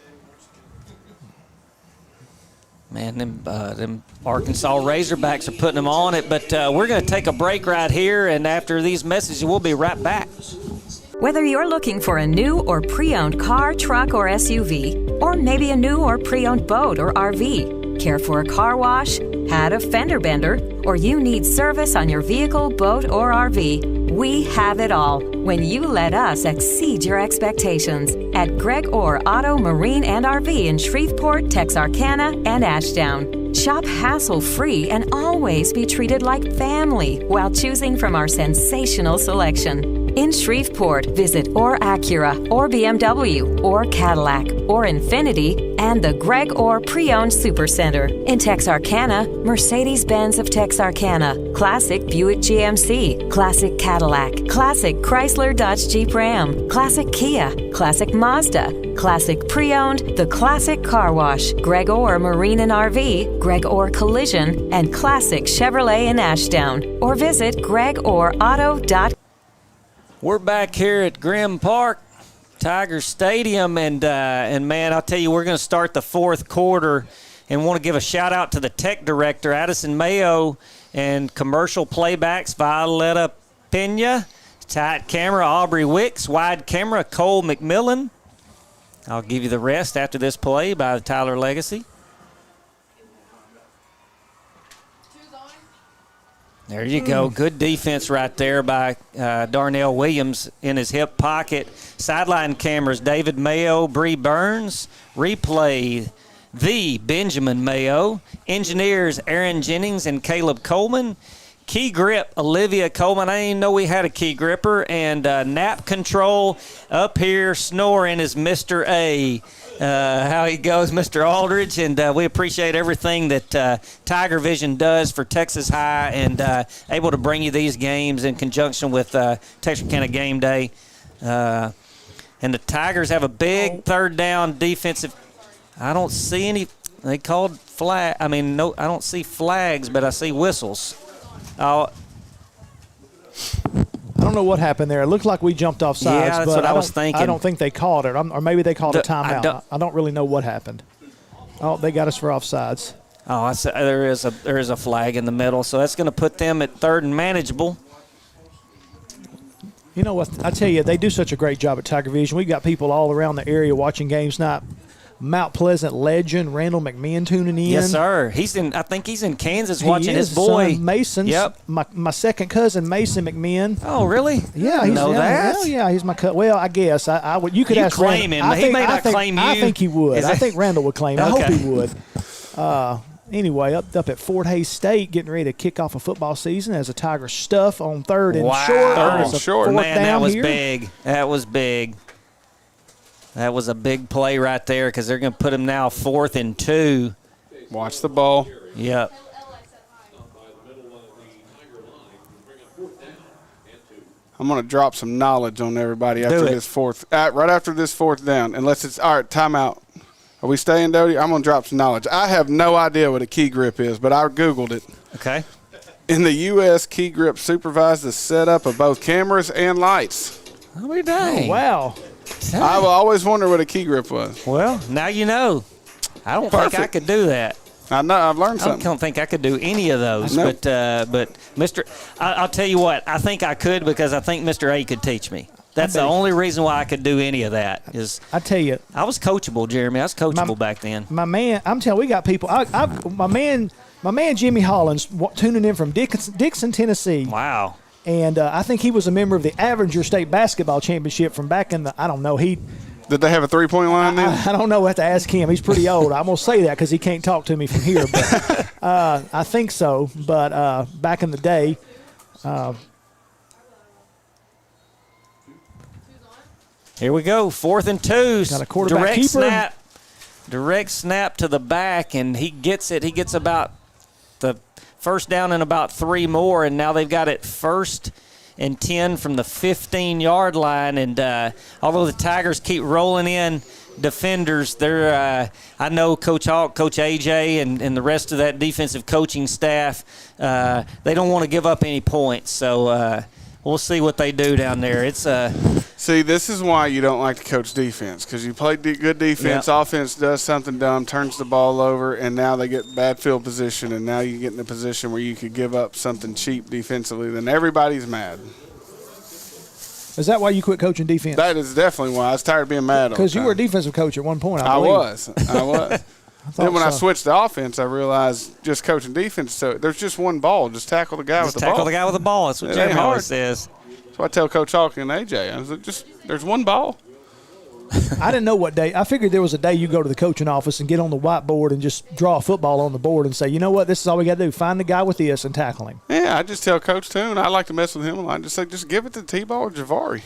Man, them Arkansas Razorbacks are putting them on it, but we're going to take a break right here, and after these messages, we'll be right back. Whether you're looking for a new or pre-owned car, truck, or SUV, or maybe a new or pre-owned boat or RV, care for a car wash, had a fender bender, or you need service on your vehicle, boat, or RV, we have it all when you let us exceed your expectations at Greg Orr Auto, Marine, and RV in Shreveport, Texarkana, and Ashdown. Shop hassle-free and always be treated like family while choosing from our sensational selection. In Shreveport, visit or Acura, or BMW, or Cadillac, or Infiniti, and the Greg Orr Pre-Owned Supercenter. In Texarkana, Mercedes-Benz of Texarkana, Classic Buick GMC, Classic Cadillac, Classic Chrysler Dodge Jeep Ram, Classic Kia, Classic Mazda, Classic Pre-Owned, The Classic Car Wash, Greg Orr Marine and RV, Greg Orr Collision, and Classic Chevrolet in Ashdown. Or visit gregorauto.com. We're back here at Grimm Park, Tiger Stadium, and man, I'll tell you, we're going to start the fourth quarter, and want to give a shout out to the tech director, Addison Mayo, and commercial playbacks, Violetta Pena, tight camera, Aubrey Wicks, wide camera, Cole McMillan. I'll give you the rest after this play by Tyler Legacy. There you go. Good defense right there by Darnell Williams in his hip pocket. Sideline cameras, David Mayo, Bree Burns. Replay, the Benjamin Mayo. Engineers, Aaron Jennings and Caleb Coleman. Key grip, Olivia Coleman. I didn't even know we had a key gripper. And nap control up here snoring is Mr. A. How he goes, Mr. Aldridge, and we appreciate everything that TigerVision does for Texas High, and able to bring you these games in conjunction with Texarkana Gameday. And the Tigers have a big third down defensive. I don't see any. They called flag. I mean, no, I don't see flags, but I see whistles. I don't know what happened there. It looked like we jumped off sides. Yeah, that's but what I was thinking. I don't think they called it, or maybe they called a timeout. I don't really know what happened. Oh, they got us for offsides. Oh, there is a flag in the middle, so that's going to put them at third and manageable. You know what? I tell you, they do such a great job at TigerVision. We got people all around the area watching games tonight. Mount Pleasant legend Randall McMahon tuning in. Yes, sir. I think he's in Kansas watching his boy. Son Mason's. Yep. My second cousin, Mason McMahon. Oh, really? Yeah, he's my cousin. Well, I guess I would. You could ask claim Randall. him. He may not claim you. I think he would. I think Randall would claim him. Okay. I hope he would. Anyway, up at Fort Hays State, getting ready to kick off a football season as a Tiger stuff on third and short. Third and short. Man, that was big. That was big. That was a big play right there because they're going to put him now 4th and 2. Watch the ball. Yep. I'm going to drop some knowledge on everybody after this right after this fourth down. Unless it's, all right, timeout. Are we staying, Dodie? I'm going to drop some knowledge. I have no idea what a key grip is, but I Googled it. Okay. In the U.S., key grip supervises the setup of both cameras and lights. Oh, dang. Oh, wow. I've always wondered what a key grip was. Well, now you know. I don't think I could do that. I know. I've learned something. I don't think I could do any of those. No. But I'll tell you what. I think I could because I think Mr. A could teach me. That's the only reason why I could do any of that. Is I tell you, I was coachable, Jeremy. I was coachable back then. My man, I'm telling you, we got people. My man Jimmy Hollins tuning in from Dixon, Tennessee. Wow. And I think he was a member of the Avenger State Basketball Championship from back in the, I don't know, Did they have a three-point line then? I don't know. We'll have to ask him. He's pretty old. I'm going to say that because he can't talk to me from here. But I think so. But back in the day. Here we go. 4th and 2. Got a quarterback keeper. Direct snap to the back, and he gets it. He gets about the first down and about 3 more, and now they've got it 1st and 10 from the 15-yard line. And although the Tigers keep rolling in defenders, they're I know Coach Hawk, Coach AJ, and the rest of that defensive coaching staff, they don't want to give up any points. So we'll see what they do down there. It's See, this is why you don't like to coach defense, because you play good defense, offense does something dumb, turns the ball over, and now they get bad field position, and now you get in a position where you could give up something cheap defensively. Then everybody's mad. Is that why you quit coaching defense? That is definitely why. I was tired of being mad all the time. Because you were a defensive coach at one point, I believe. I was. Then when I switched to offense, I realized just coaching defense, so there's just one ball. Just tackle the guy with the ball. Tackle the guy with the ball. That's what Jeremy always says. So I tell Coach Hawk and AJ, I was like, there's one ball. I didn't know what day. I figured there was a day you go to the coaching office and get on the whiteboard and just draw a football on the board and say, you know what, this is all we got to do. Find the guy with this and tackle him. Yeah, I just tell Coach Toon, I like to mess with him a lot. Just say, just give it to T-Ball or Javari.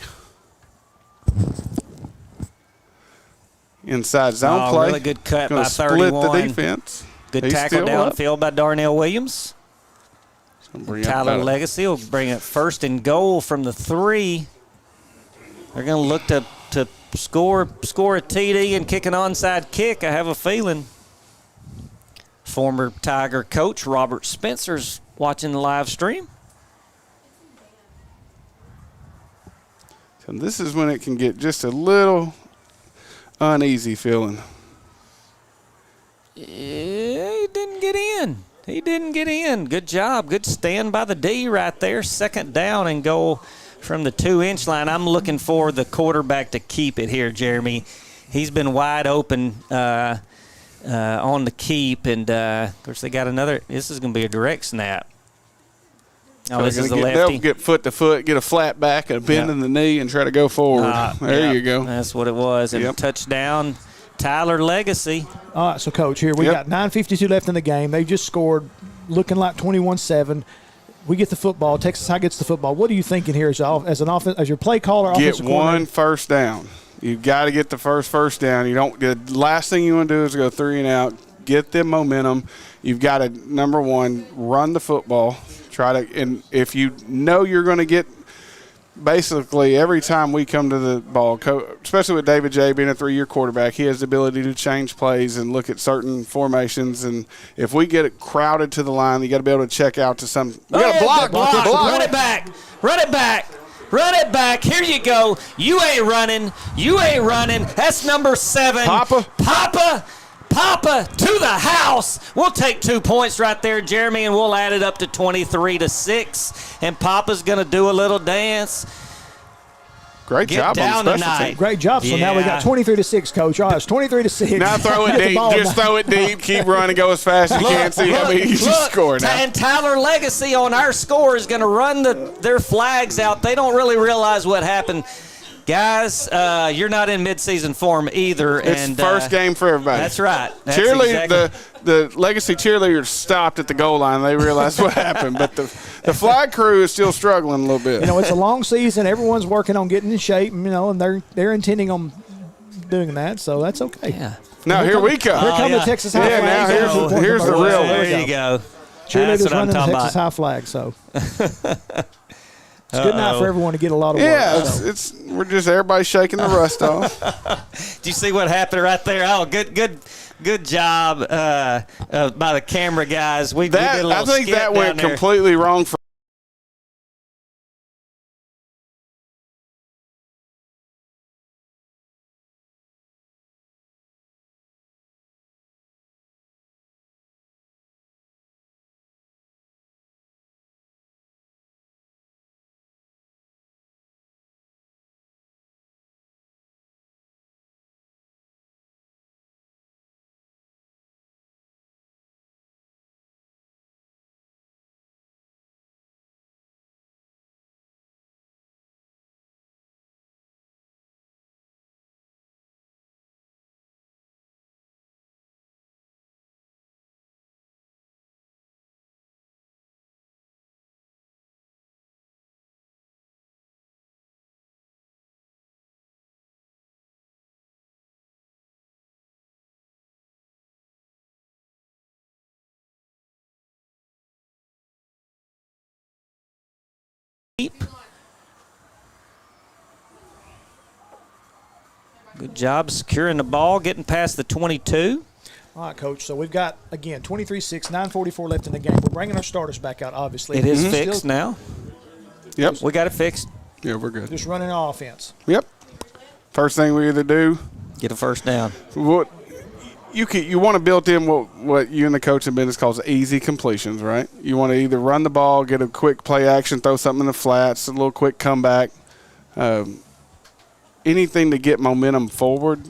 Inside zone play. Really good cut by 31. Split the defense. Good tackle downfield by Darnell Williams. Tyler Legacy will bring it 1st and goal from the 3. They're going to look to score a TD and kick an onside kick, I have a feeling. Former Tiger coach Robert Spencer's watching the live stream. So this is when it can get just a little uneasy feeling. He didn't get in. Good job. Good stand by the D right there. 2nd down and goal from the 2-inch line. I'm looking for the quarterback to keep it here, Jeremy. He's been wide open on the keep, and of course they got another. This is going to be a direct snap. Oh, this is the lefty. They'll get foot to foot, get a flat back, a bend in the knee, and try to go forward. There you go. That's what it was. And touchdown, Tyler Legacy. All right, so, Coach, here we got 9:52 left in the game. They just scored, looking like 21-7. We get the football. Texas High gets the football. What are you thinking here as your play caller? Get one first down. You've got to get the first down. You don't. The last thing you want to do is go 3 and out. Get them momentum. You've got to, number one, run the football. And if you know you're going to get, basically every time we come to the ball, especially with David J being a 3-year quarterback, he has the ability to change plays and look at certain formations. And if we get it crowded to the line, you got to be able to check out to some. You got to block. Run it back. Here you go. You ain't running. That's number 7. Papa to the house. We'll take 2 points right there, Jeremy, and we'll add it up to 23-6. And Papa's going to do a little dance. Great job on the special team. Great job. So now we got 23-6, Coach. All right, it's 23-6. Now throw it deep. Just throw it deep. Keep running. Go as fast as you can. See how many you score now. And Tyler Legacy on our score is going to run their flags out. They don't really realize what happened. Guys, you're not in midseason form either. It's first game for everybody. That's right. The Legacy cheerleaders stopped at the goal line. They realized what happened. But the flag crew is still struggling a little bit. It's a long season. Everyone's working on getting in shape, and they're intending on doing that, so that's okay. Yeah. Now here we come. Here come the Texas High flag. Now here's the real one. There you go. Cheerleaders running the Texas High flag, so. It's good night for everyone to get a lot of work. Yeah, we're just everybody shaking the rust off. Do you see what happened right there? Oh, good job by the camera guys. We did a little I think skit that went down there. completely wrong for. Good job securing the ball, getting past the 22. All right, Coach. So we've got, again, 23-6, 9:44 left in the game. We're bringing our starters back out, obviously. It is fixed now. Yep. We got it fixed. Yeah, we're good. Just running our offense. Yep. First thing we either do. Get a first down. What you want to build in what you and the coach have been calls easy completions, right? You want to either run the ball, get a quick play action, throw something in the flats, a little quick comeback. Anything to get momentum forward.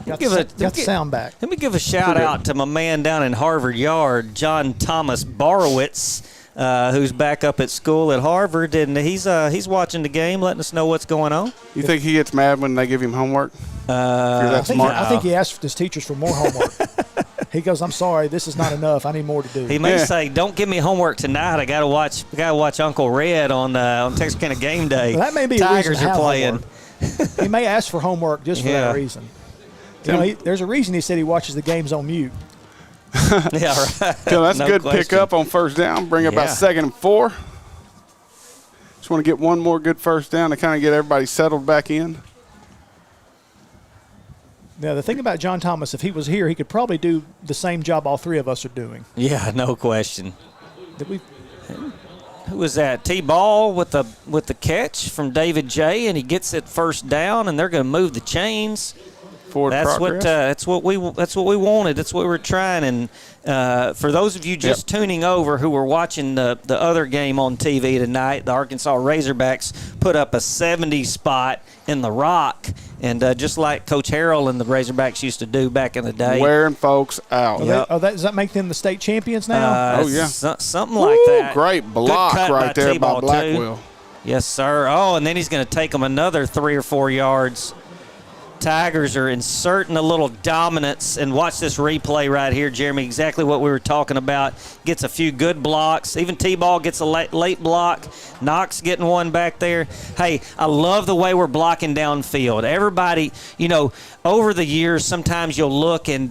Got the sound back. Let me give a shout out to my man down in Harvard Yard, John Thomas Borowitz. who's back up at school at Harvard, and he's watching the game, letting us know what's going on. You think he gets mad when they give him homework? I think he asked his teachers for more homework. He goes, "I'm sorry, this is not enough. I need more to do." He may say, "Don't give me homework tonight. I gotta watch Uncle Red on Texarkana Game Day." Well, that may be Tigers a reason to are have playing. He may ask for homework just for that reason. There's a reason he said he watches the games on mute. Yeah, right. So that's a good pickup on first down. Bring up about 2nd and 4. Just want to get one more good first down to kind of get everybody settled back in. Now, the thing about John Thomas, if he was here, he could probably do the same job all three of us are doing. Yeah, no question. Who was that? T-Ball with the catch from David J, and he gets it first down, and they're going to move the chains. That's what we wanted. That's what we're trying. And for those of you just tuning over who were watching the other game on TV tonight, the Arkansas Razorbacks put up a 70 spot in the Rock, and just like Coach Harrell and the Razorbacks used to do back in the day, wearing folks out. Does that make them the state champions now? Something like that. Great block right there by Blackwell. Yes, sir. Oh, and then he's going to take them another 3 or 4 yards. Tigers are inserting a little dominance, and watch this replay right here, Jeremy, exactly what we were talking about. Gets a few good blocks. Even T-Ball gets a late block. Knox getting one back there. Hey, I love the way we're blocking downfield. Everybody, over the years, sometimes you'll look and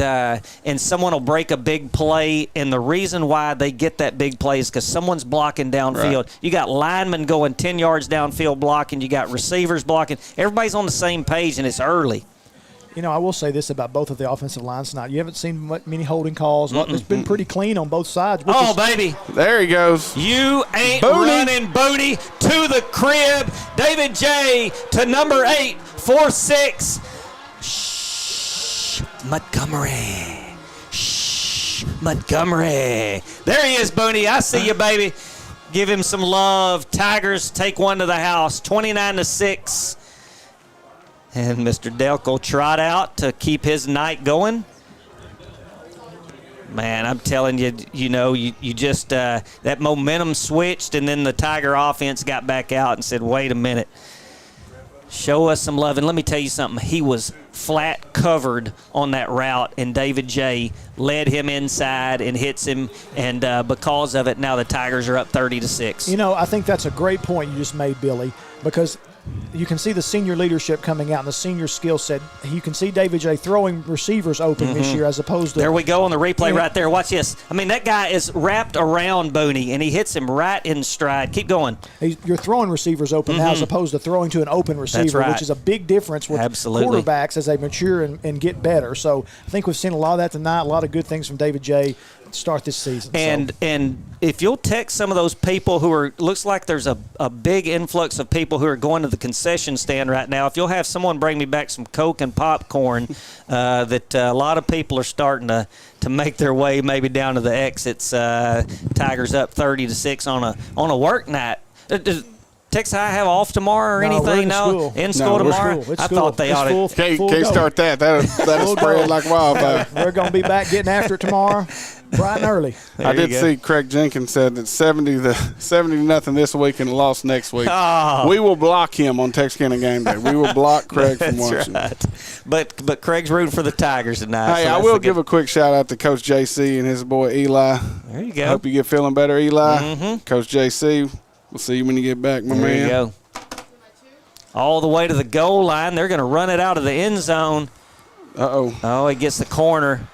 someone will break a big play, and the reason why they get that big play is because someone's blocking downfield. Right. You got linemen going 10 yards downfield blocking. You got receivers blocking. Everybody's on the same page, and it's early. I will say this about both of the offensive lines tonight. You haven't seen many holding calls. It's been pretty clean on both sides. Baby. There he goes. You ain't running booty to the crib. David J to number 8, 4-6. Shh, Montgomery. Shh, Montgomery. There he is, Booney. I see you, baby. Give him some love. Tigers take one to the house, 29-6. And Mr. Delk will trot out to keep his night going. Man, I'm telling you, you just that momentum switched, and then the Tiger offense got back out and said, wait a minute. Show us some love. And let me tell you something. He was flat covered on that route, and David J led him inside and hits him. And because of it, now the Tigers are up 30-6. I think that's a great point you just made, Billy, because you can see the senior leadership coming out and the senior skill set. You can see David J throwing receivers open this year as opposed to. There we go on the replay right there. Watch this. I mean, that guy is wrapped around Booney, and he hits him right in stride. Keep going. You're throwing receivers open now as opposed to throwing to an open receiver, which is a big difference with quarterbacks as they mature and get better. So I think we've seen a lot of that tonight, a lot of good things from David J start this season. And if you'll text some of those people who are, looks like there's a big influx of people who are going to the concession stand right now. If you'll have someone bring me back some Coke and popcorn, that a lot of people are starting to make their way maybe down to the exits. Tigers up 30-6 on a work night. Texas High have off tomorrow or anything? No, in school tomorrow. I thought they ought to. Can't start that. That'll spread like wildfire. We're going to be back getting after it tomorrow, bright and early. I did see Craig Jenkins said that 70-0 this week and lost next week. Oh. We will block him on Texarkana Game Day. We will block Craig from watching. Right. But Craig's rooting for the Tigers tonight. Hey, I will give a quick shout out to Coach JC and his boy Eli. There you go. I hope you get feeling better, Eli. Mm-hmm. Coach JC. We'll see you when you get back, my man. There you go. All the way to the goal line. They're going to run it out of the end zone. Uh-oh. Oh, he gets the corner.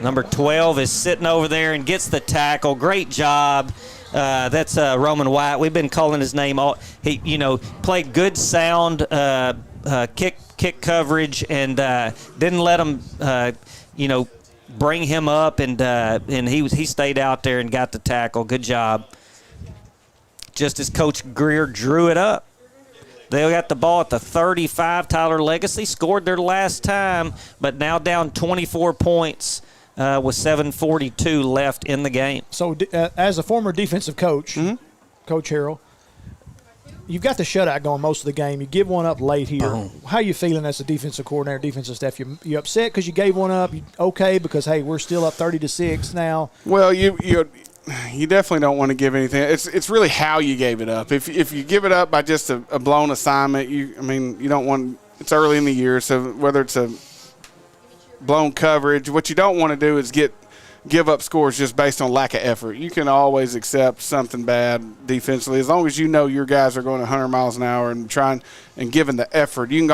Number 12 is sitting over there and gets the tackle. Great job. That's Roman White. We've been calling his name. He, played good sound kick coverage and didn't let him, bring him up. And he stayed out there and got the tackle. Good job. Just as Coach Greer drew it up. They got the ball at the 35. Tyler Legacy scored their last time, but now down 24 points with 7:42 left in the game. So as a former defensive coach, Coach Harrell, you've got the shutout going most of the game. You give one up late here. Boom. How are you feeling as a defensive coordinator, defensive staff? You upset because you gave one up? You okay because, hey, we're still up 30-6 now? Well, you definitely don't want to give anything. It's really how you gave it up. If you give it up by just a blown assignment, you don't want. It's early in the year, so whether it's a blown coverage, what you don't want to do is give up scores just based on lack of effort. You can always accept something bad defensively as long as you know your guys are going 100 miles an hour and trying and giving the effort. You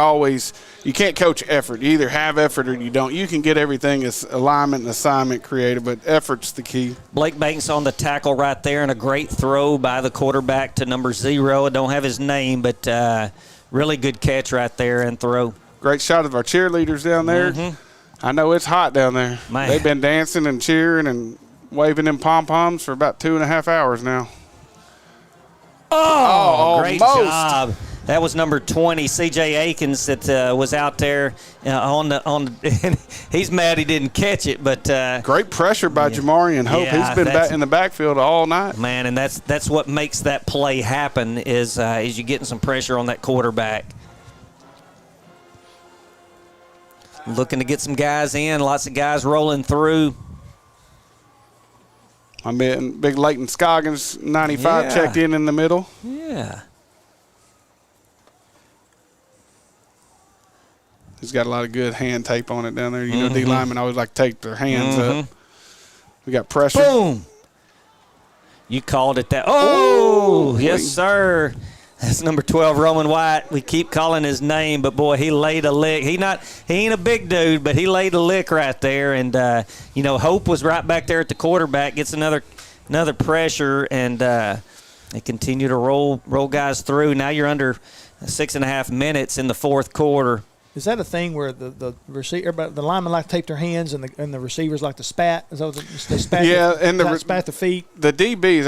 can't coach effort. You either have effort or you don't. You can get everything as alignment and assignment created, but effort's the key. Blake Banks on the tackle right there, and a great throw by the quarterback to number 0. I don't have his name, but really good catch right there and throw. Great shot of our cheerleaders down there. Mm-hmm. I know it's hot down there. Man. They've been dancing and cheering and waving them pom-poms for about 2.5 hours now. Oh, great job. That was number 20, C.J. Akins, that was out there on he's mad he didn't catch it, but great pressure by Jamarian Hope. Yeah, he's been back in the backfield all night. Man, and that's what makes that play happen is you getting some pressure on that quarterback. Looking to get some guys in, lots of guys rolling through. I mean, big Leighton Scoggins, 95, checked in the middle. Yeah. He's got a lot of good hand tape on it down there. You know, D linemen always like to take their hands up. We got pressure. Boom. You called it that. Oh, yes, sir. That's number 12, Roman White. We keep calling his name, but, boy, he laid a lick. He ain't a big dude, but he laid a lick right there. And, Hope was right back there at the quarterback, gets another pressure, and they continue to roll guys through. Now you're under 6.5 minutes in the fourth quarter. Is that a thing where the linemen like to tape their hands and the receivers like to spat? Is that what they spat? Spat the feet. The DBs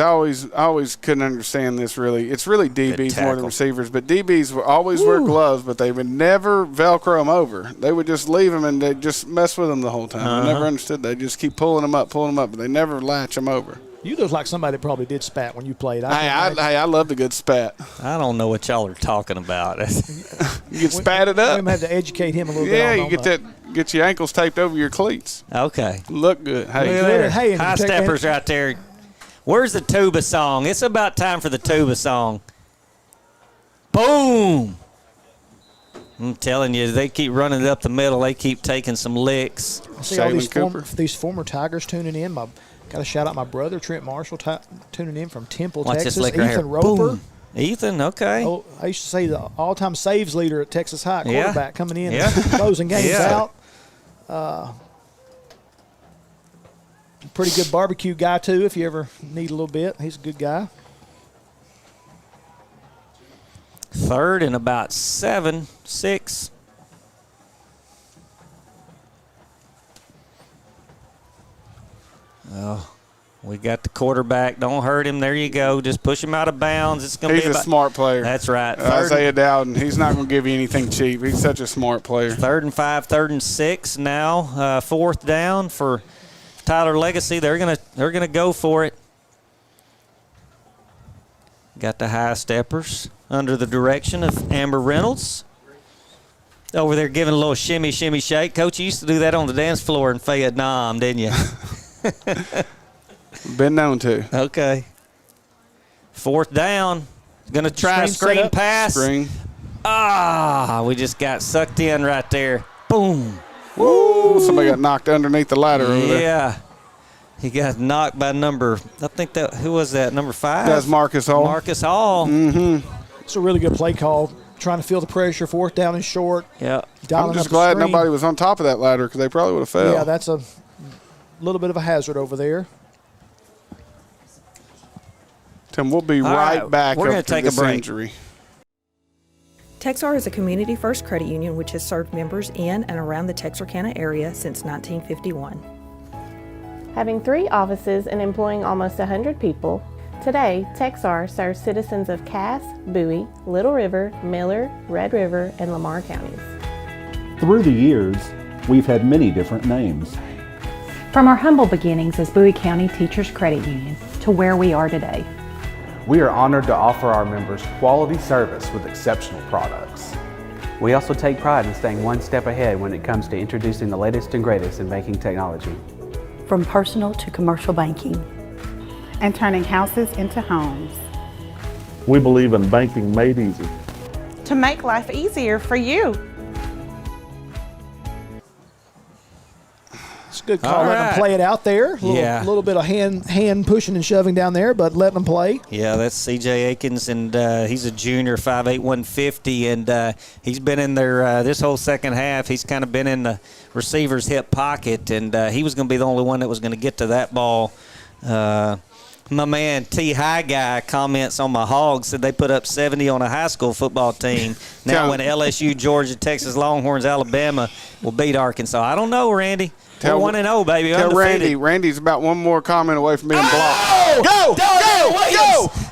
always couldn't understand this really. It's really DBs more than receivers, but DBs will always wear gloves, but they would never Velcro them over. They would just leave them and they just mess with them the whole time. I never understood. They just keep pulling them up, but they never latch them over. You look like somebody that probably did spat when you played. I loved a good spat. I don't know what y'all are talking about. You get spatted up. We might have to educate him a little bit. Yeah, you get your ankles taped over your cleats. Okay. Look good. Hey, high steppers right there. Where's the tuba song? It's about time for the tuba song. Boom. I'm telling you, they keep running it up the middle. They keep taking some licks. I see all these former Tigers tuning in. Got to shout out my brother, Trent Marshall, tuning in from Temple, Texas. Ethan Roper. Boom. Ethan, okay. Oh, I used to say the all-time saves leader at Texas High, quarterback coming in and closing games out. Pretty good barbecue guy, too, if you ever need a little bit. He's a good guy. 3rd and about 7, 6. Oh, we got the quarterback. Don't hurt him. There you go. Just push him out of bounds. It's going to be a smart player. That's right. Isaiah Dowden. He's not going to give you anything cheap. He's such a smart player. 3rd and 5, 3rd and 6 now. 4th down for Tyler Legacy. They're gonna go for it. Got the high steppers under the direction of Amber Reynolds. Over there giving a little shimmy, shimmy, shake. Coach, you used to do that on the dance floor in Vietnam, didn't you? Been known to. Okay. 4th down. Going to try a screen pass. We just got sucked in right there. Boom. Woo! Somebody got knocked underneath the ladder over there. Yeah. He got knocked by who was that, number 5? That's Marcus Hall. Marcus Hall. It's a really good play call. Trying to feel the pressure, 4th down and short. Yeah. I'm just glad nobody was on top of that ladder because they probably would have fell. Yeah, that's a little bit of a hazard over there. Tim, we'll be right back. We're going to take a break. Injury. Texar is a community-first credit union which has served members in and around the Texarkana area since 1951. Having 3 offices and employing almost 100 people, today Texar serves citizens of Cass, Bowie, Little River, Miller, Red River, and Lamar counties. Through the years, we've had many different names. From our humble beginnings as Bowie County Teachers Credit Union to where we are today. We are honored to offer our members quality service with exceptional products. We also take pride in staying one step ahead when it comes to introducing the latest and greatest in banking technology. From personal to commercial banking. and turning houses into homes. We believe in banking made easy. To make life easier for you. It's a good call. Letting them play it out there. A little bit of hand pushing and shoving down there, but letting them play. Yeah, that's C.J. Akins, and he's a junior, 5'8", 150, and he's been in there this whole second half. He's kind of been in the receiver's hip pocket, and he was going to be the only one that was going to get to that ball. My man T. High Guy comments on my Hogs, said they put up 70 on a high school football team. Now when LSU, Georgia, Texas Longhorns, Alabama will beat Arkansas. I don't know, Randy. We're 1-0, baby. Tell undefeated. Randy's about one more comment away from being blocked. Go!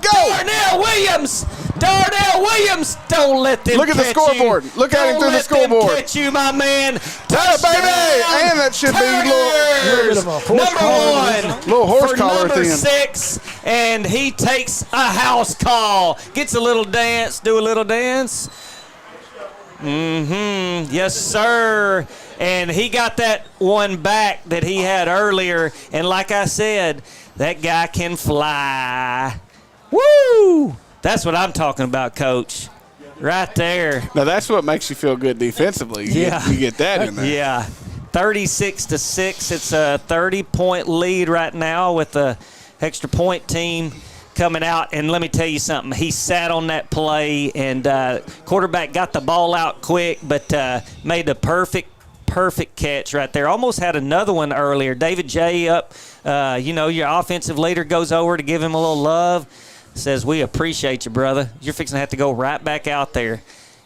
Darnell Williams! Darnell Williams! Don't let them Look at the catch scoreboard. you. Look at him through the scoreboard. Don't let them catch you, my man. Baby! And that should be number one. Little horse for collar at the number end. 6, and he takes a house call. Gets a little dance. Do a little dance. Yes, sir. And he got that one back that he had earlier. And like I said, that guy can fly. Woo! That's what I'm talking about, Coach. Right there. Now, that's what makes you feel good defensively. You get that in there. Yeah. 36-6. It's a 30-point lead right now with the extra point team coming out. And let me tell you something. He sat on that play, and quarterback got the ball out quick, but made the perfect catch right there. Almost had another one earlier. David J. up, your offensive leader goes over to give him a little love. Says, we appreciate you, brother. You're fixing to have to go right back out there.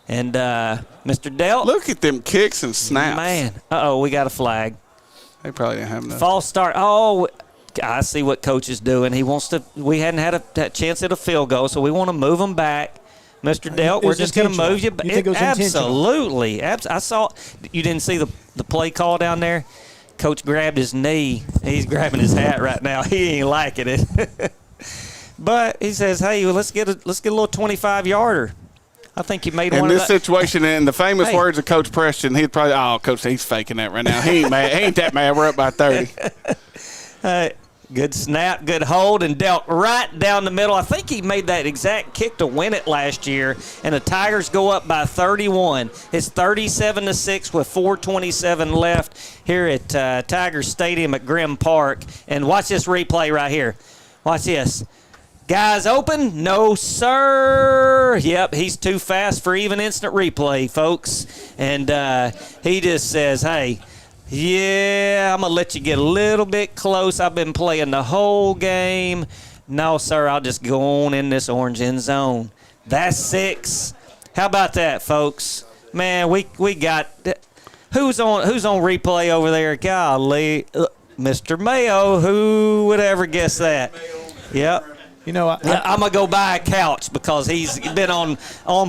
And Mr. Delt. Look at them kicks and snaps. Man. We got a flag. They probably didn't have enough. False start. Oh, I see what Coach is doing. He wants to. We hadn't had a chance at a field goal, so we want to move them back. Mr. Delt, we're just going to move you back. Absolutely. I saw. You didn't see the play call down there? Coach grabbed his knee. He's grabbing his hat right now. He ain't liking it. But he says, hey, let's get a little 25-yarder. I think you made one in of this situation, in the famous words of Coach Preston, he'd probably, Coach, he's faking that right now. He ain't mad. He ain't that mad. We're up by 30. Good snap, good hold, and dealt right down the middle. I think he made that exact kick to win it last year, and the Tigers go up by 31. It's 37-6 with 4:27 left here at Tigers Stadium at Grimm Park. And watch this replay right here. Watch this. Guys open? No, sir. Yep, he's too fast for even instant replay, folks. And he just says, hey, yeah, I'm going to let you get a little bit close. I've been playing the whole game. No, sir, I'll just go on in this orange end zone. That's 6. How about that, folks? Man, we got who's on replay over there? Golly, Mr. Mayo. Who would ever guess that? Yep. You know, I'm gonna go buy a couch because he's been on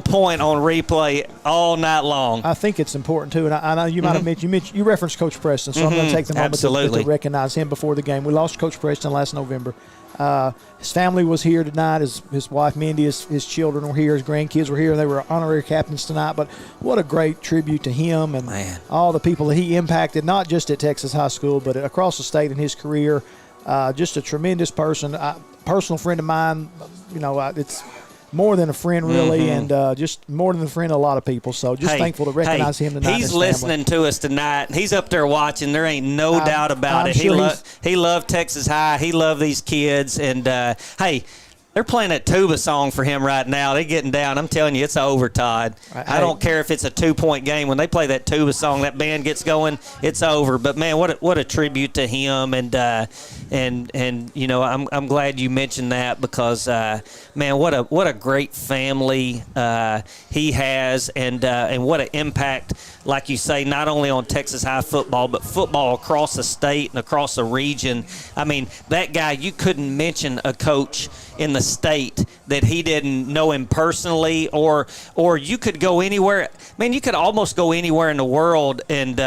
point on replay all night long. I think it's important too, and I know you might have mentioned you referenced Coach Preston, so I'm going to take the moment to recognize him before the game. We lost Coach Preston last November. His family was here tonight. His wife Mindy, his children were here. His grandkids were here. They were honorary captains tonight. But what a great tribute to him and all the people that he impacted, not just at Texas High School, but across the state in his career. Just a tremendous person. Personal friend of mine. You know, it's more than a friend, really, and just more than a friend to a lot of people. So just thankful to recognize him tonight. He's listening to us tonight. He's up there watching. There ain't no doubt about it. Sure he loved Texas High. He loved these kids. And, hey, they're playing that tuba song for him right now. They're getting down. I'm telling you, it's over, Todd. I don't care if it's a 2-point game. When they play that tuba song, that band gets going, it's over. But, man, what a tribute to him. And you know, I'm glad you mentioned that because, man, what a great family he has and what an impact, like you say, not only on Texas High football, but football across the state and across the region. I mean, that guy, you couldn't mention a coach in the state that he didn't know him personally, or you could go anywhere. Man, you could almost go anywhere in the world and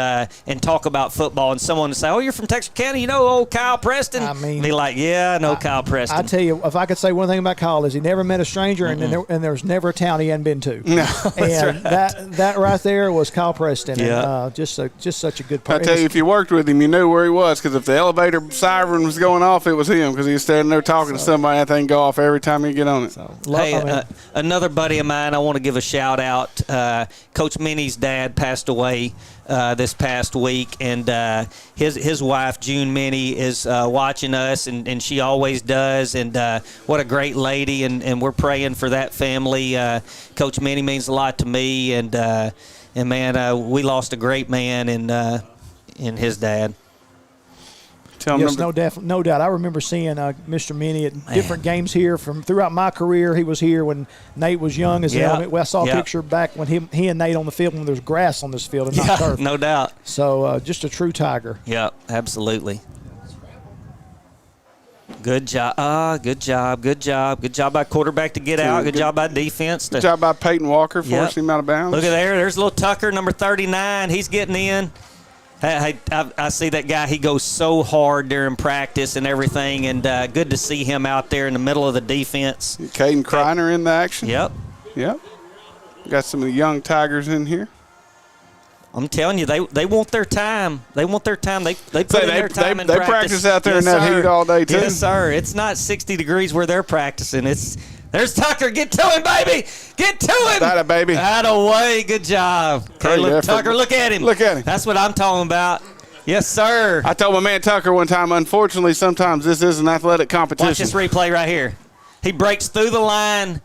talk about football, and someone would say, "Oh, you're from Texarkana, you know old Kyle Preston?" I mean, be like, "Yeah, I know Kyle Preston." I tell you, if I could say one thing about Kyle is he never met a stranger, and there's never a town he hadn't been to. No, and that right there was Kyle Preston. Yeah. And, just such a good I person. tell you, if you worked with him, you knew where he was, because if the elevator siren was going off, it was him, because he was standing there talking to somebody. That thing go off every time you get on it. Hey, another buddy of mine, I want to give a shout out. Coach Minnie's dad passed away this past week, and his wife June Minnie is watching us, and she always does. And what a great lady, and we're praying for that family. Coach Minnie means a lot to me, and man, we lost a great man in his dad. Yes, no doubt. I remember seeing Mr. Minnie at different games here from throughout my career. He was here when Nate was young as an element. Well, I saw a picture back when he and Nate on the field when there was grass on this field and not turf. No doubt. So just a true Tiger. Yep, absolutely. Good job. Good job by quarterback to get out. Good job by defense. Good job by Peyton Walker forcing him out of bounds. Look at there. There's little Tucker, number 39. He's getting in. Hey, I see that guy. He goes so hard during practice and everything, and good to see him out there in the middle of the defense. Caden Kreiner in the action. Yep. Got some of the young Tigers in here. I'm telling you, they want their time. They want their time. They put in their time in practice. They practice out there in that heat all day, too. Yes, sir. It's not 60 degrees where they're practicing. There's Tucker. Get to him, baby. Get to him. That baby. Out of way. Good job. Okay, look, Tucker, look at him. Look at him. That's what I'm talking about. Yes, sir. I told my man Tucker one time, unfortunately, sometimes this is an athletic competition. Watch this replay right here. He breaks through the line,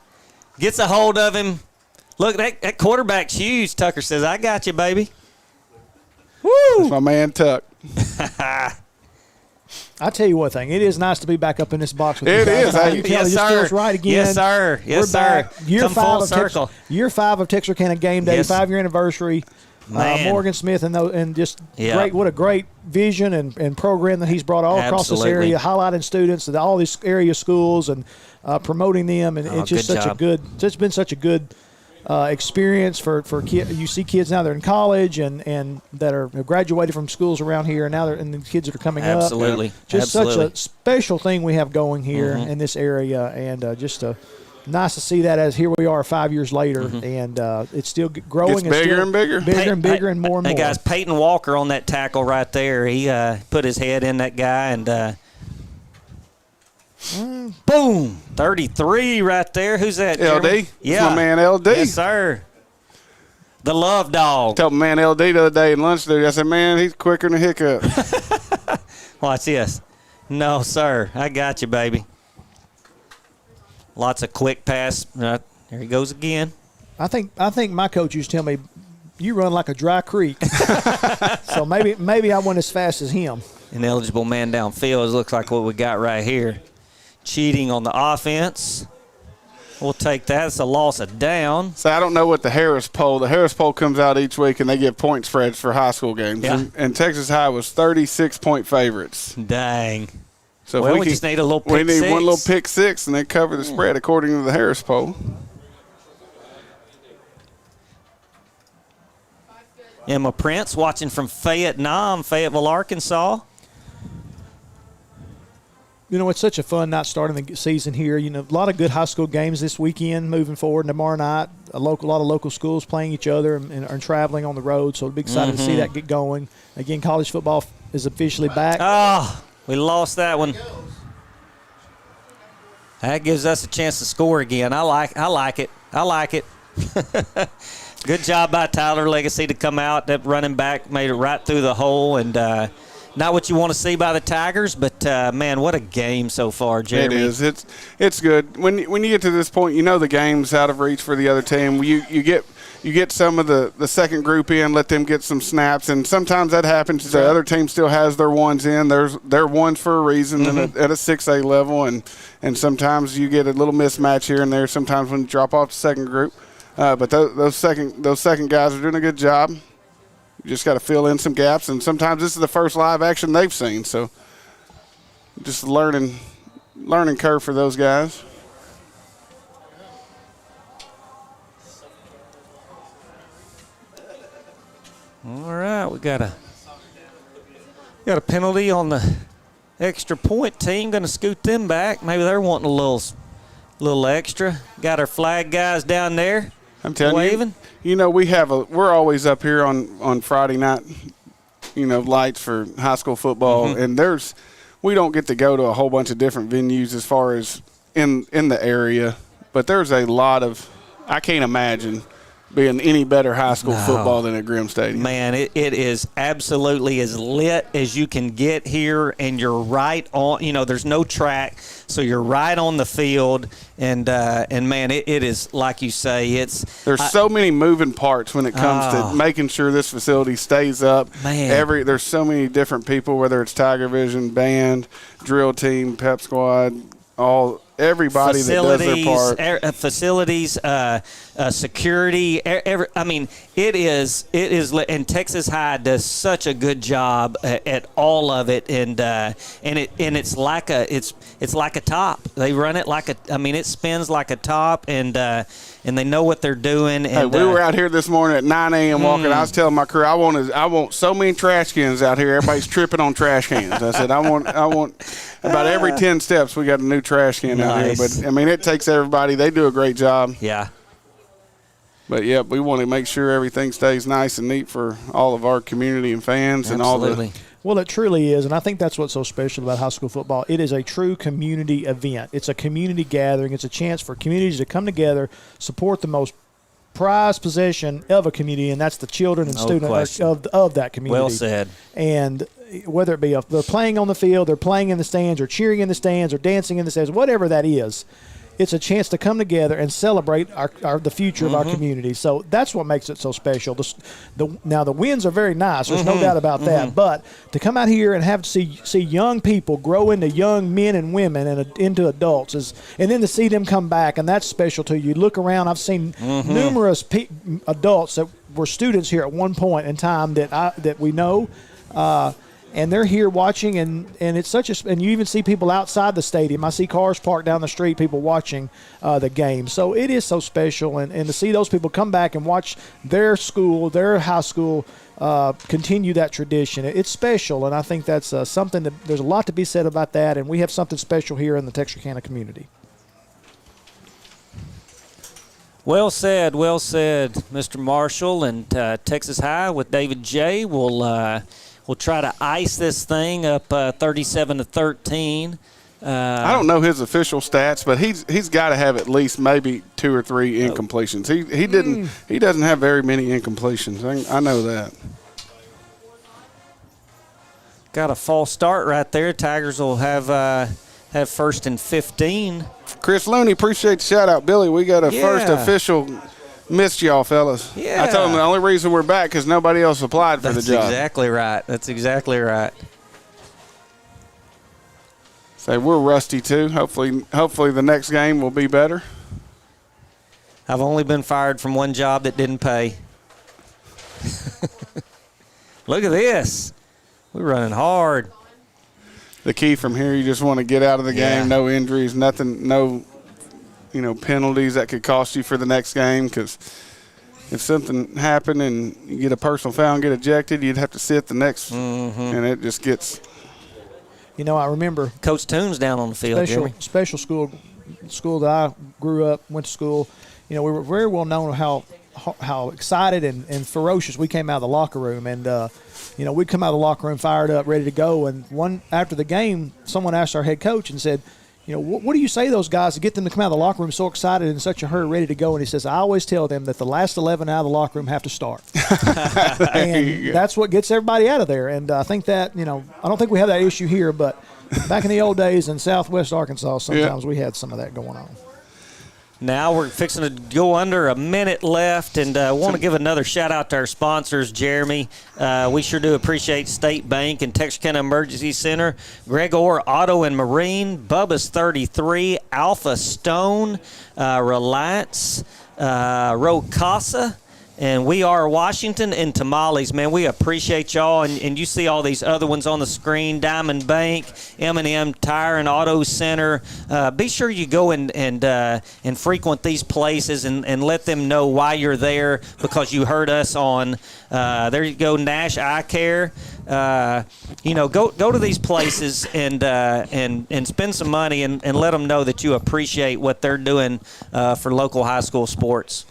gets a hold of him. Look, that quarterback's huge. Tucker says, "I got you, baby." Woo! That's my man Tuck. I tell you one thing, it is nice to be back up in this box with you. It is. Yes, sir. Feels right again. Yes, sir. Yes, We're back. sir. Come full circle. Year 5 of Texarkana Game Day, 5-year anniversary. Morgan Smith and just great. What a great vision and program that he's brought all across this area, highlighting students at all these area schools and promoting them. And it's just such a good. It's been such a good experience for kids. You see kids now they're in college and that are graduated from schools around here, and now and the kids that are coming up. Just such a special thing we have going here in this area, and just nice to see that as here we are 5 years later, and it's still growing. It's bigger and bigger. Bigger and bigger and more and more. Hey, guys, Peyton Walker on that tackle right there. He put his head in that guy, and boom, 33 right there. Who's that, Jeremy? LD. Yeah. That's my man LD. Yes, sir. The love dog. I told my man LD the other day in lunch there, I said, man, he's quicker than a hiccup. Watch this. No, sir. I got you, baby. Lots of quick pass. There he goes again. I think my coach used to tell me, you run like a dry creek. So maybe I went as fast as him. Ineligible man downfield looks like what we got right here. Cheating on the offense. We'll take that. It's a loss of down. So I don't know what the Harris poll. The Harris poll comes out each week, and they give point spreads for high school games. Yeah. And Texas High was 36-point favorites. Dang. So well, we just need a little pick six. We need one little pick six, and they cover the spread according to the Harris poll. Emma Prince watching from Fayetteville, Arkansas. You know, it's such a fun night starting the season here. You know, a lot of good high school games this weekend moving forward. And tomorrow night, a lot of local schools playing each other and traveling on the road. So we'll be excited to see that get going. Again, college football is officially back. Oh, we lost that one. That gives us a chance to score again. I like it. Good job by Tyler Legacy to come out. That running back made it right through the hole, and not what you want to see by the Tigers, but man, what a game so far, Jeremy. It is. It's good. When you get to this point, you know the game's out of reach for the other team. You get some of the second group in, let them get some snaps, and sometimes that happens. The other team still has their ones in. They're ones for a reason at a 6A level, and sometimes you get a little mismatch here and there. Sometimes when you drop off the second group, but those second guys are doing a good job. You just got to fill in some gaps, and sometimes this is the first live action they've seen, so just a learning curve for those guys. All right, we got a penalty on the extra point team. Going to scoot them back. Maybe they're wanting a little extra. Got our flag guys down there. I'm telling waving. You, we're always up here on Friday night, lights for high school football, and we don't get to go to a whole bunch of different venues as far as in the area, but there's a lot of, I can't imagine being any better high school football than at Grimm Stadium. Man, it is absolutely as lit as you can get here, and you're right on, there's no track, so you're right on the field, and man, it is, like you say, there's so many moving parts when it comes to making sure this facility stays up. Man. There's so many different people, whether it's TigerVision, band, drill team, pep squad, everybody that does their part. Facilities, security. It is, and Texas High does such a good job at all of it, and it's like a top. They run it like it spins like a top, and they know what they're doing. And we were out here this morning at 9 a.m. walking. I was telling my crew, I want so many trash cans out here. Everybody's tripping on trash cans. I said, I want about every 10 steps we got a new trash can out here. But it takes everybody. They do a great job. Yeah. But we want to make sure everything stays nice and neat for all of our community and fans. Absolutely. And all the. Well, it truly is, and I think that's what's so special about high school football. It is a true community event. It's a community gathering. It's a chance for communities to come together, support the most prized possession of a community, and that's the children and students of that community. Well said. And whether it be they're playing on the field, they're playing in the stands, or cheering in the stands, or dancing in the stands, whatever that is, it's a chance to come together and celebrate the future of our community. So that's what makes it so special. Now, the wins are very nice. There's no doubt about that. But to come out here and see young people grow into young men and women and into adults, and then to see them come back, and that's special to you. Look around. I've seen numerous adults that were students here at one point in time that we know, and they're here watching, and it's and you even see people outside the stadium. I see cars parked down the street, people watching the game. So it is so special, and to see those people come back and watch their school, their high school, continue that tradition. It's special, and I think that's something that there's a lot to be said about that, and we have something special here in the Texarkana community. Well said, Mr. Marshall. And Texas High with David J. We'll try to ice this thing up 37-13. I don't know his official stats, but he's got to have at least maybe 2 or 3 incompletions. He doesn't have very many incompletions. I know that. Got a false start right there. Tigers will have first and 15. Chris Looney, appreciate the shout out, Billy. We got a first official. Missed y'all, fellas. Yeah. I told them the only reason we're back because nobody else applied for the job. That's exactly right. So we're rusty too. Hopefully the next game will be better. I've only been fired from one job that didn't pay. Look at this. We're running hard. The key from here, you just want to get out of the game. No injuries, nothing, no penalties that could cost you for the next game, because if something happened and you get a personal foul and get ejected, you'd have to sit the next, and it just gets. I remember Coach Toon's down on the field. Special school that I grew up, went to school. We were very well known how excited and ferocious we came out of the locker room, and we'd come out of the locker room fired up, ready to go. And after the game, someone asked our head coach and said, what do you say to those guys to get them to come out of the locker room so excited and in such a hurry, ready to go? And he says, I always tell them that the last 11 out of the locker room have to start. And that's what gets everybody out of there. And I think that, I don't think we have that issue here, but back in the old days in southwest Arkansas, sometimes we had some of that going on. Now we're fixing to go under a minute left, and want to give another shout-out to our sponsors, Jeremy. We sure do appreciate State Bank and Texarkana Emergency Center, Gregor Auto and Marine, Bubba's 33, Alpha Stone, Reliance, Rocasa, And we are Washington and Tamales, man. We appreciate y'all, and you see all these other ones on the screen: Diamond Bank, M&M Tire and Auto Center. Be sure you go and frequent these places and let them know why you're there, because you heard us on. There you go, Nash Eye Care. Go to these places and spend some money and let them know that you appreciate what they're doing for local high school sports.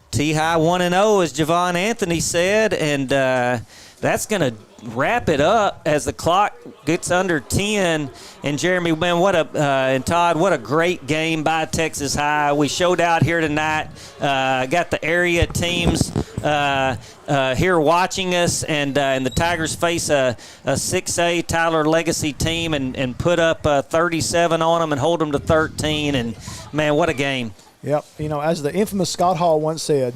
T-High 1-0, as Javon Anthony said, and that's going to wrap it up as the clock gets under 10. And Jeremy, man, and Todd, what a great game by Texas High. We showed out here tonight. Got the area teams here watching us, and the Tigers face a 6A Tyler Legacy team and put up 37 on them and hold them to 13. And man, what a game! Yep. As the infamous Scott Hall once said,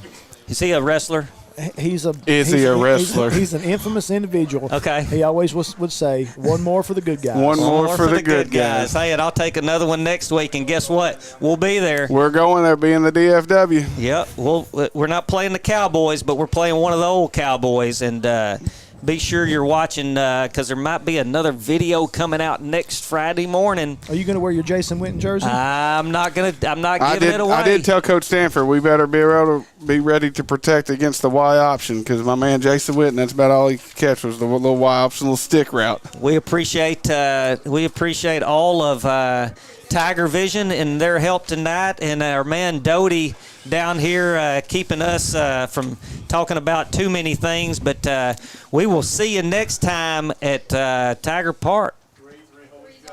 is he a wrestler? Is he a wrestler? He's an infamous individual. Okay. He always would say, one more for the good guys. One more for the good guys. Hey, and I'll take another one next week, and guess what? We'll be there. We're going there, being the DFW. Yep. We're not playing the Cowboys, but we're playing one of the old Cowboys, and be sure you're watching, because there might be another video coming out next Friday morning. Are you going to wear your Jason Witten jersey? I'm not giving it away. I did tell Coach Stanford we better be ready to protect against the Y option, because my man Jason Witten, that's about all he could catch was the little Y option, little stick route. We appreciate all of TigerVision and their help tonight, and our man Doty down here keeping us from talking about too many things. But we will see you next time at Tiger Park.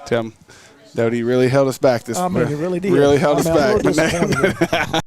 Tell him, Doty really held us back this. I mean, he really did. Really held us back.